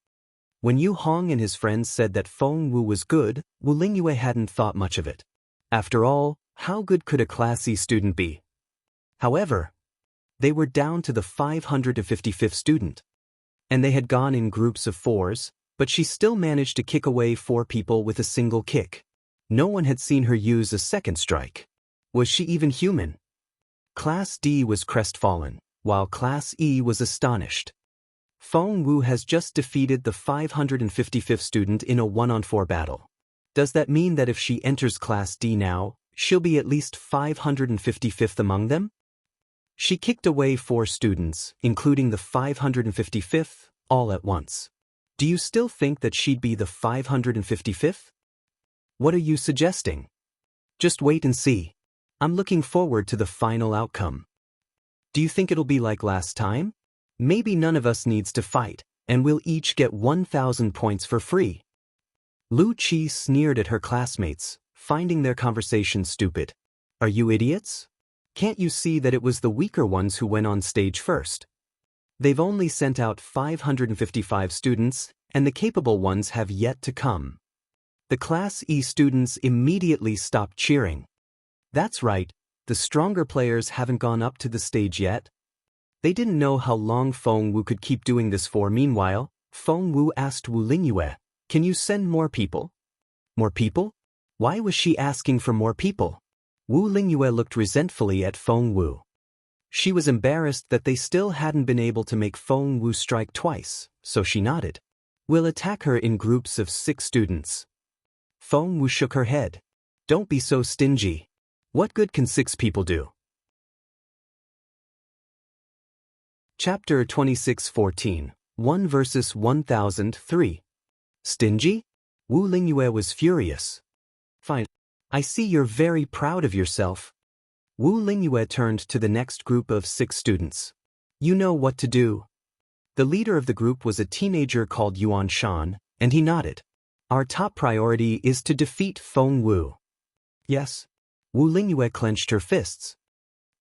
When Yu Hong and his friends said that Feng Wu was good, Wu Lingyue hadn't thought much of it. After all, how good could a Class E student be? However, they were down to the 555th student. And they had gone in groups of 4s, but she still managed to kick away 4 people with a single kick. No one had seen her use a second strike. Was she even human? Class D was crestfallen, while Class E was astonished. Feng Wu has just defeated the 555th student in a 1-on-4 battle. Does that mean that if she enters Class D now, she'll be at least 555th among them? She kicked away 4 students, including the 555th, all at once. Do you still think that she'd be the 555th? What are you suggesting? Just wait and see. I'm looking forward to the final outcome. Do you think it'll be like last time? Maybe none of us needs to fight, and we'll each get 1,000 points for free. Lu Qi sneered at her classmates, finding their conversation stupid. Are you idiots? Can't you see that it was the weaker ones who went on stage first? They've only sent out 555 students, and the capable ones have yet to come. The Class E students immediately stopped cheering. That's right, the stronger players haven't gone up to the stage yet. They didn't know how long Feng Wu could keep doing this for. Meanwhile, Feng Wu asked Wu Lingyue, "Can you send more people?" More people? Why was she asking for more people? Wu Lingyue looked resentfully at Feng Wu. She was embarrassed that they still hadn't been able to make Feng Wu strike twice, so she nodded. We'll attack her in groups of 6 students. Feng Wu shook her head. Don't be so stingy. What good can 6 people do? Chapter 26:14, 1 versus 1003. Stingy? Wu Lingyue was furious. Fine. I see you're very proud of yourself. Wu Lingyue turned to the next group of 6 students. You know what to do. The leader of the group was a teenager called Yuan Shan, and he nodded. Our top priority is to defeat Feng Wu. Yes. Wu Lingyue clenched her fists.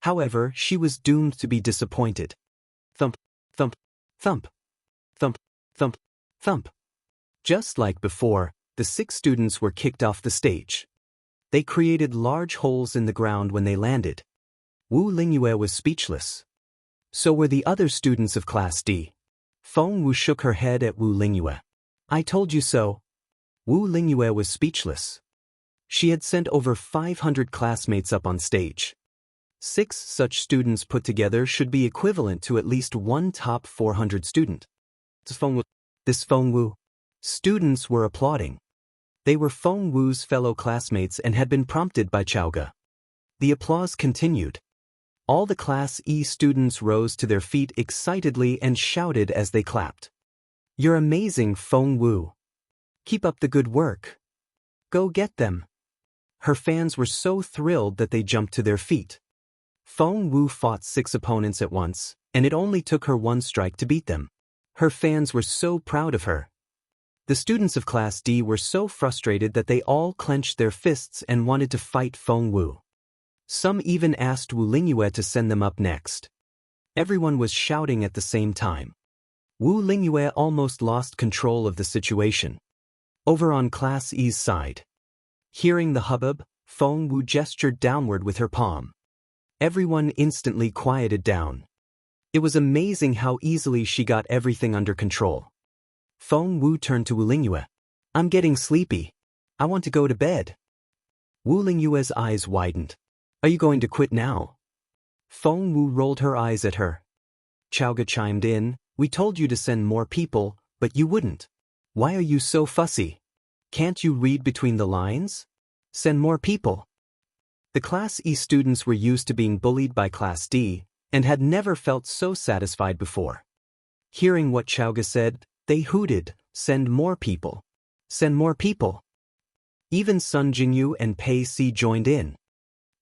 However, she was doomed to be disappointed. Thump, thump, thump, thump, thump, thump. Just like before, the 6 students were kicked off the stage. They created large holes in the ground when they landed. Wu Lingyue was speechless. So were the other students of Class D. Feng Wu shook her head at Wu Lingyue. I told you so. Wu Lingyue was speechless. She had sent over 500 classmates up on stage. 6 such students put together should be equivalent to at least one top 400 student. This Feng Wu. Students were applauding. They were Feng Wu's fellow classmates and had been prompted by Chaoge. The applause continued. All the Class E students rose to their feet excitedly and shouted as they clapped. You're amazing, Feng Wu. Keep up the good work. Go get them. Her fans were so thrilled that they jumped to their feet. Feng Wu fought 6 opponents at once, and it only took her 1 strike to beat them. Her fans were so proud of her. The students of Class D were so frustrated that they all clenched their fists and wanted to fight Feng Wu. Some even asked Wu Lingyue to send them up next. Everyone was shouting at the same time. Wu Lingyue almost lost control of the situation. Over on Class E's side. Hearing the hubbub, Feng Wu gestured downward with her palm. Everyone instantly quieted down. It was amazing how easily she got everything under control. Feng Wu turned to Wu Lingyue. I'm getting sleepy. I want to go to bed. Wu Lingyue's eyes widened. Are you going to quit now? Feng Wu rolled her eyes at her. Chaoge chimed in. We told you to send more people, but you wouldn't. Why are you so fussy? Can't you read between the lines? Send more people. The Class E students were used to being bullied by Class D, and had never felt so satisfied before. Hearing what Chaoge said, they hooted, send more people. Send more people. Even Sun Jingyu and Pei Si joined in.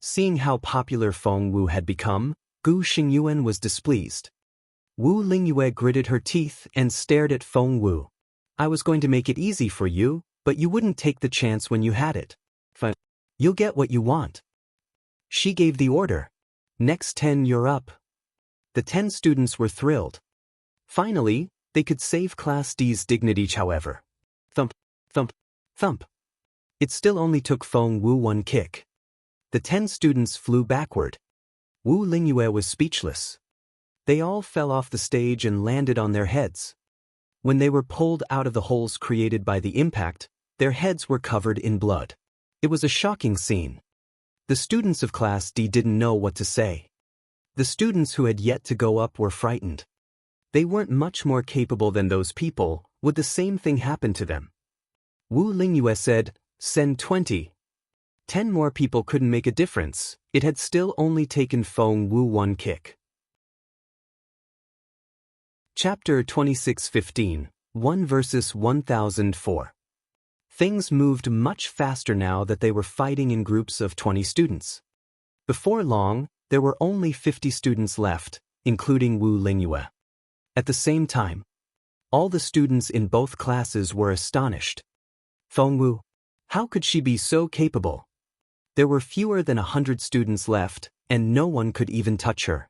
Seeing how popular Feng Wu had become, Gu Xingyuan was displeased. Wu Lingyue gritted her teeth and stared at Feng Wu. I was going to make it easy for you, but you wouldn't take the chance when you had it. Fine. You'll get what you want. She gave the order. Next 10 you're up. The 10 students were thrilled. Finally, they could save Class D's dignity. However. Thump, thump, thump. It still only took Feng Wu one kick. The 10 students flew backward. Wu Lingyue was speechless. They all fell off the stage and landed on their heads. When they were pulled out of the holes created by the impact, their heads were covered in blood. It was a shocking scene. The students of Class D didn't know what to say. The students who had yet to go up were frightened. They weren't much more capable than those people. Would the same thing happen to them? Wu Lingyue said, "Send 20. 10 more people couldn't make a difference. It had still only taken Feng Wu one kick." Chapter 26:15, 1 versus 1004. Things moved much faster now that they were fighting in groups of 20 students. Before long, there were only 50 students left, including Wu Lingyue. At the same time, all the students in both classes were astonished. Feng Wu, how could she be so capable? There were fewer than 100 students left, and no one could even touch her.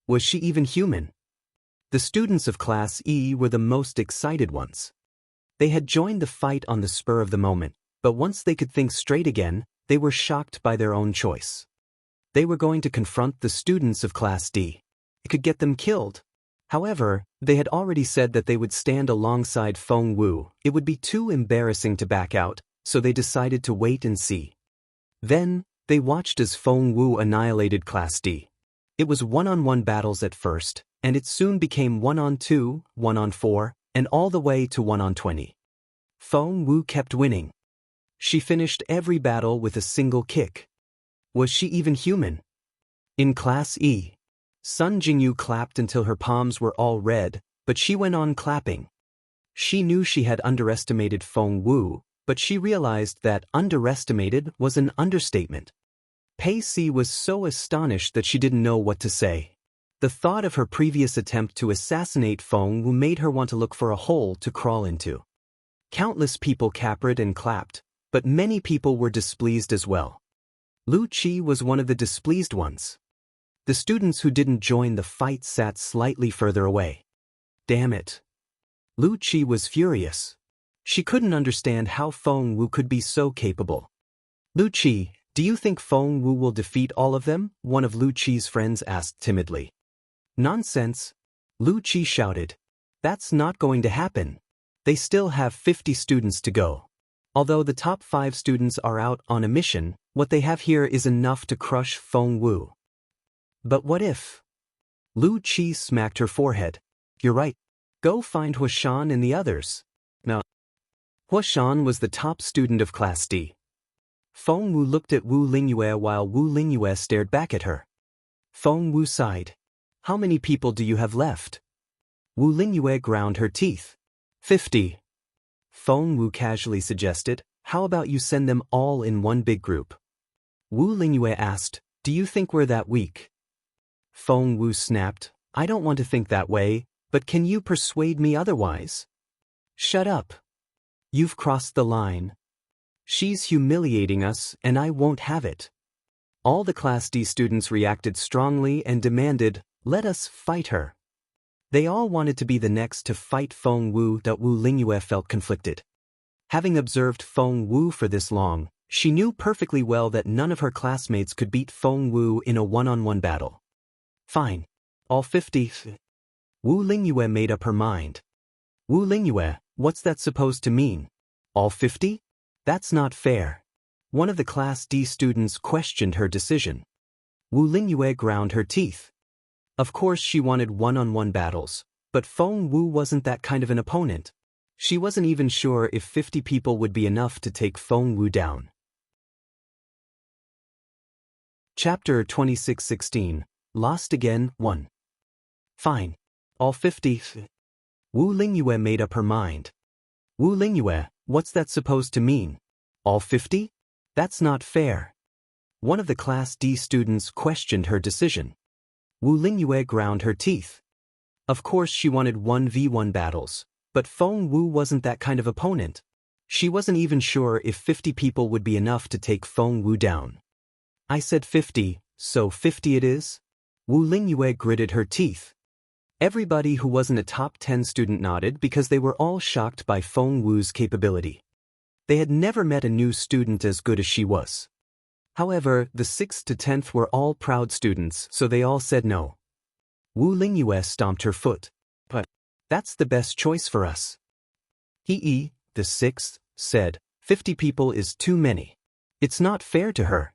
Was she even human? The students of Class E were the most excited ones. They had joined the fight on the spur of the moment, but once they could think straight again, they were shocked by their own choice. They were going to confront the students of Class D. It could get them killed. However, they had already said that they would stand alongside Feng Wu. It would be too embarrassing to back out, so they decided to wait and see. Then, they watched as Feng Wu annihilated Class D. It was one-on-one battles at first, and it soon became 1-on-2, 1-on-4, and all the way to 1-on-20. Feng Wu kept winning. She finished every battle with a single kick. Was she even human? In Class E, Sun Jingyu clapped until her palms were all red, but she went on clapping. She knew she had underestimated Feng Wu, but she realized that underestimated was an understatement. Pei Si was so astonished that she didn't know what to say. The thought of her previous attempt to assassinate Feng Wu made her want to look for a hole to crawl into. Countless people capered and clapped, but many people were displeased as well. Lu Qi was one of the displeased ones. The students who didn't join the fight sat slightly further away. Damn it. Lu Qi was furious. She couldn't understand how Feng Wu could be so capable. Lu Qi, do you think Feng Wu will defeat all of them? One of Lu Qi's friends asked timidly. Nonsense. Lu Qi shouted. That's not going to happen. They still have 50 students to go. Although the top 5 students are out on a mission, what they have here is enough to crush Feng Wu. But what if? Lu Qi smacked her forehead. You're right. Go find Huashan and the others. No. Huashan was the top student of Class D. Feng Wu looked at Wu Lingyue while Wu Lingyue stared back at her. Feng Wu sighed. How many people do you have left? Wu Lingyue ground her teeth. 50. Feng Wu casually suggested, how about you send them all in one big group? Wu Lingyue asked, do you think we're that weak? Feng Wu snapped, I don't want to think that way, but can you persuade me otherwise? Shut up. You've crossed the line. She's humiliating us, and I won't have it. All the Class D students reacted strongly and demanded, let us fight her. They all wanted to be the next to fight Feng Wu. Wu Lingyue felt conflicted. Having observed Feng Wu for this long, she knew perfectly well that none of her classmates could beat Feng Wu in a one-on-one battle. Fine. All 50. Wu Lingyue made up her mind. Wu Lingyue, what's that supposed to mean? All 50? That's not fair. One of the Class D students questioned her decision. Wu Lingyue ground her teeth. Of course she wanted one-on-one battles, but Feng Wu wasn't that kind of an opponent. She wasn't even sure if 50 people would be enough to take Feng Wu down. Chapter 26:16, Lost Again, 1. Fine. All 50. Wu Lingyue made up her mind. Wu Lingyue, what's that supposed to mean? All 50? That's not fair. One of the Class D students questioned her decision. Wu Lingyue ground her teeth. Of course she wanted 1v1 battles, but Feng Wu wasn't that kind of opponent. She wasn't even sure if 50 people would be enough to take Feng Wu down. I said 50, so 50 it is? Wu Lingyue gritted her teeth. Everybody who wasn't a top 10 student nodded because they were all shocked by Feng Wu's capability. They had never met a new student as good as she was. However, the 6th to 10th were all proud students, so they all said no. Wu Lingyue stomped her foot. But that's the best choice for us. He, the 6th, said, 50 people is too many. It's not fair to her.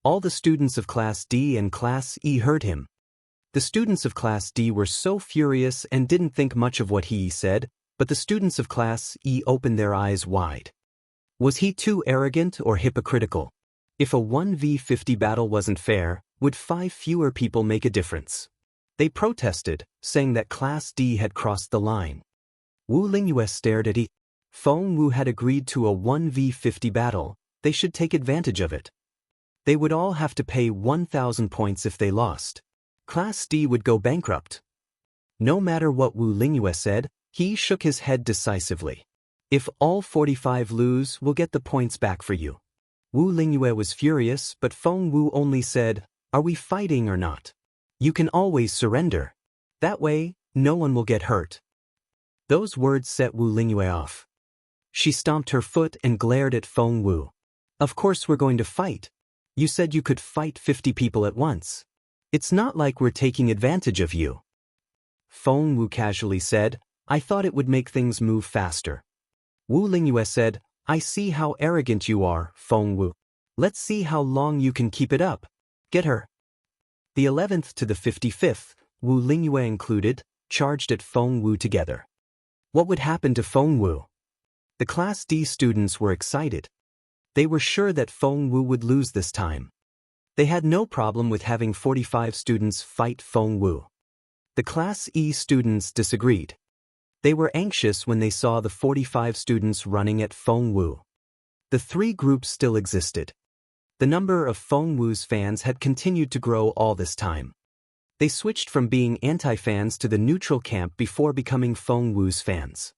All the students of Class D and Class E heard him. The students of Class D were so furious and didn't think much of what he said, but the students of Class E opened their eyes wide. Was he too arrogant or hypocritical? If a 1v50 battle wasn't fair, would 5 fewer people make a difference? They protested, saying that Class D had crossed the line. Wu Lingyue stared at Feng Wu had agreed to a 1v50 battle. They should take advantage of it. They would all have to pay 1,000 points if they lost. Class D would go bankrupt. No matter what Wu Lingyue said, he shook his head decisively. If all 45 lose, we'll get the points back for you. Wu Lingyue was furious, but Feng Wu only said, are we fighting or not? You can always surrender. That way, no one will get hurt. Those words set Wu Lingyue off. She stomped her foot and glared at Feng Wu. Of course we're going to fight. You said you could fight 50 people at once. It's not like we're taking advantage of you. Feng Wu casually said, I thought it would make things move faster. Wu Lingyue said, I see how arrogant you are, Feng Wu. Let's see how long you can keep it up. Get her. The 11th to the 55th, Wu Lingyue included, charged at Feng Wu together. What would happen to Feng Wu? The Class D students were excited. They were sure that Feng Wu would lose this time. They had no problem with having 45 students fight Feng Wu. The Class E students disagreed. They were anxious when they saw the 45 students running at Feng Wu. The 3 groups still existed. The number of Feng Wu's fans had continued to grow all this time. They switched from being anti-fans to the neutral camp before becoming Feng Wu's fans.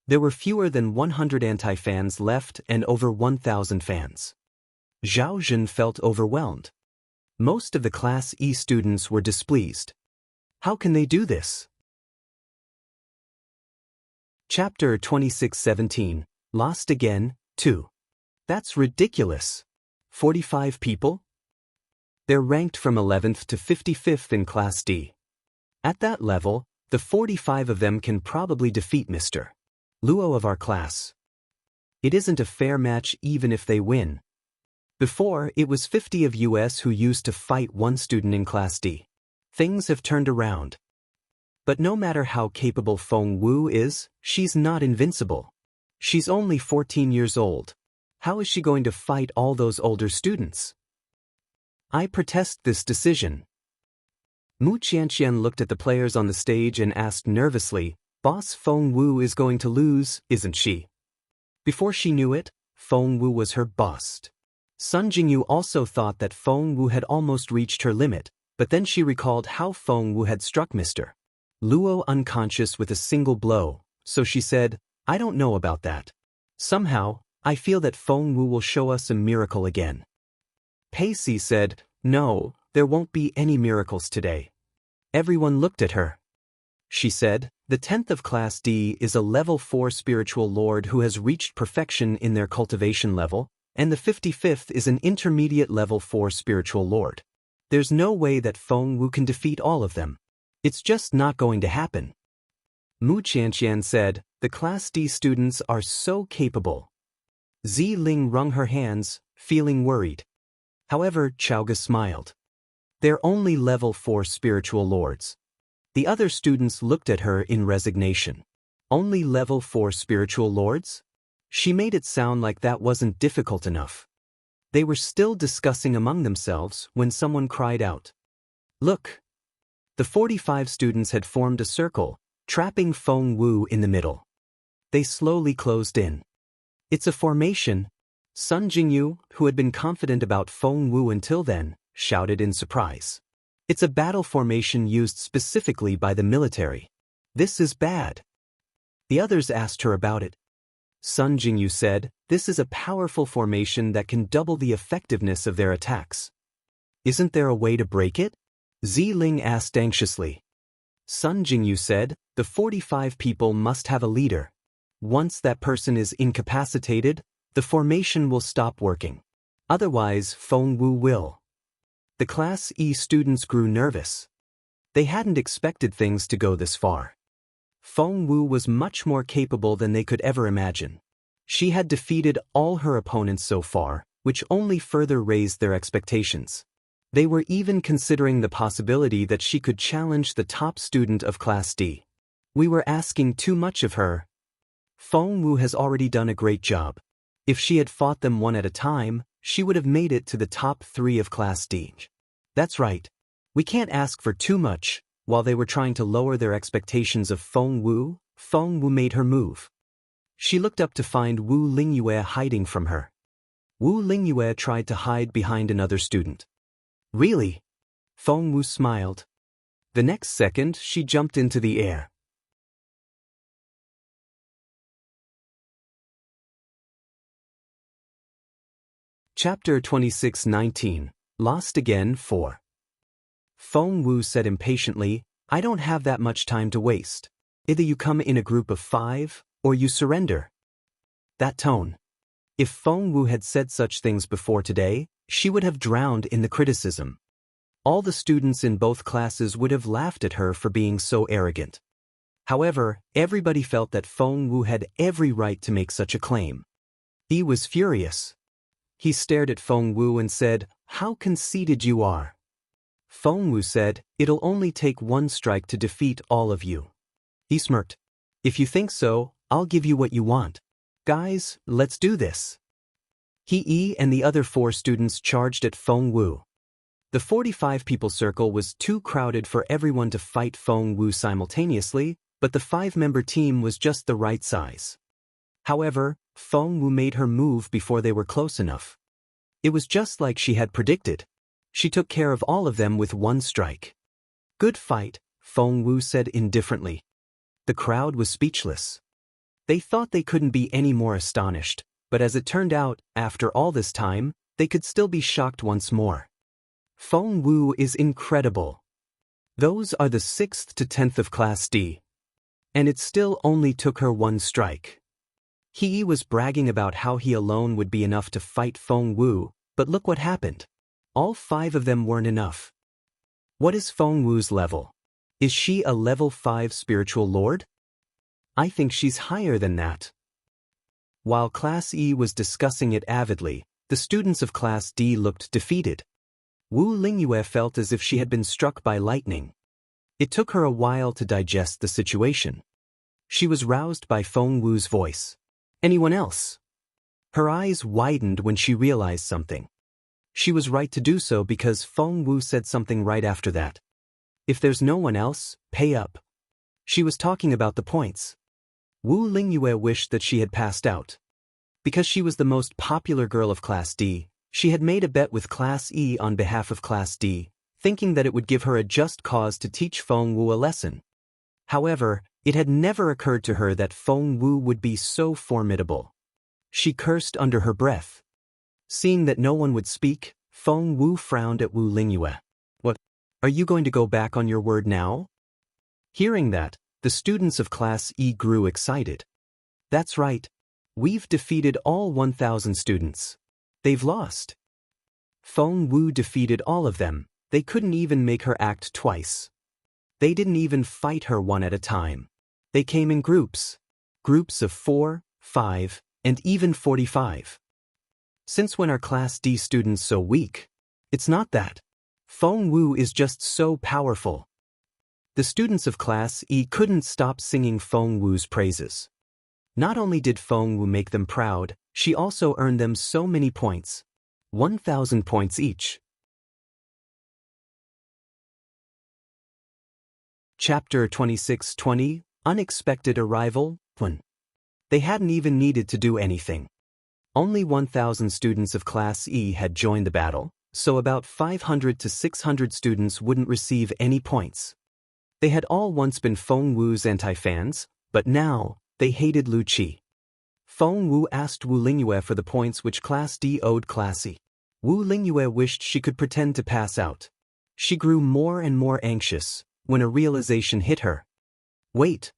There were fewer than 100 anti-fans left and over 1,000 fans. Zhao Jun felt overwhelmed. Most of the Class E students were displeased. How can they do this? Chapter 26:17, Lost Again, 2. That's ridiculous. 45 people? They're ranked from 11th to 55th in Class D. At that level, the 45 of them can probably defeat Mr. Luo of our class. It isn't a fair match even if they win. Before, it was 50 of US who used to fight one student in Class D. Things have turned around. But no matter how capable Feng Wu is, she's not invincible. She's only 14 years old. How is she going to fight all those older students? I protest this decision. Mu Qianqian looked at the players on the stage and asked nervously, Boss Feng Wu is going to lose, isn't she? Before she knew it, Feng Wu was her boss. Sun Jingyu also thought that Feng Wu had almost reached her limit, but then she recalled how Feng Wu had struck Mr. Luo unconscious with a single blow, so she said, I don't know about that. Somehow, I feel that Feng Wu will show us a miracle again. Pacey said, No, there won't be any miracles today. Everyone looked at her. She said, the 10th of Class D is a level 4 spiritual lord who has reached perfection in their cultivation level, and the 55th is an intermediate level 4 spiritual lord. There's no way that Feng Wu can defeat all of them. It's just not going to happen. Mu Qianqian said, the Class D students are so capable. Zi Ling wrung her hands, feeling worried. However, Chaoga smiled. They're only level 4 spiritual lords. The other students looked at her in resignation. Only level 4 spiritual lords? She made it sound like that wasn't difficult enough. They were still discussing among themselves when someone cried out. Look! The 45 students had formed a circle, trapping Feng Wu in the middle. They slowly closed in. It's a formation. Sun Jingyu, who had been confident about Feng Wu until then, shouted in surprise. It's a battle formation used specifically by the military. This is bad. The others asked her about it. Sun Jingyu said, this is a powerful formation that can double the effectiveness of their attacks. Isn't there a way to break it? Ziling asked anxiously. Sun Jingyu said, the 45 people must have a leader. Once that person is incapacitated, the formation will stop working. Otherwise, Feng Wu will. The Class E students grew nervous. They hadn't expected things to go this far. Feng Wu was much more capable than they could ever imagine. She had defeated all her opponents so far, which only further raised their expectations. They were even considering the possibility that she could challenge the top student of Class D. We were asking too much of her. Feng Wu has already done a great job. If she had fought them one at a time, she would have made it to the top 3 of Class D. That's right. We can't ask for too much. While they were trying to lower their expectations of Feng Wu made her move. She looked up to find Wu Lingyue hiding from her. Wu Lingyue tried to hide behind another student. Really? Feng Wu smiled. The next second, she jumped into the air. Chapter 26:19. Lost Again 4. Feng Wu said impatiently, I don't have that much time to waste. Either you come in a group of 5, or you surrender. That tone. If Feng Wu had said such things before today, she would have drowned in the criticism. All the students in both classes would have laughed at her for being so arrogant. However, everybody felt that Feng Wu had every right to make such a claim. He was furious. He stared at Feng Wu and said, how conceited you are. Feng Wu said, it'll only take one strike to defeat all of you. He smirked. If you think so, I'll give you what you want. Guys, let's do this. He and the other 4 students charged at Feng Wu. The 45 people circle was too crowded for everyone to fight Feng Wu simultaneously, but the 5-member team was just the right size. However, Feng Wu made her move before they were close enough. It was just like she had predicted. She took care of all of them with one strike. Good fight, Feng Wu said indifferently. The crowd was speechless. They thought they couldn't be any more astonished, but as it turned out, after all this time, they could still be shocked once more. Feng Wu is incredible. Those are the 6th to 10th of Class D. And it still only took her one strike. He was bragging about how he alone would be enough to fight Feng Wu, but look what happened. All 5 of them weren't enough. What is Feng Wu's level? Is she a level 5 spiritual lord? I think she's higher than that. While Class E was discussing it avidly, the students of Class D looked defeated. Wu Lingyue felt as if she had been struck by lightning. It took her a while to digest the situation. She was roused by Feng Wu's voice. Anyone else? Her eyes widened when she realized something. She was right to do so because Feng Wu said something right after that. If there's no one else, pay up. She was talking about the points. Wu Lingyue wished that she had passed out. Because she was the most popular girl of Class D, she had made a bet with Class E on behalf of Class D, thinking that it would give her a just cause to teach Feng Wu a lesson. However, it had never occurred to her that Feng Wu would be so formidable. She cursed under her breath. Seeing that no one would speak, Feng Wu frowned at Wu Lingyue. What? Are you going to go back on your word now? Hearing that, the students of Class E grew excited. That's right. We've defeated all 1,000 students. They've lost. Feng Wu defeated all of them. They couldn't even make her act twice. They didn't even fight her one at a time. They came in groups. Groups of 4, 5, and even 45. Since when are Class D students so weak? It's not that. Feng Wu is just so powerful. The students of Class E couldn't stop singing Feng Wu's praises. Not only did Feng Wu make them proud, she also earned them so many points. 1,000 points each. Chapter 26:20, Unexpected Arrival 1. They hadn't even needed to do anything. Only 1,000 students of Class E had joined the battle, so about 500 to 600 students wouldn't receive any points. They had all once been Feng Wu's anti-fans, but now, they hated Lu Qi. Feng Wu asked Wu Lingyue for the points which Class D owed Class E. Wu Lingyue wished she could pretend to pass out. She grew more and more anxious, when a realization hit her. Wait.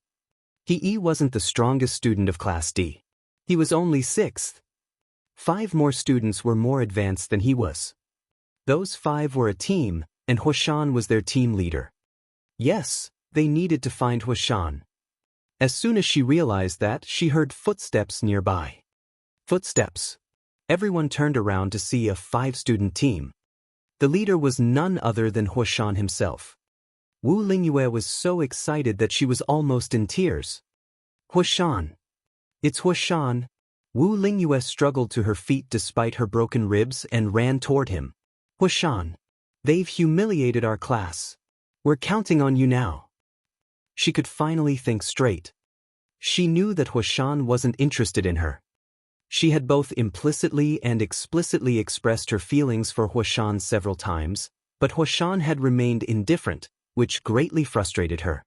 He wasn't the strongest student of Class D. He was only 6th. 5 more students were more advanced than he was. Those 5 were a team, and Huashan was their team leader. Yes, they needed to find Huashan. As soon as she realized that, she heard footsteps nearby. Footsteps. Everyone turned around to see a 5-student team. The leader was none other than Huashan himself. Wu Lingyue was so excited that she was almost in tears. Huashan. It's Huashan. Wu Lingyue struggled to her feet despite her broken ribs and ran toward him. Huashan. They've humiliated our class. We're counting on you now. She could finally think straight. She knew that Huashan wasn't interested in her. She had both implicitly and explicitly expressed her feelings for Huashan several times, but Huashan had remained indifferent, which greatly frustrated her.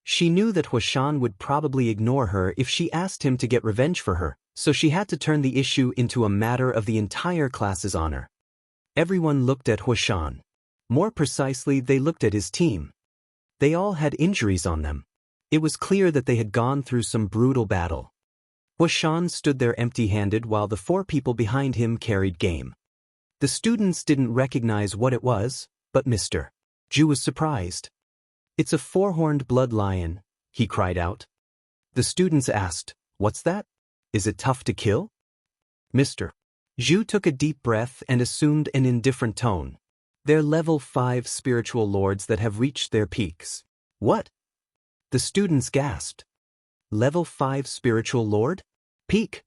She knew that Huashan would probably ignore her if she asked him to get revenge for her, so she had to turn the issue into a matter of the entire class's honor. Everyone looked at Huashan. More precisely, they looked at his team. They all had injuries on them. It was clear that they had gone through some brutal battle. Huashan stood there empty-handed while the 4 people behind him carried game. The students didn't recognize what it was, but Mr. Zhu was surprised. It's a 4-horned blood lion, he cried out. The students asked, what's that? Is it tough to kill? Mr. Zhu took a deep breath and assumed an indifferent tone. They're level 5 spiritual lords that have reached their peaks. What? The students gasped. Level 5 spiritual lord? Peak.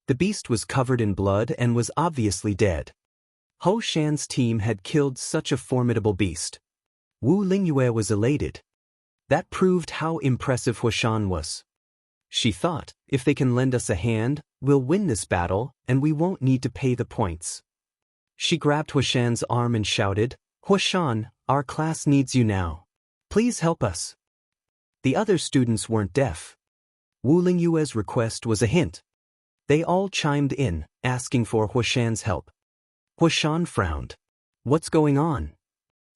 The beast was covered in blood and was obviously dead. Ho Shan's team had killed such a formidable beast. Wu Lingyue was elated. That proved how impressive Huashan was. She thought, if they can lend us a hand, we'll win this battle, and we won't need to pay the points. She grabbed Huashan's arm and shouted, Huashan, our class needs you now. Please help us. The other students weren't deaf. Wu Lingyue's request was a hint. They all chimed in, asking for Huashan's help. Huashan frowned. What's going on?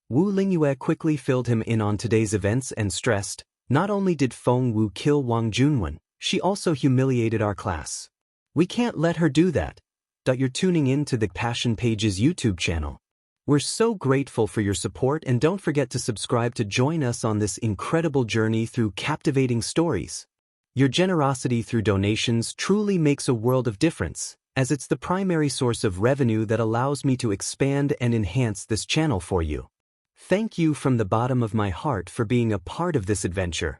Wu Lingyue quickly filled him in on today's events and stressed, not only did Feng Wu kill Wang Junwen, she also humiliated our class. We can't let her do that. You're tuning in to the Passion Page's YouTube channel. We're so grateful for your support, and don't forget to subscribe to join us on this incredible journey through captivating stories. Your generosity through donations truly makes a world of difference, as it's the primary source of revenue that allows me to expand and enhance this channel for you. Thank you from the bottom of my heart for being a part of this adventure.